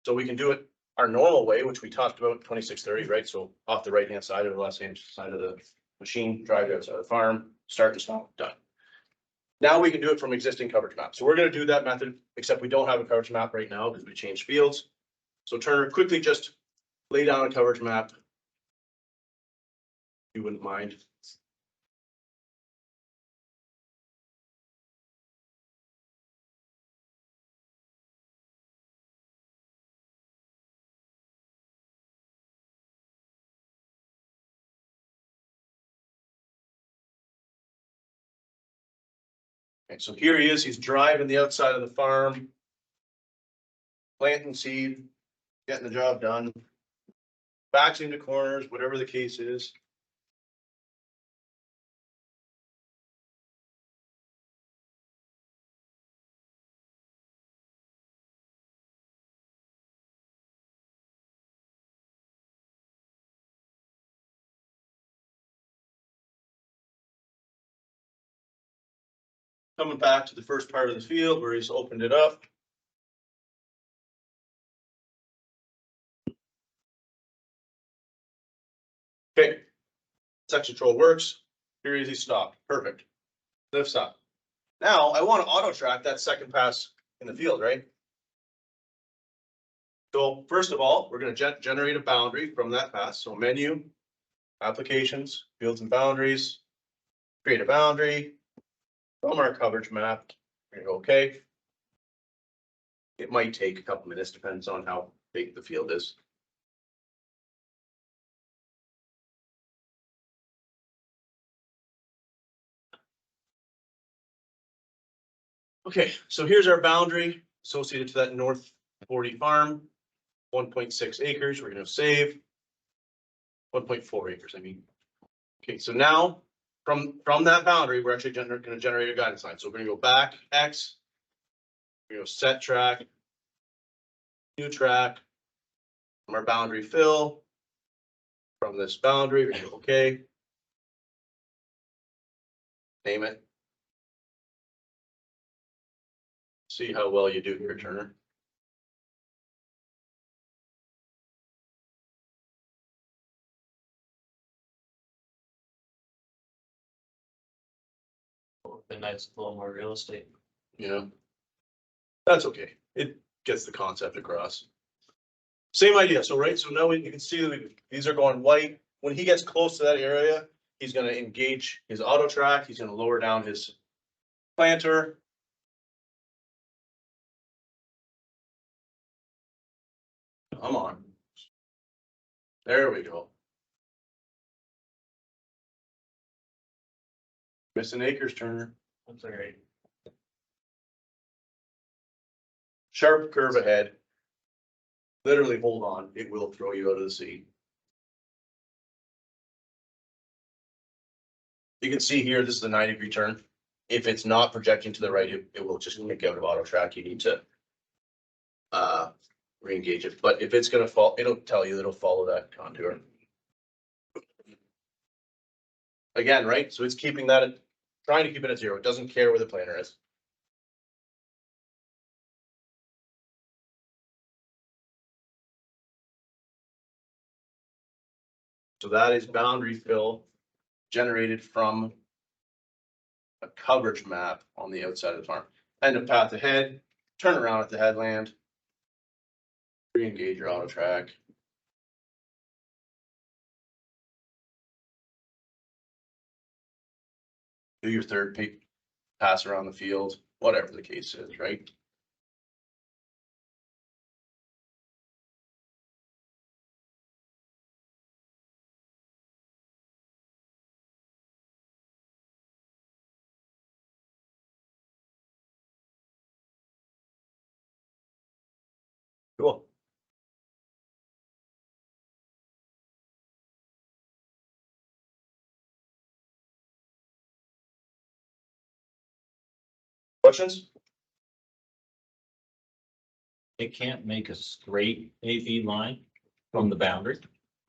So we can do it our normal way, which we talked about 2630, right? So off the right-hand side or the left-hand side of the machine, drive outside of the farm, start and stop, done. Now we can do it from existing coverage map. So we're gonna do that method, except we don't have a coverage map right now because we changed fields. So Turner, quickly just lay down a coverage map. If you wouldn't mind. Okay, so here he is, he's driving the outside of the farm. Planting seed, getting the job done. Backs into corners, whatever the case is. Coming back to the first part of the field where he's opened it up. Okay, section control works. Here is he stopped. Perfect. Lifts up. Now I want to auto track that second pass in the field, right? So first of all, we're going to generate a boundary from that pass. So menu, applications, fields and boundaries, create a boundary from our coverage map. Okay. It might take a couple minutes, depends on how big the field is. Okay, so here's our boundary associated to that north 40 farm, 1.6 acres. We're going to save 1.4 acres. I mean, okay, so now from that boundary, we're actually going to generate a guidance line. So we're going to go back X, we're going to set track, new track from our boundary fill. From this boundary, we're going to go okay. Name it. See how well you do here, Turner. The nice little more real estate. Yeah, that's okay. It gets the concept across. Same idea. So, right. So now you can see that these are going white. When he gets close to that area, he's going to engage his auto track. He's going to lower down his planter. Come on. There we go. Missing acres, Turner. That's all right. Sharp curve ahead. Literally hold on. It will throw you out of the seat. You can see here, this is a 90-degree turn. If it's not projecting to the right, it will just kick out of auto track. You need to re-engage it. But if it's going to fall, it'll tell you it'll follow that contour. Again, right? So it's keeping that at, trying to keep it at 0. It doesn't care where the planter is. So that is boundary fill generated from a coverage map on the outside of the farm. End of path ahead, turn around at the headland, re-engage your auto track. Do your third pass around the field, whatever the case is, right? Questions? It can't make a straight AV line from the boundary.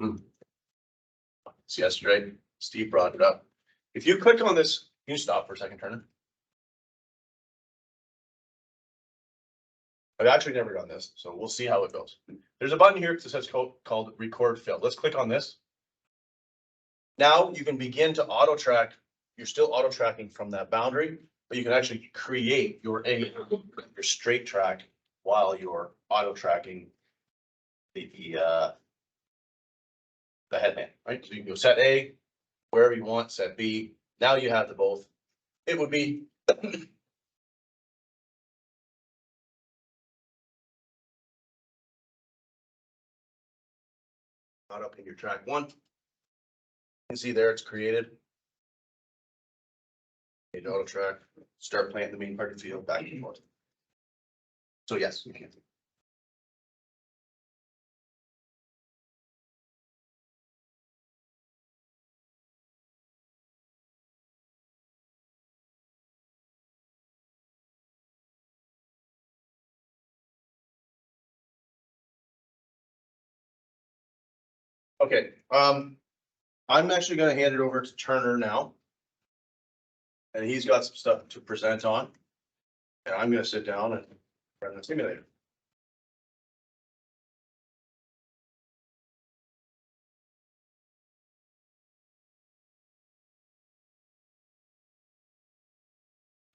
It's yesterday, Steve brought it up. If you click on this, can you stop for a second, Turner? I've actually never done this, so we'll see how it goes. There's a button here that says called record field. Let's click on this. Now you can begin to auto track. You're still auto tracking from that boundary, but you can actually create your straight track while you're auto tracking the headman, right? So you can go set A, wherever you want, set B. Now you have the both. It would be not up in your track one. You can see there it's created. Hit auto track, start playing the main part of the field back and forth. So yes, you can. Okay, I'm actually gonna hand it over to Turner now. And he's got some stuff to present on. And I'm gonna sit down and run the simulator.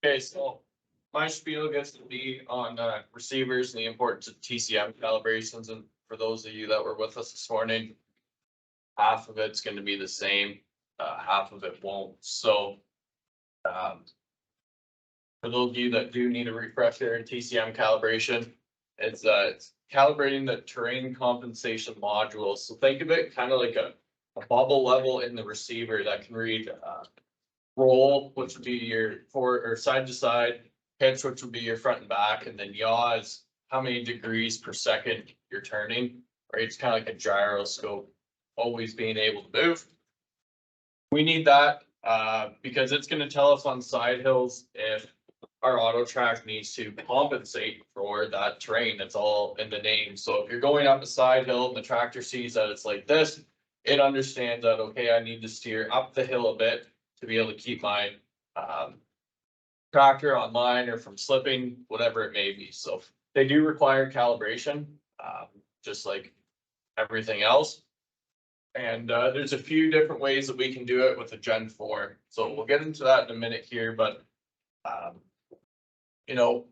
Okay, so my spiel gets to be on receivers and the importance of TCM calibrations, and for those of you that were with us this morning, half of it's gonna be the same, half of it won't, so. For those of you that do need a refresher in TCM calibration, it's calibrating the terrain compensation module, so think of it kind of like a bubble level in the receiver that can read roll, which would be your forward or side to side, pitch, which would be your front and back, and then yaw is how many degrees per second you're turning, right? It's kind of like a gyroscope, always being able to move. We need that because it's going to tell us on side hills if our auto track needs to compensate for that terrain. That's all in the name. So if you're going up a side hill and the tractor sees that it's like this, it understands that, okay, I need to steer up the hill a bit to be able to keep my tractor online or from slipping, whatever it may be. So they do require calibration, just like everything else. And there's a few different ways that we can do it with a Gen4. So we'll get into that in a minute here, but you know,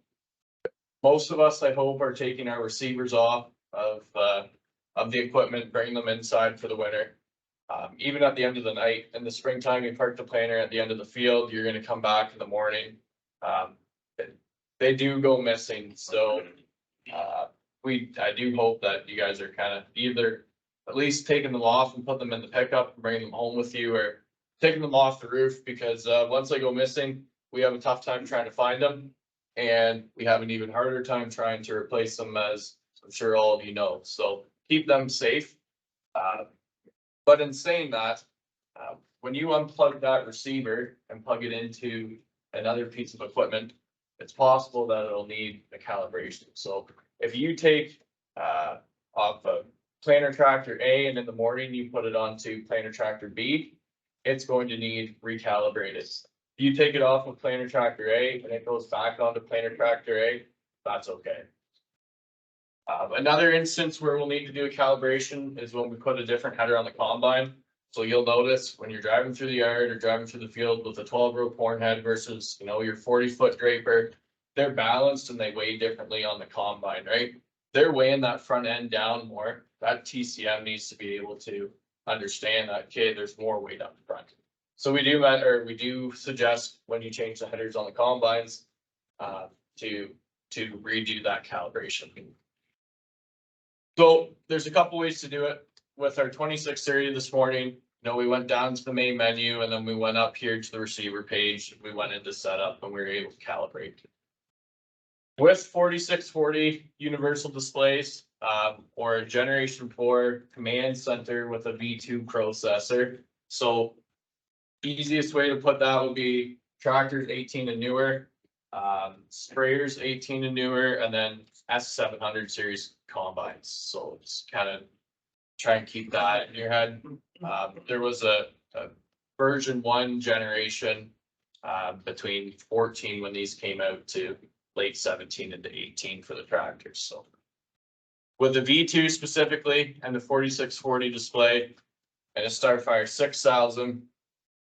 most of us, I hope, are taking our receivers off of the equipment, bringing them inside for the winter. Even at the end of the night, in the springtime, you park the planter at the end of the field, you're gonna come back in the morning. They do go missing, so I do hope that you guys are kind of either at least taking them off and put them in the pickup and bringing them home with you, or taking them off the roof, because once they go missing, we have a tough time trying to find them. And we have an even harder time trying to replace them, as I'm sure all of you know. So keep them safe. But in saying that, when you unplug that receiver and plug it into another piece of equipment, it's possible that it'll need a calibration. So if you take off a planter tractor A and in the morning you put it onto planter tractor B, it's going to need recalibrated. You take it off of planter tractor A and it goes back onto planter tractor A, that's okay. Another instance where we'll need to do a calibration is when we put a different header on the combine. So you'll notice when you're driving through the yard or driving through the field with a 12-row corn head versus, you know, your 40-foot draper, they're balanced and they weigh differently on the combine, right? They're weighing that front end down more. That TCM needs to be able to understand that, okay, there's more weight up front. So we do suggest when you change the headers on the combines, to redo that calibration. So there's a couple ways to do it. With our 2630 this morning, you know, we went down to the main menu and then we went up here to the receiver page. We went into setup and we were able to calibrate. With 4640 universal displays, or a Generation 4 command center with a V2 processor. So easiest way to put that would be tractors 18 and newer. Sprayers 18 and newer, and then S700 series combines. So it's kind of try and keep that in your head. There was a version 1 generation between 14 when these came out to late 17 into 18 for the tractors. So with the V2 specifically and the 4640 display and a Starfire 6000,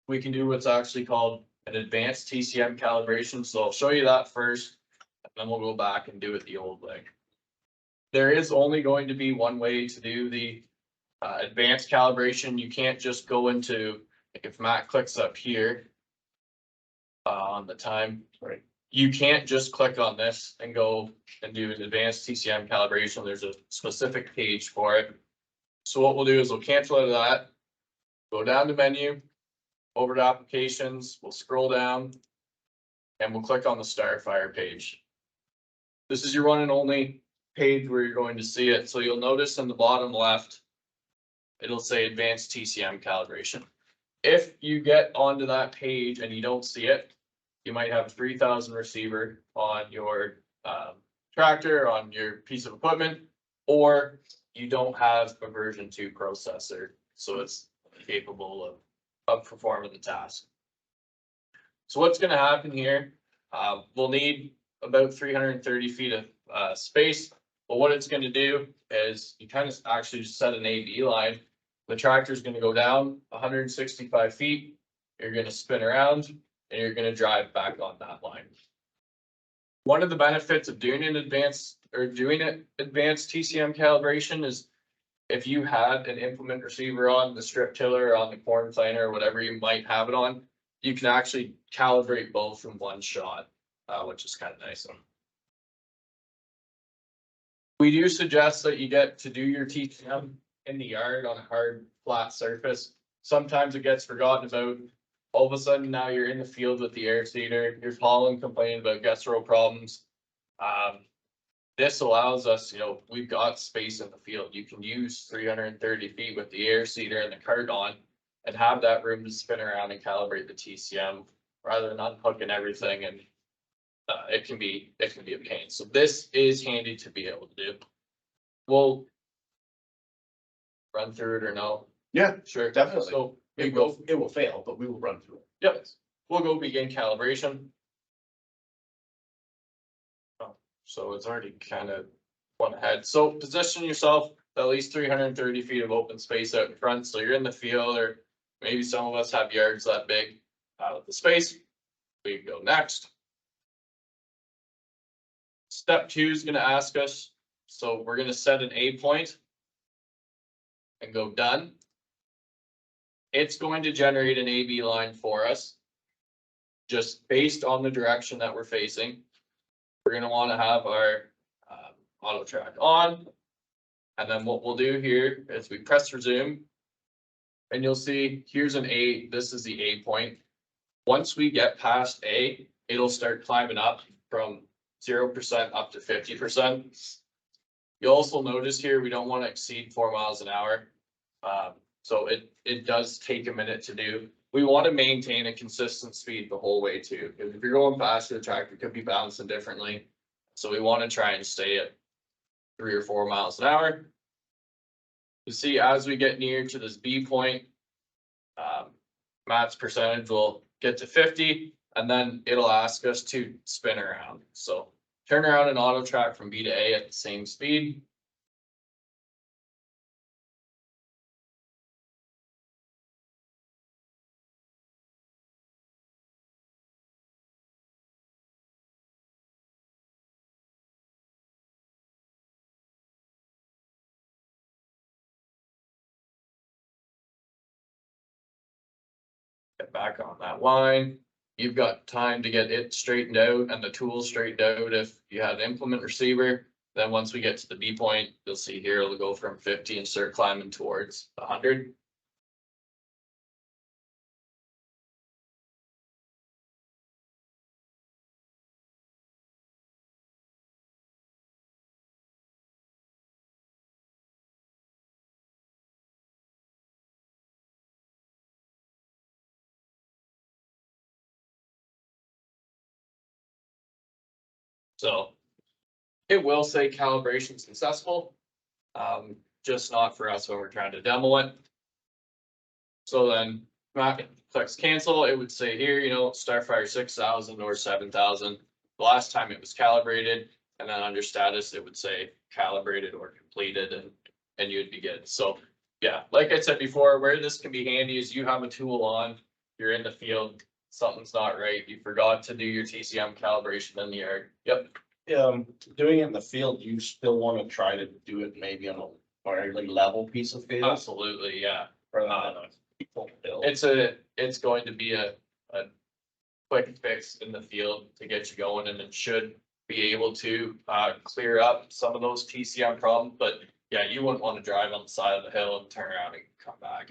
we can do what's actually called an advanced TCM calibration. So I'll show you that first, and then we'll go back and do it the old way. There is only going to be one way to do the advanced calibration. You can't just go into, like if Matt clicks up here on the time, right? You can't just click on this and go and do an advanced TCM calibration. There's a specific page for it. So what we'll do is we'll cancel out of that, go down to menu, over to applications, we'll scroll down and we'll click on the Starfire page. This is your one and only page where you're going to see it. So you'll notice in the bottom left, it'll say advanced TCM calibration. If you get onto that page and you don't see it, you might have a 3000 receiver on your tractor, on your piece of equipment, or you don't have a version 2 processor. So it's capable of performing the task. So what's going to happen here, we'll need about 330 feet of space. But what it's going to do is you kind of actually just set an AB line. The tractor is going to go down 165 feet. You're going to spin around and you're going to drive back on that line. One of the benefits of doing an advanced TCM calibration is if you had an implement receiver on the strip tiller or on the corn planer or whatever you might have it on, you can actually calibrate both in one shot, which is kind of nice. We do suggest that you get to do your TCM in the yard on a hard, flat surface. Sometimes it gets forgotten about. All of a sudden now you're in the field with the air seeder, you're hauling, complaining about guest row problems. This allows us, we've got space in the field. You can use 330 feet with the air seeder and the cart on and have that room to spin around and calibrate the TCM rather than unhooking everything, and it can be a pain. So this is handy to be able to do. We'll run through it or no? Yeah, Sure. definitely. So we It will fail, but we will run through it. Yep, we'll go begin calibration. So it's already kind of one ahead. So position yourself at least 330 feet of open space out in front. So you're in the field, or maybe some of us have yards that big with the space. We go next. Step 2 is going to ask us. So we're going to set an A point and go done. It's going to generate an AB line for us just based on the direction that we're facing. We're going to want to have our auto track on. And then what we'll do here is we press resume and you'll see here's an A. This is the A point. Once we get past A, it'll start climbing up from 0% up to 50%. You'll also notice here, we don't want to exceed 4 miles an hour. So it does take a minute to do. We want to maintain a consistent speed the whole way too. If you're going faster, the tractor could be bouncing differently. So we want to try and stay at 3 or 4 miles an hour. You see, as we get near to this B point, Matt's percentage will get to 50, and then it'll ask us to spin around. So turn around and auto track from B to A at the same speed. Get back on that line. You've got time to get it straightened out and the tools straightened out if you had an implement receiver. Then once we get to the B point, you'll see here it'll go from 50 and start climbing towards 100. So it will say calibration successful, just not for us when we're trying to demo it. So then Matt clicks cancel, it would say here, you know, Starfire 6,000 or 7,000. The last time it was calibrated, and then under status, it would say calibrated or completed, and you'd be good. So yeah, like I said before, where this can be handy is you have a tool on, you're in the field, something's not right, you forgot to do your TCM calibration in the yard. Yep. Doing it in the field, you still want to try to do it maybe on a fairly level piece of field. Absolutely, yeah. Rather than a full field. It's going to be a quick fix in the field to get you going, and it should be able to clear up some of those TCM problems, but yeah, you wouldn't want to drive on the side of the hill and turn around and come back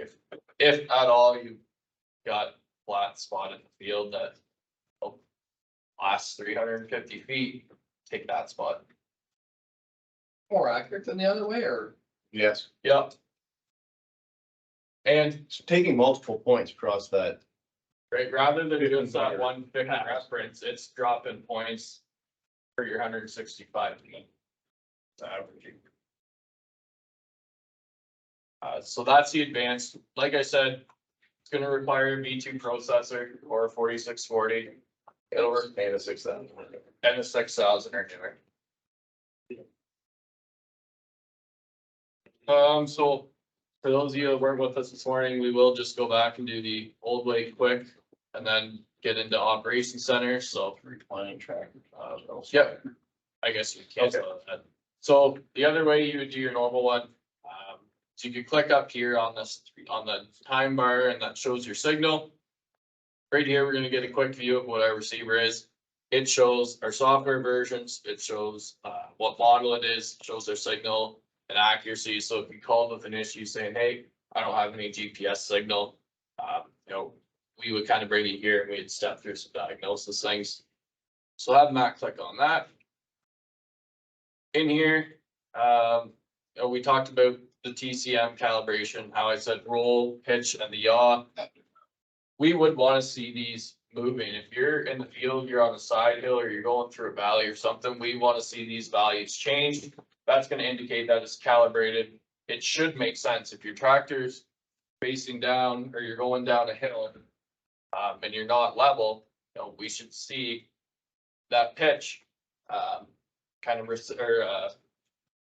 if at all you got flat spot in the field that lasts 350 feet, take that spot. More accurate than the other way, or? Yes. Yep. And So taking multiple points across that. right, rather than just that one fixed reference, it's dropping points for your 165 feet. It's averaging. So that's the advanced, like I said, it's gonna require a V2 processor or a 4640. It'll work And a 6,000. and a 6,000 or newer. So for those of you that weren't with us this morning, we will just go back and do the old way quick and then get into operations center, so. Replanning track. Yep. I guess you can cancel that. So the other way you would do your normal one, so you could click up here on this, on the time bar, and that shows your signal. Right here, we're gonna get a quick view of what our receiver is. It shows our software versions, it shows what model it is, shows their signal and accuracy. So if you called with an issue saying, hey, I don't have any GPS signal, you know, we would kind of bring you here and we'd step through some diagnosis things. So have Matt click on that. In here, you know, we talked about the TCM calibration, how I said roll, pitch, and the yaw. We would want to see these moving. If you're in the field, you're on a side hill, or you're going through a valley or something, we want to see these values change. That's going to indicate that it's calibrated. It should make sense if your tractor's facing down or you're going down a hill and you're not level, you know, we should see that pitch kind of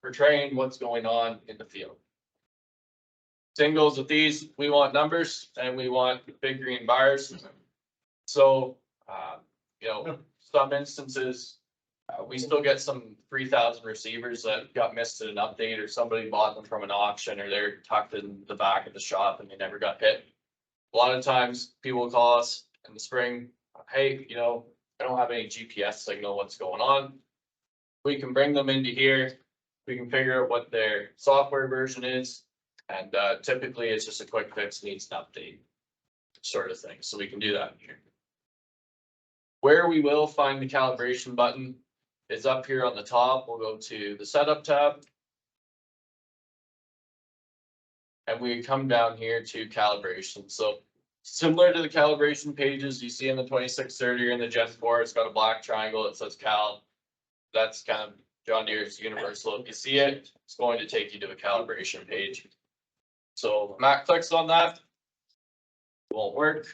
portraying what's going on in the field. Same goes with these. We want numbers and we want big green bars. So, you know, some instances, we still get some 3,000 receivers that got missed in an update, or somebody bought them from an auction, or they're tucked in the back of the shop and they never got hit. A lot of times people will call us in the spring, hey, you know, I don't have any GPS signal, what's going on? We can bring them into here. We can figure out what their software version is. And typically it's just a quick fix, needs an update sort of thing. So we can do that here. Where we will find the calibration button is up here on the top. We'll go to the setup tab. And we come down here to calibration. So similar to the calibration pages you see in the 2630 or in the Gen4, it's got a black triangle that says cal. That's kind of John Deere's universal. If you see it, it's going to take you to a calibration page. So Matt clicks on that. It won't work.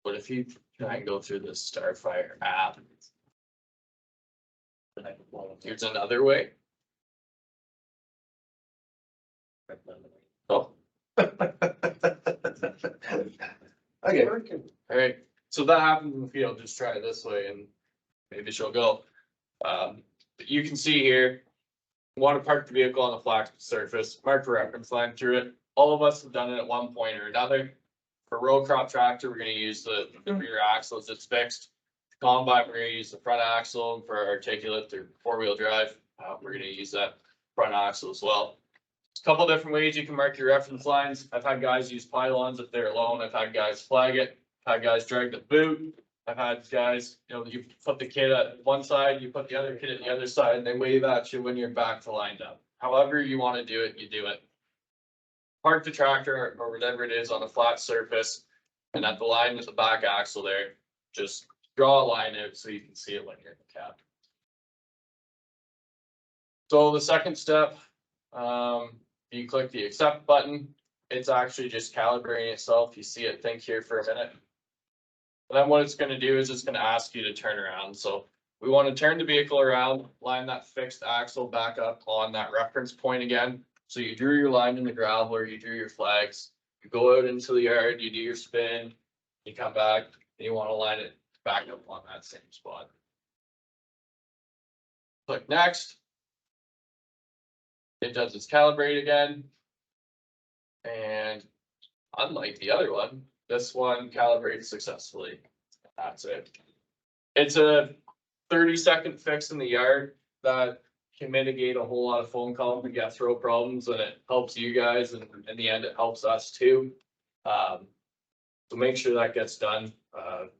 But if you try and go through the Starfire app, here's another way. Oh. Okay. All right, so that happens in the field. Just try it this way and maybe she'll go. You can see here, you want to park the vehicle on a flat surface, mark a reference line through it. All of us have done it at one point or another. For row crop tractor, we're going to use the rear axle as it's fixed. Combine, we're going to use the front axle. For articulate or four-wheel drive, we're going to use that front axle as well. There's a couple different ways you can mark your reference lines. I've had guys use pylons if they're alone. I've had guys flag it. I've had guys drag the boot. I've had guys, you know, you put the kid at one side, you put the other kid at the other side, and they wave at you when you're back to lined up. However you want to do it, you do it. park the tractor or whatever it is on a flat surface. And at the line with the back axle there, just draw a line out so you can see it when you're in the cab. So the second step, you click the accept button. It's actually just calibrating itself. You see it think here for a minute. And then what it's going to do is it's going to ask you to turn around. So we want to turn the vehicle around, line that fixed axle back up on that reference point again. So you drew your line in the gravel or you drew your flags. You go out into the yard, you do your spin, you come back, and you want to line it back up on that same spot. Click next. It does its calibrate again. And unlike the other one, this one calibrates successfully. That's it. It's a 30-second fix in the yard that can mitigate a whole lot of phone calls and gas throw problems, and it helps you guys, and in the end, it helps us too. So make sure that gets done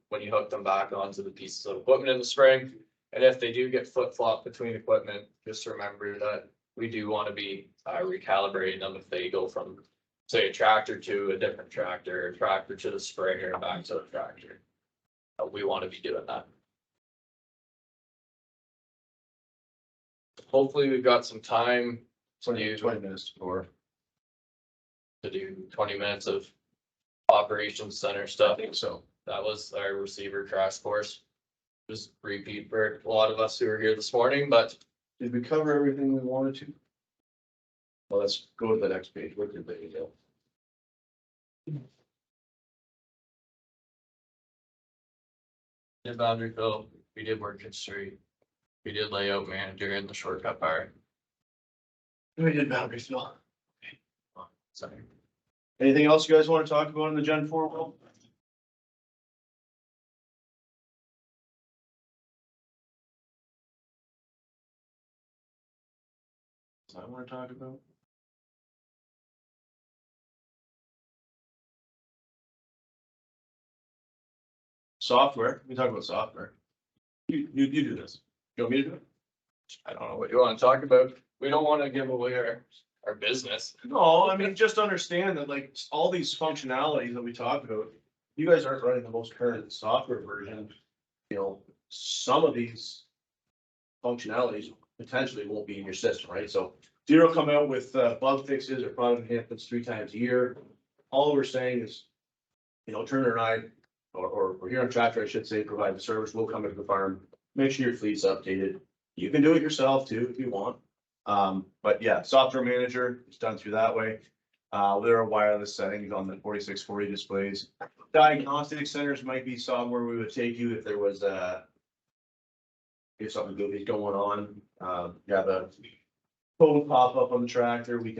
when you hook them back onto the pieces of equipment in the spring. And if they do get flip-flop between equipment, just remember that we do want to be recalibrating them if they go from, say, a tractor to a different tractor, a tractor to the sprayer, back to the tractor. We want to be doing that. Hopefully we've got some time to do 20 minutes or to do 20 minutes of operations center stuff. So that was our receiver crash course. Just repeat for a lot of us who are here this morning, but did we cover everything we wanted to? Well, let's go to the next page. Where did they go? did boundary fill, we did work history, we did layout manager in the shortcut bar. We did boundary fill. Sorry. Anything else you guys want to talk about in the Gen 4 world? I want to talk about. Software, we talk about software. You do this. You want me to do it? I don't know what you want to talk about. We don't want to give away our business. No, I mean, just understand that like all these functionalities that we talked about, you guys aren't running the most current software version. You know, some of these functionalities potentially won't be in your system, right? So Zero come out with bug fixes or product enhancements 3 times a year. All we're saying is, you know, Turner and I, or Huron Tractor, I should say, provide the service. We'll come into the farm, make sure your fleet's updated. You can do it yourself too, if you want. But yeah, software manager, it's done through that way. There are wireless settings on the 4640 displays. Diagnostic centers might be somewhere we would take you if there was if something goofy going on. You have a code pop up on the tractor. We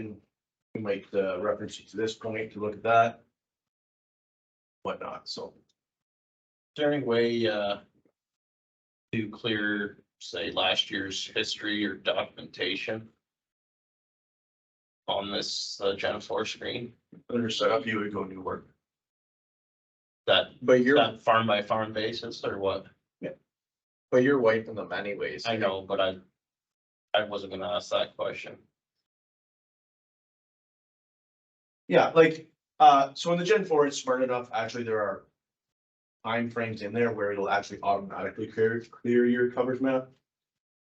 might reference you to this point to look at that. Whatnot, so. Is there any way to clear, say, last year's history or documentation on this Gen 4 screen? Under setup, you would go new work. That, But you're, that farm by farm basis or what? but you're wiping them anyways. I know, but I wasn't gonna ask that question. Yeah, like, so in the Gen 4, it's smart enough. Actually, there are time frames in there where it'll actually automatically clear your coverage map.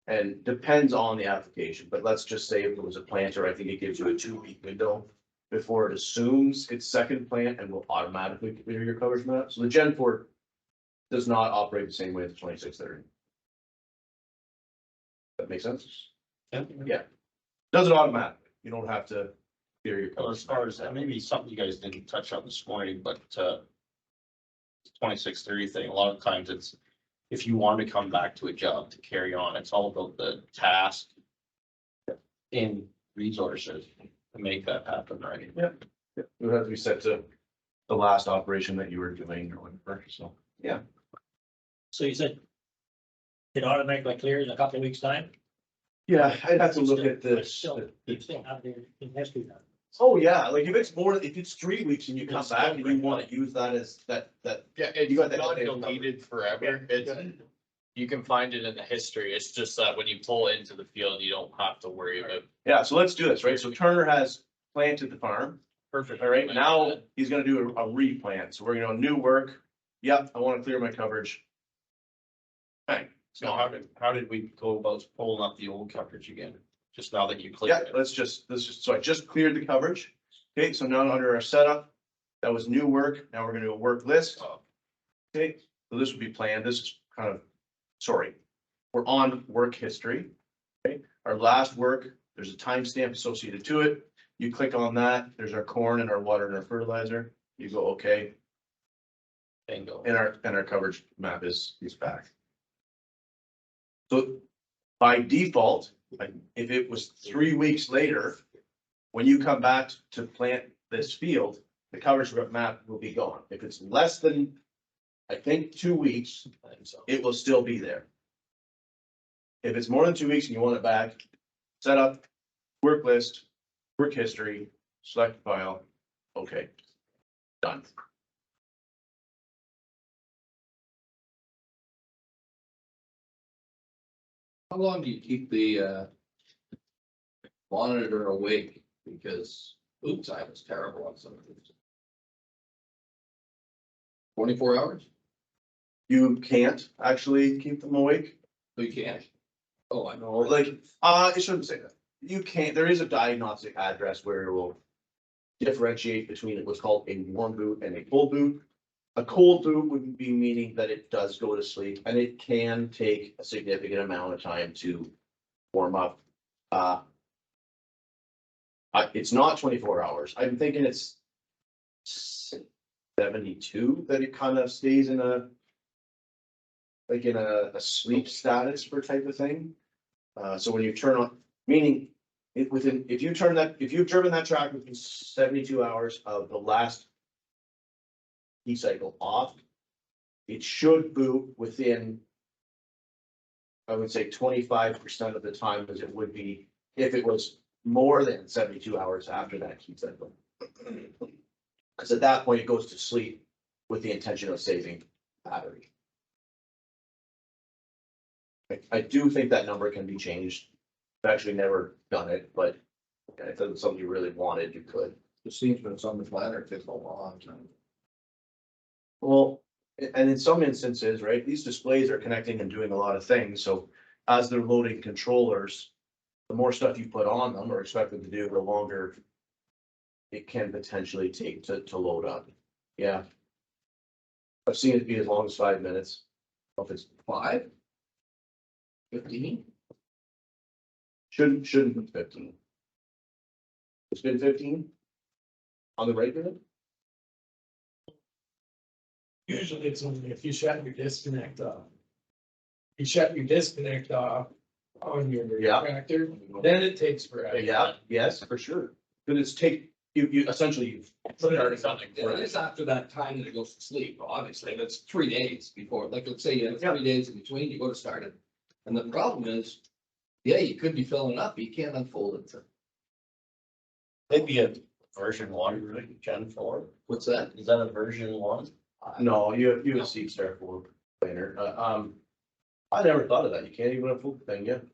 And depends on the application, but let's just say if it was a planter, I think it gives you a 2-week window before it assumes its second plant and will automatically clear your coverage map. So the Gen 4 does not operate the same way as the 2630. That makes sense? Yeah. Does it automatically. You don't have to clear your Well, coverage. as far as that, maybe something you guys didn't touch on this morning, but 2630 thing, a lot of times it's, if you want to come back to a job to carry on, it's all about the task in resources to make that happen, right? Yep. It would have to be set to the last operation that you were doing or whatever, so, yeah. So you said it automatically clears in a couple of weeks' time? Yeah, I'd have to look at But this. still, you still have the history now. Oh, yeah, like if it's 3 weeks and you come back and you wanna use that as that. Yeah, You got it's that not updated deleted forever. It's, you can find it in the history. It's just that when you pull into the field, you don't have to worry about. Yeah, so let's do this, right? So Turner has planted the farm, Perfect. All right, now he's gonna do a replan. So we're gonna new work. Yep, I wanna clear my coverage. Bang. So how did we go about pulling up the old coverage again? Just now that you clicked Yeah, it? let's just, so I just cleared the coverage. Okay, so now under our setup, that was new work. Now we're gonna do a work list. Okay, so this would be planned. This is kind of, sorry. We're on work history. Okay, our last work, there's a timestamp associated to it. You click on that, there's our corn and our water and our fertilizer. You go, okay, Bingo. and our coverage map is back. So by default, like, if it was 3 weeks later, when you come back to plant this field, the coverage map will be gone. If it's less than, I think, 2 weeks, it will still be there. If it's more than 2 weeks and you want it back, set up, work list, work history, select file, okay, done. How long do you keep the monitor awake? Because boot time is terrible on some of these. 24 hours? You can't actually keep them awake. So you can't? Oh, I know. No, like, I shouldn't say that. You can't, there is a diagnostic address where it will differentiate between what's called a warm boot and a cold boot. A cold boot would be meaning that it does go to sleep and it can take a significant amount of time to warm up. It's not 24 hours. I'm thinking it's 72 that it kind of stays in a like in a sleep status for type of thing. So when you turn on, meaning if you've driven that track within 72 hours of the last heat cycle off, it should boot within, I would say 25% of the time as it would be if it was more than 72 hours after that heat cycle. Because at that point, it goes to sleep with the intention of saving battery. I do think that number can be changed. I've actually never done it, but if it's something you really wanted, you could. It seems when it's on the planner, it takes a long time. Well, and in some instances, right, these displays are connecting and doing a lot of things, so as they're loading controllers, the more stuff you put on them or expect them to do, the longer it can potentially take to load up. Yeah. I've seen it be as long as 5 minutes. If it's 5? 15? shouldn't be 15. It's been 15 on the regular. Usually it's only if you shut your disconnect off. You shut your disconnect off on your Yeah. tractor, then it takes forever. Yeah, yes, for sure. Because it's you essentially you've started something. Yeah, it is after that time that it goes to sleep, obviously, that's 3 days before, like, let's say you have 3 days in between, you go to start it. And the problem is, yeah, you could be filling up, but you can't unfold it. Maybe a version 1, right? Gen4. What's that? Is that a version 1? No, you have a Seed Star 4 planner. I never thought of that. You can't even unfold the thing yet.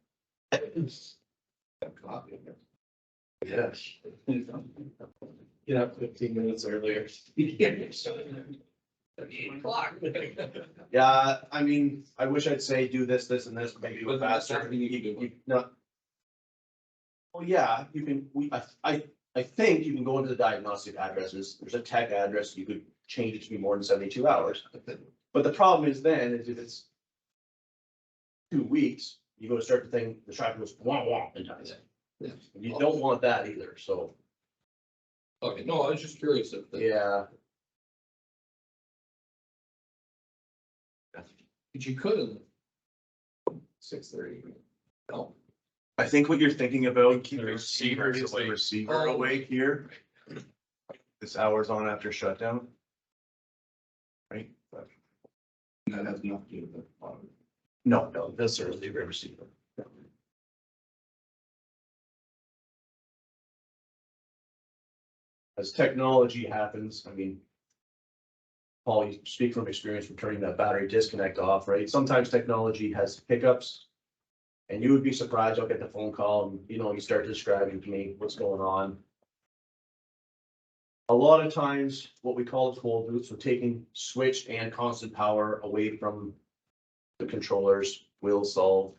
Copy of it. Yes. Get up 15 minutes earlier. 8 o'clock. Yeah, I mean, I wish I'd say do this, and this, maybe go faster. No. Well, yeah, you can, I think you can go into the diagnostic addresses. There's a tech address. You could change it to be more than 72 hours. But the problem is then, is if it's 2 weeks, you go to start the thing, the tractor goes wah wah and dies. Yeah. You don't want that either, so. Okay, no, I was just curious if the. Yeah. But you could have. 6:30. No. I think what you're thinking about, Keep the the receiver receivers is the awake. receiver Oh. awake here. This hours on after shutdown. Right? That has nothing to do with it. No, this is the receiver. As technology happens, I mean, Paul, you speak from experience from turning that battery disconnect off, right? Sometimes technology has hiccups. And you would be surprised, I'll get the phone call and, you start describing to me what's going on. A lot of times, what we call a cold boot, so taking switch and constant power away from the controllers will solve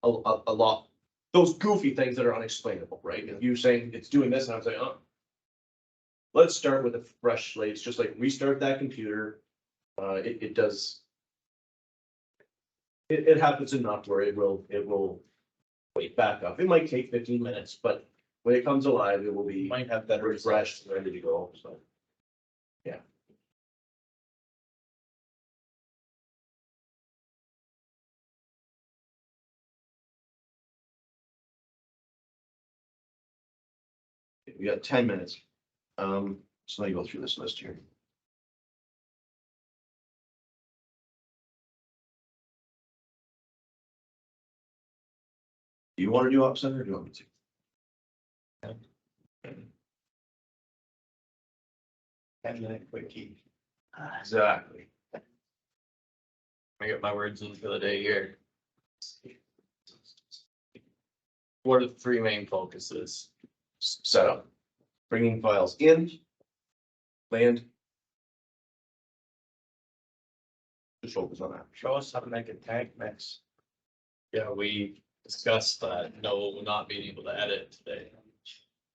a lot, those goofy things that are unexplainable, right? If you saying it's doing this and I'm saying, oh. Let's start with a fresh slate. It's just like restart that computer. It does. It happens enough where it will wait back up. It might take 15 minutes, but when it comes alive, it will be Might have better refreshed and ready to go, so. Yeah. We got 10 minutes. So let me go through this list here. Do you want to do op center or do you want me to? 10-minute quickie. Exactly. I get my words in for the day here. What are the three main focuses? Setup, bringing files in, land. Just focus on that. Show us how to make a tank mix. Yeah, we discussed that, no, not being able to edit today,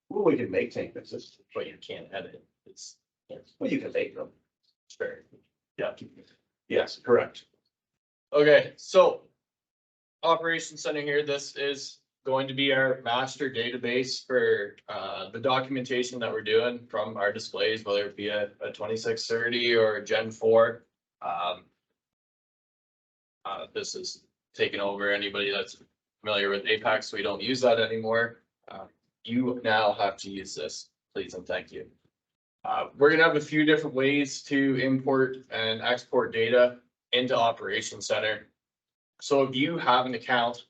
Well, we can make tank mixes. but you can't edit. It's, Well, you can make them. sure. Yeah. Yes, correct. Okay, so Operations Center here, this is going to be our master database for the documentation that we're doing from our displays, whether it be a 2630 or a Gen4. This is taking over anybody that's familiar with Apex. We don't use that anymore. You now have to use this, please and thank you. We're gonna have a few different ways to import and export data into Operations Center. So if you have an account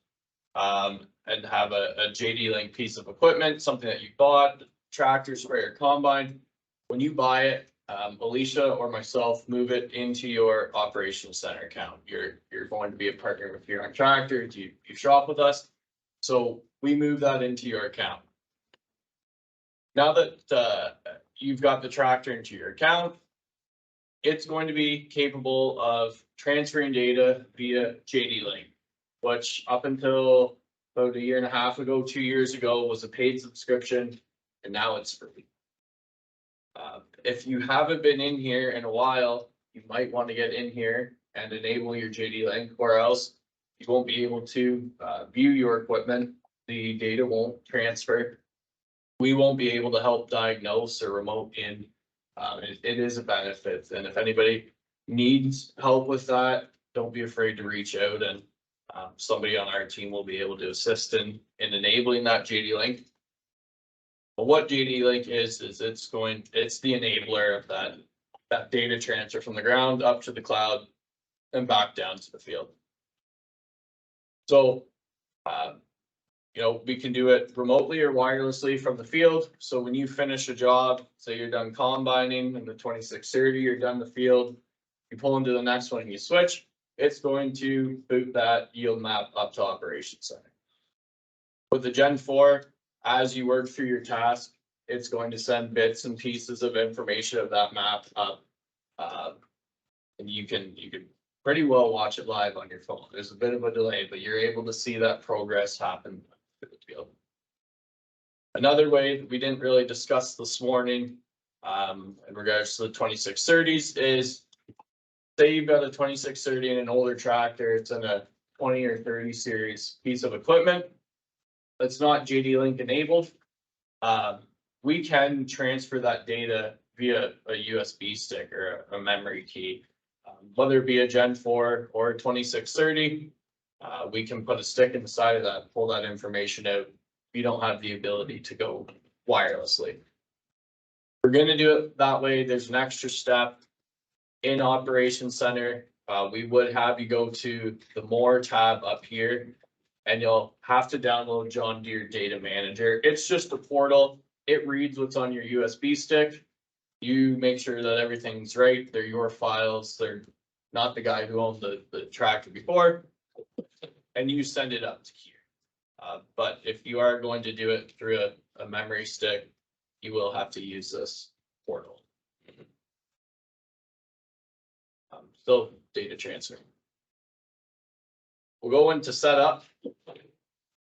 and have a JD Link piece of equipment, something that you bought, tractor, sprayer, combine, when you buy it, Alicia or myself move it into your Operations Center account. You're going to be a partner with Huron Tractors, you shop with us. So we move that into your account. Now that you've got the tractor into your account, it's going to be capable of transferring data via JD Link, which up until about 1.5 years ago, 2 years ago, was a paid subscription, and now it's free. If you haven't been in here in a while, you might want to get in here and enable your JD Link, or else you won't be able to view your equipment. The data won't transfer. We won't be able to help diagnose or remote in. It is a benefit, and if anybody needs help with that, don't be afraid to reach out, and somebody on our team will be able to assist in enabling that JD Link. But what JD Link is it's the enabler of that data transfer from the ground up to the cloud and back down to the field. So, we can do it remotely or wirelessly from the field. So when you finish a job, say you're done combining in the 2630, you're done the field, you pull into the next one and you switch, it's going to boot that yield map up to Operations Center. With the Gen4, as you work through your task, it's going to send bits and pieces of information of that map up. And you can pretty well watch it live on your phone. There's a bit of a delay, but you're able to see that progress happen through the field. Another way that we didn't really discuss this morning, in regards to the 2630s, is say you've got a 2630 and an older tractor, it's in a 20 or 30 series piece of equipment that's not JD Link enabled. We can transfer that data via a USB stick or a memory key. Whether it be a Gen4 or a 2630, we can put a stick in the side of that, pull that information out. You don't have the ability to go wirelessly. We're going to do it that way. There's an extra step in Operations Center. We would have you go to the More tab up here, and you'll have to download John Deere Data Manager. It's just a portal. It reads what's on your USB stick. You make sure that everything's right. They're your files. They're not the guy who owned the tractor before. And you send it up to here. But if you are going to do it through a memory stick, you will have to use this portal. Still data transfer. We'll go into setup.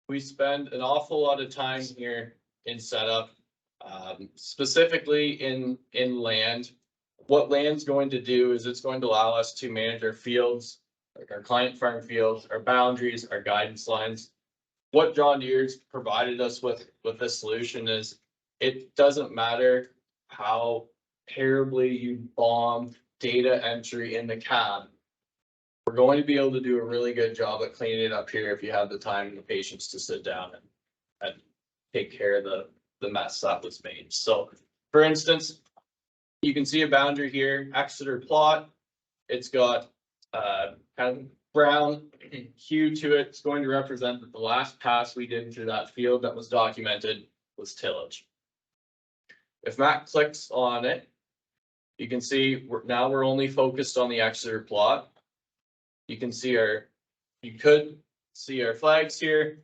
We spend an awful lot of time here in setup, specifically in land. What land's going to do is it's going to allow us to manage our fields, like our client farm fields, our boundaries, our guidance lines. What John Deere's provided us with this solution is it doesn't matter how terribly you bomb data entry in the cab. We're going to be able to do a really good job at cleaning it up here if you have the time and the patience to sit down and take care of the mess that was made. So for instance, you can see a boundary here, Exeter plot. It's got kind of brown hue to it. It's going to represent that the last pass we did through that field that was documented was tillage. If Matt clicks on it, you can see now we're only focused on the Exeter plot. You can see you could see our flags here.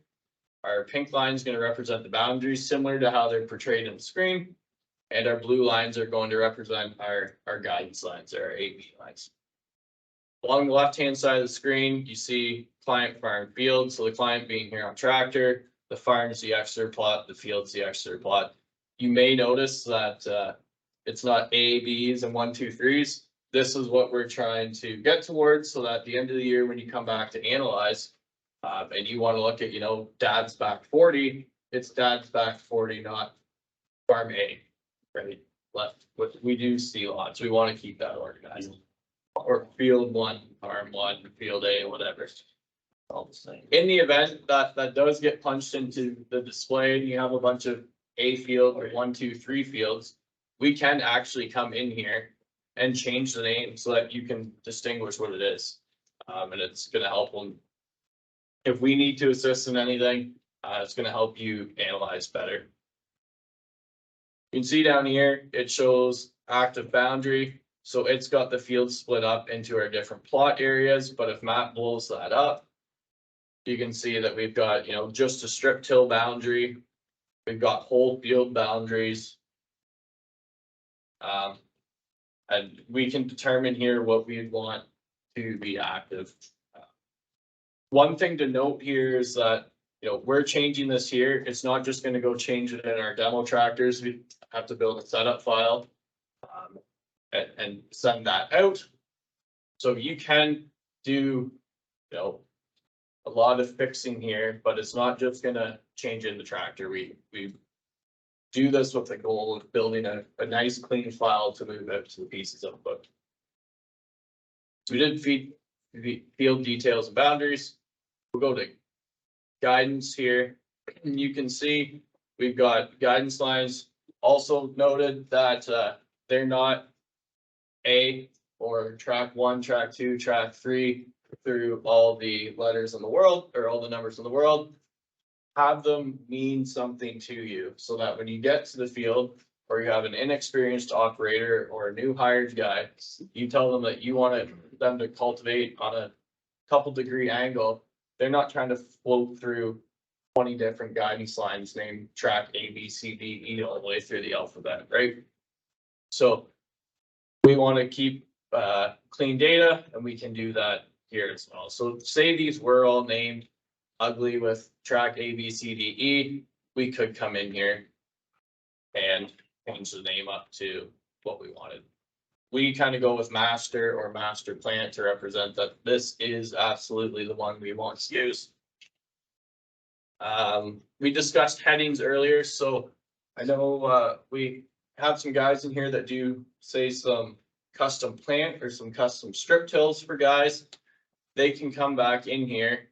Our pink line is going to represent the boundaries, similar to how they're portrayed in the screen. And our blue lines are going to represent our guidance lines, our AB lines. Along the left-hand side of the screen, you see client farm field. So the client being here on tractor, the farm's the Exeter plot, the field's the Exeter plot. You may notice that it's not A, B's, and 1, 2, 3s. This is what we're trying to get towards so that at the end of the year, when you come back to analyze, and you want to look at, dad's back 40, it's dad's back 40, not farm A, right? Left, but we do see lots. We want to keep that organized. Or field 1, farm 1, field A, whatever. All the same. In the event that does get punched into the display, and you have a bunch of A field or 1, 2, 3 fields, we can actually come in here and change the name so that you can distinguish what it is. And it's going to help them. If we need to assist in anything, it's going to help you analyze better. You can see down here, it shows active boundary. So it's got the field split up into our different plot areas. But if Matt blows that up, you can see that we've got, just a strip till boundary. We've got whole field boundaries. And we can determine here what we'd want to be active. One thing to note here is that, we're changing this here. It's not just going to go change it in our demo tractors. We have to build a setup file and send that out. So you can do, a lot of fixing here, but it's not just going to change in the tractor. We do this with the goal of building a nice clean file to move out to the pieces of the book. So we did feed the field details and boundaries. We'll go to guidance here. You can see we've got guidance lines. Also noted that they're not A or track 1, track 2, track 3 through all the letters in the world or all the numbers in the world. Have them mean something to you so that when you get to the field or you have an inexperienced operator or a new hired guy, you tell them that you want them to cultivate on a couple degree angle. They're not trying to float through 20 different guidance lines named track A, B, C, D, E all the way through the alphabet, right? So we want to keep clean data, and we can do that here as well. So say these were all named ugly with track A, B, C, D, E, we could come in here and change the name up to what we wanted. We kind of go with master or master plant to represent that this is absolutely the one we want to use. We discussed headings earlier, so I know we have some guys in here that do say some custom plant or some custom strip tills for guys. They can come back in here,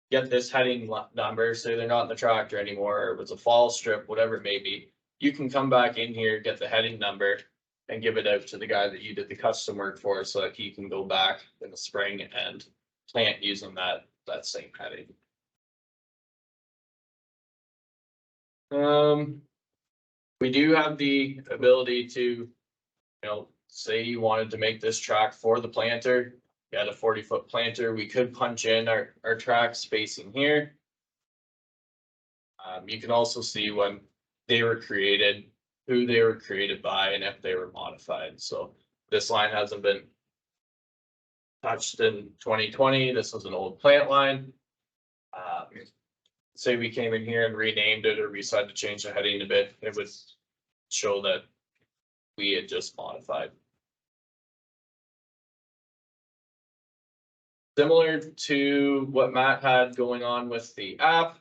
get this heading number, say they're not in the tractor anymore, or if it's a fall strip, whatever it may be. You can come back in here, get the heading number, and give it out to the guy that you did the custom work for so that he can go back in the spring and plant using that same heading. We do have the ability to, say you wanted to make this track for the planter. You had a 40-foot planter. We could punch in our track spacing here. You can also see when they were created, who they were created by and if they were modified. So this line hasn't been touched in 2020. This was an old plant line. Say we came in here and renamed it, or we decided to change the heading a bit, it would show that we had just modified. Similar to what Matt had going on with the app,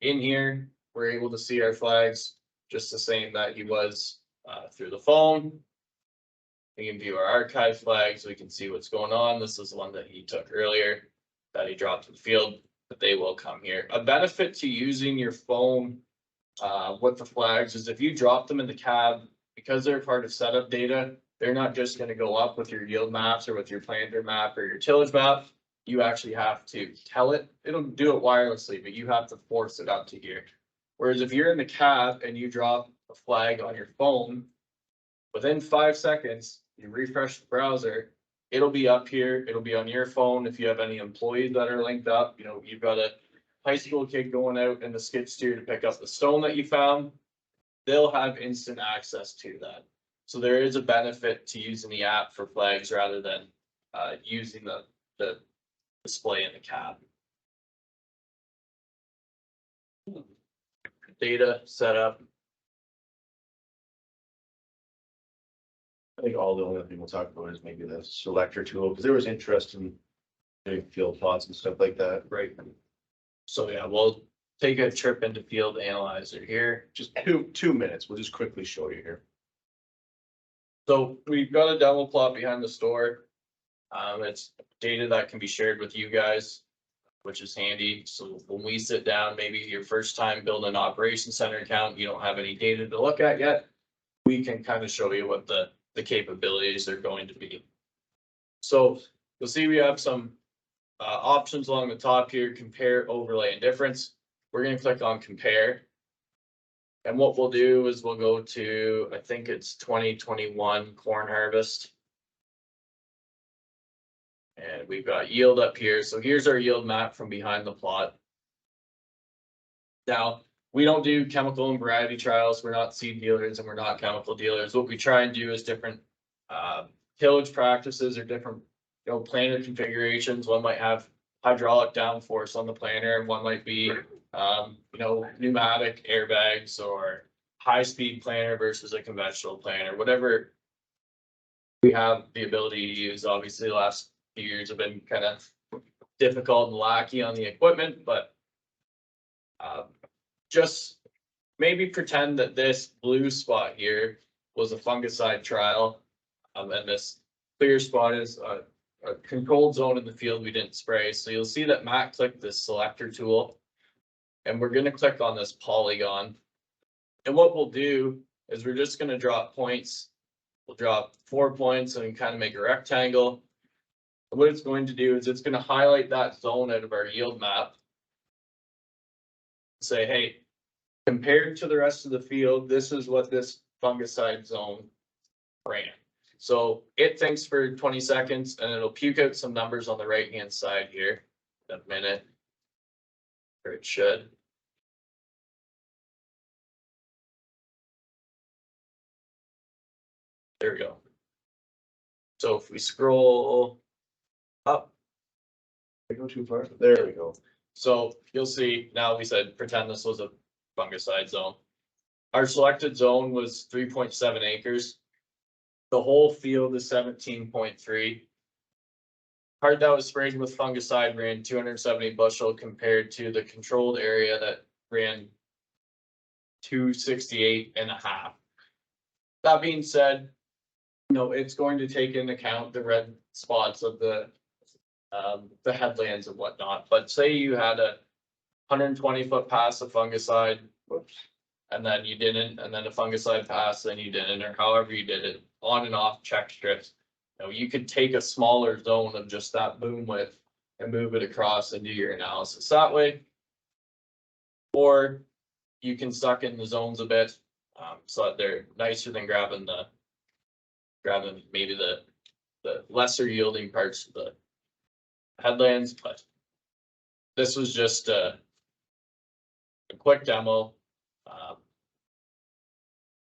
in here, we're able to see our flags just the same that he was through the phone. We can view our archive flags, we can see what's going on. This is the one that he took earlier that he dropped to the field, but they will come here. A benefit to using your phone with the flags is if you drop them in the cab, because they're part of setup data, they're not just gonna go up with your yield maps or with your planter map or your tillage map. You actually have to tell it. It'll do it wirelessly, but you have to force it up to here. Whereas if you're in the cab and you drop a flag on your phone, within 5 seconds, you refresh the browser, it'll be up here. It'll be on your phone. If you have any employees that are linked up, you know, you've got a high school kid going out in the skid steer to pick up the stone that you found, they'll have instant access to that. So there is a benefit to using the app for flags rather than using the display in the cab. Data setup. I think all the only thing we'll talk about is maybe the selector tool, because there was interest in doing field plots and stuff like that. Right. So yeah, we'll take a trip into Field Analyzer here. Just 2 minutes. We'll just quickly show you here. So we've got a demo plot behind the store. It's data that can be shared with you guys, which is handy. So when we sit down, maybe your first time building an operations center account, you don't have any data to look at yet. We can kind of show you what the capabilities are going to be. So you'll see we have some options along the top here: compare, overlay, and difference. We're going to click on compare. And what we'll do is we'll go to, I think it's 2021 corn harvest. And we've got yield up here. So here's our yield map from behind the plot. Now, we don't do chemical and variety trials. We're not seed dealers and we're not chemical dealers. What we try and do is different tillage practices or different, you know, planter configurations. One might have hydraulic downforce on the planter, and one might be, you know, pneumatic airbags or high-speed planter versus a conventional planter. Whatever we have the ability to use. Obviously, the last few years have been kind of difficult and lackey on the equipment, but just maybe pretend that this blue spot here was a fungicide trial, and this clear spot is a controlled zone in the field we didn't spray. So you'll see that Matt clicked this selector tool, and we're going to click on this polygon. And what we'll do is we're just going to drop points. We'll drop 4 points and kind of make a rectangle. And what it's going to do is it's going to highlight that zone out of our yield map. Say, hey, compared to the rest of the field, this is what this fungicide zone ran. So it thinks for 20 seconds and it'll puke out some numbers on the right hand side here in a minute, or it should. There we go. So if we scroll up, I go too far. There we go. so you'll see now we said pretend this was a fungicide zone. Our selected zone was 3.7 acres. The whole field is 17.3. Part that was sprayed with fungicide ran 270 bushel compared to the controlled area that ran 268 and a half. That being said, you know, it's going to take into account the red spots of the headlands and whatnot. But say you had a 120-foot pass of fungicide, whoops, and then you didn't, and then a fungicide pass, then you didn't, or however you did it, on and off check strips. You know, you could take a smaller zone of just that boom width and move it across and do your analysis that way. Or you can suck in the zones a bit, so that they're nicer than grabbing maybe the lesser yielding parts of the headlands. But this was just a quick demo.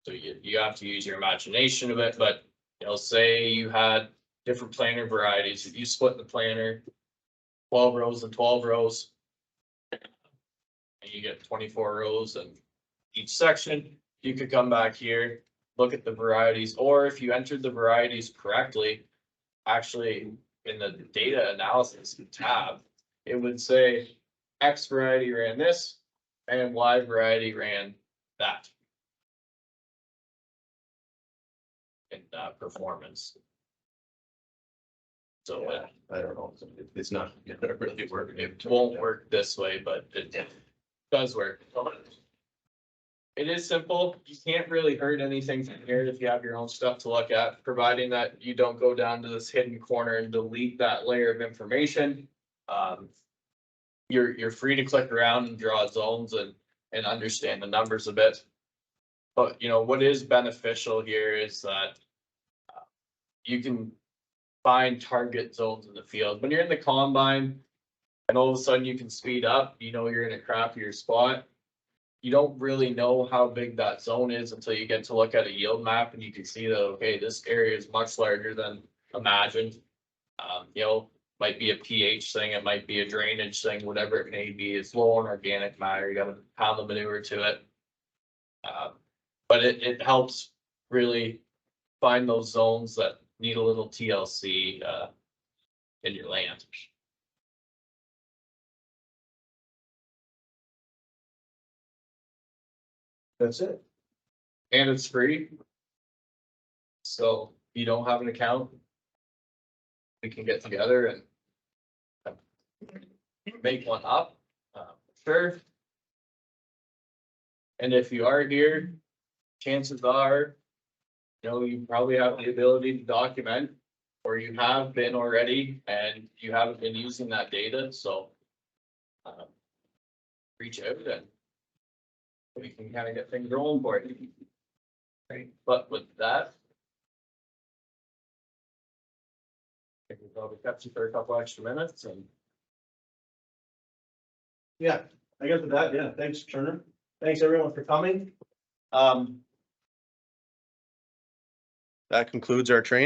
So you have to use your imagination a bit, but, you know, say you had different planter varieties, if you split the planter 12 rows and 12 rows. And you get 24 rows in each section, you could come back here, look at the varieties, or if you entered the varieties correctly, actually in the data analysis tab, it would say X variety ran this and Y variety ran that. In performance. So I don't know, it's not gonna really work. it won't work this way, but it does work. It is simple. You can't really hurt anything from here if you have your own stuff to look at, providing that you don't go down to this hidden corner and delete that layer of information. You're free to click around and draw zones and understand the numbers a bit. But you know, what is beneficial here is that you can find target zones in the field. When you're in the combine and all of a sudden you can speed up, you know, you're in a crappier spot. You don't really know how big that zone is until you get to look at a yield map and you can see that, okay, this area is much larger than imagined. You know, might be a pH thing, it might be a drainage thing, whatever it may be. It's low on organic matter, you gotta pound the manure to it. But it helps really find those zones that need a little TLC in your land. That's it. And it's free. So if you don't have an account, we can get together and make one up, sure. And if you are here, chances are, you know, you probably have the ability to document, or you have been already, and you haven't been using that data, so reach out and we can kind of get things rolling for you. Right, but with that, I think we probably kept you for a couple extra minutes and. Yeah, I guess with that, yeah, thanks, Turner. Thanks everyone for coming. That concludes our training.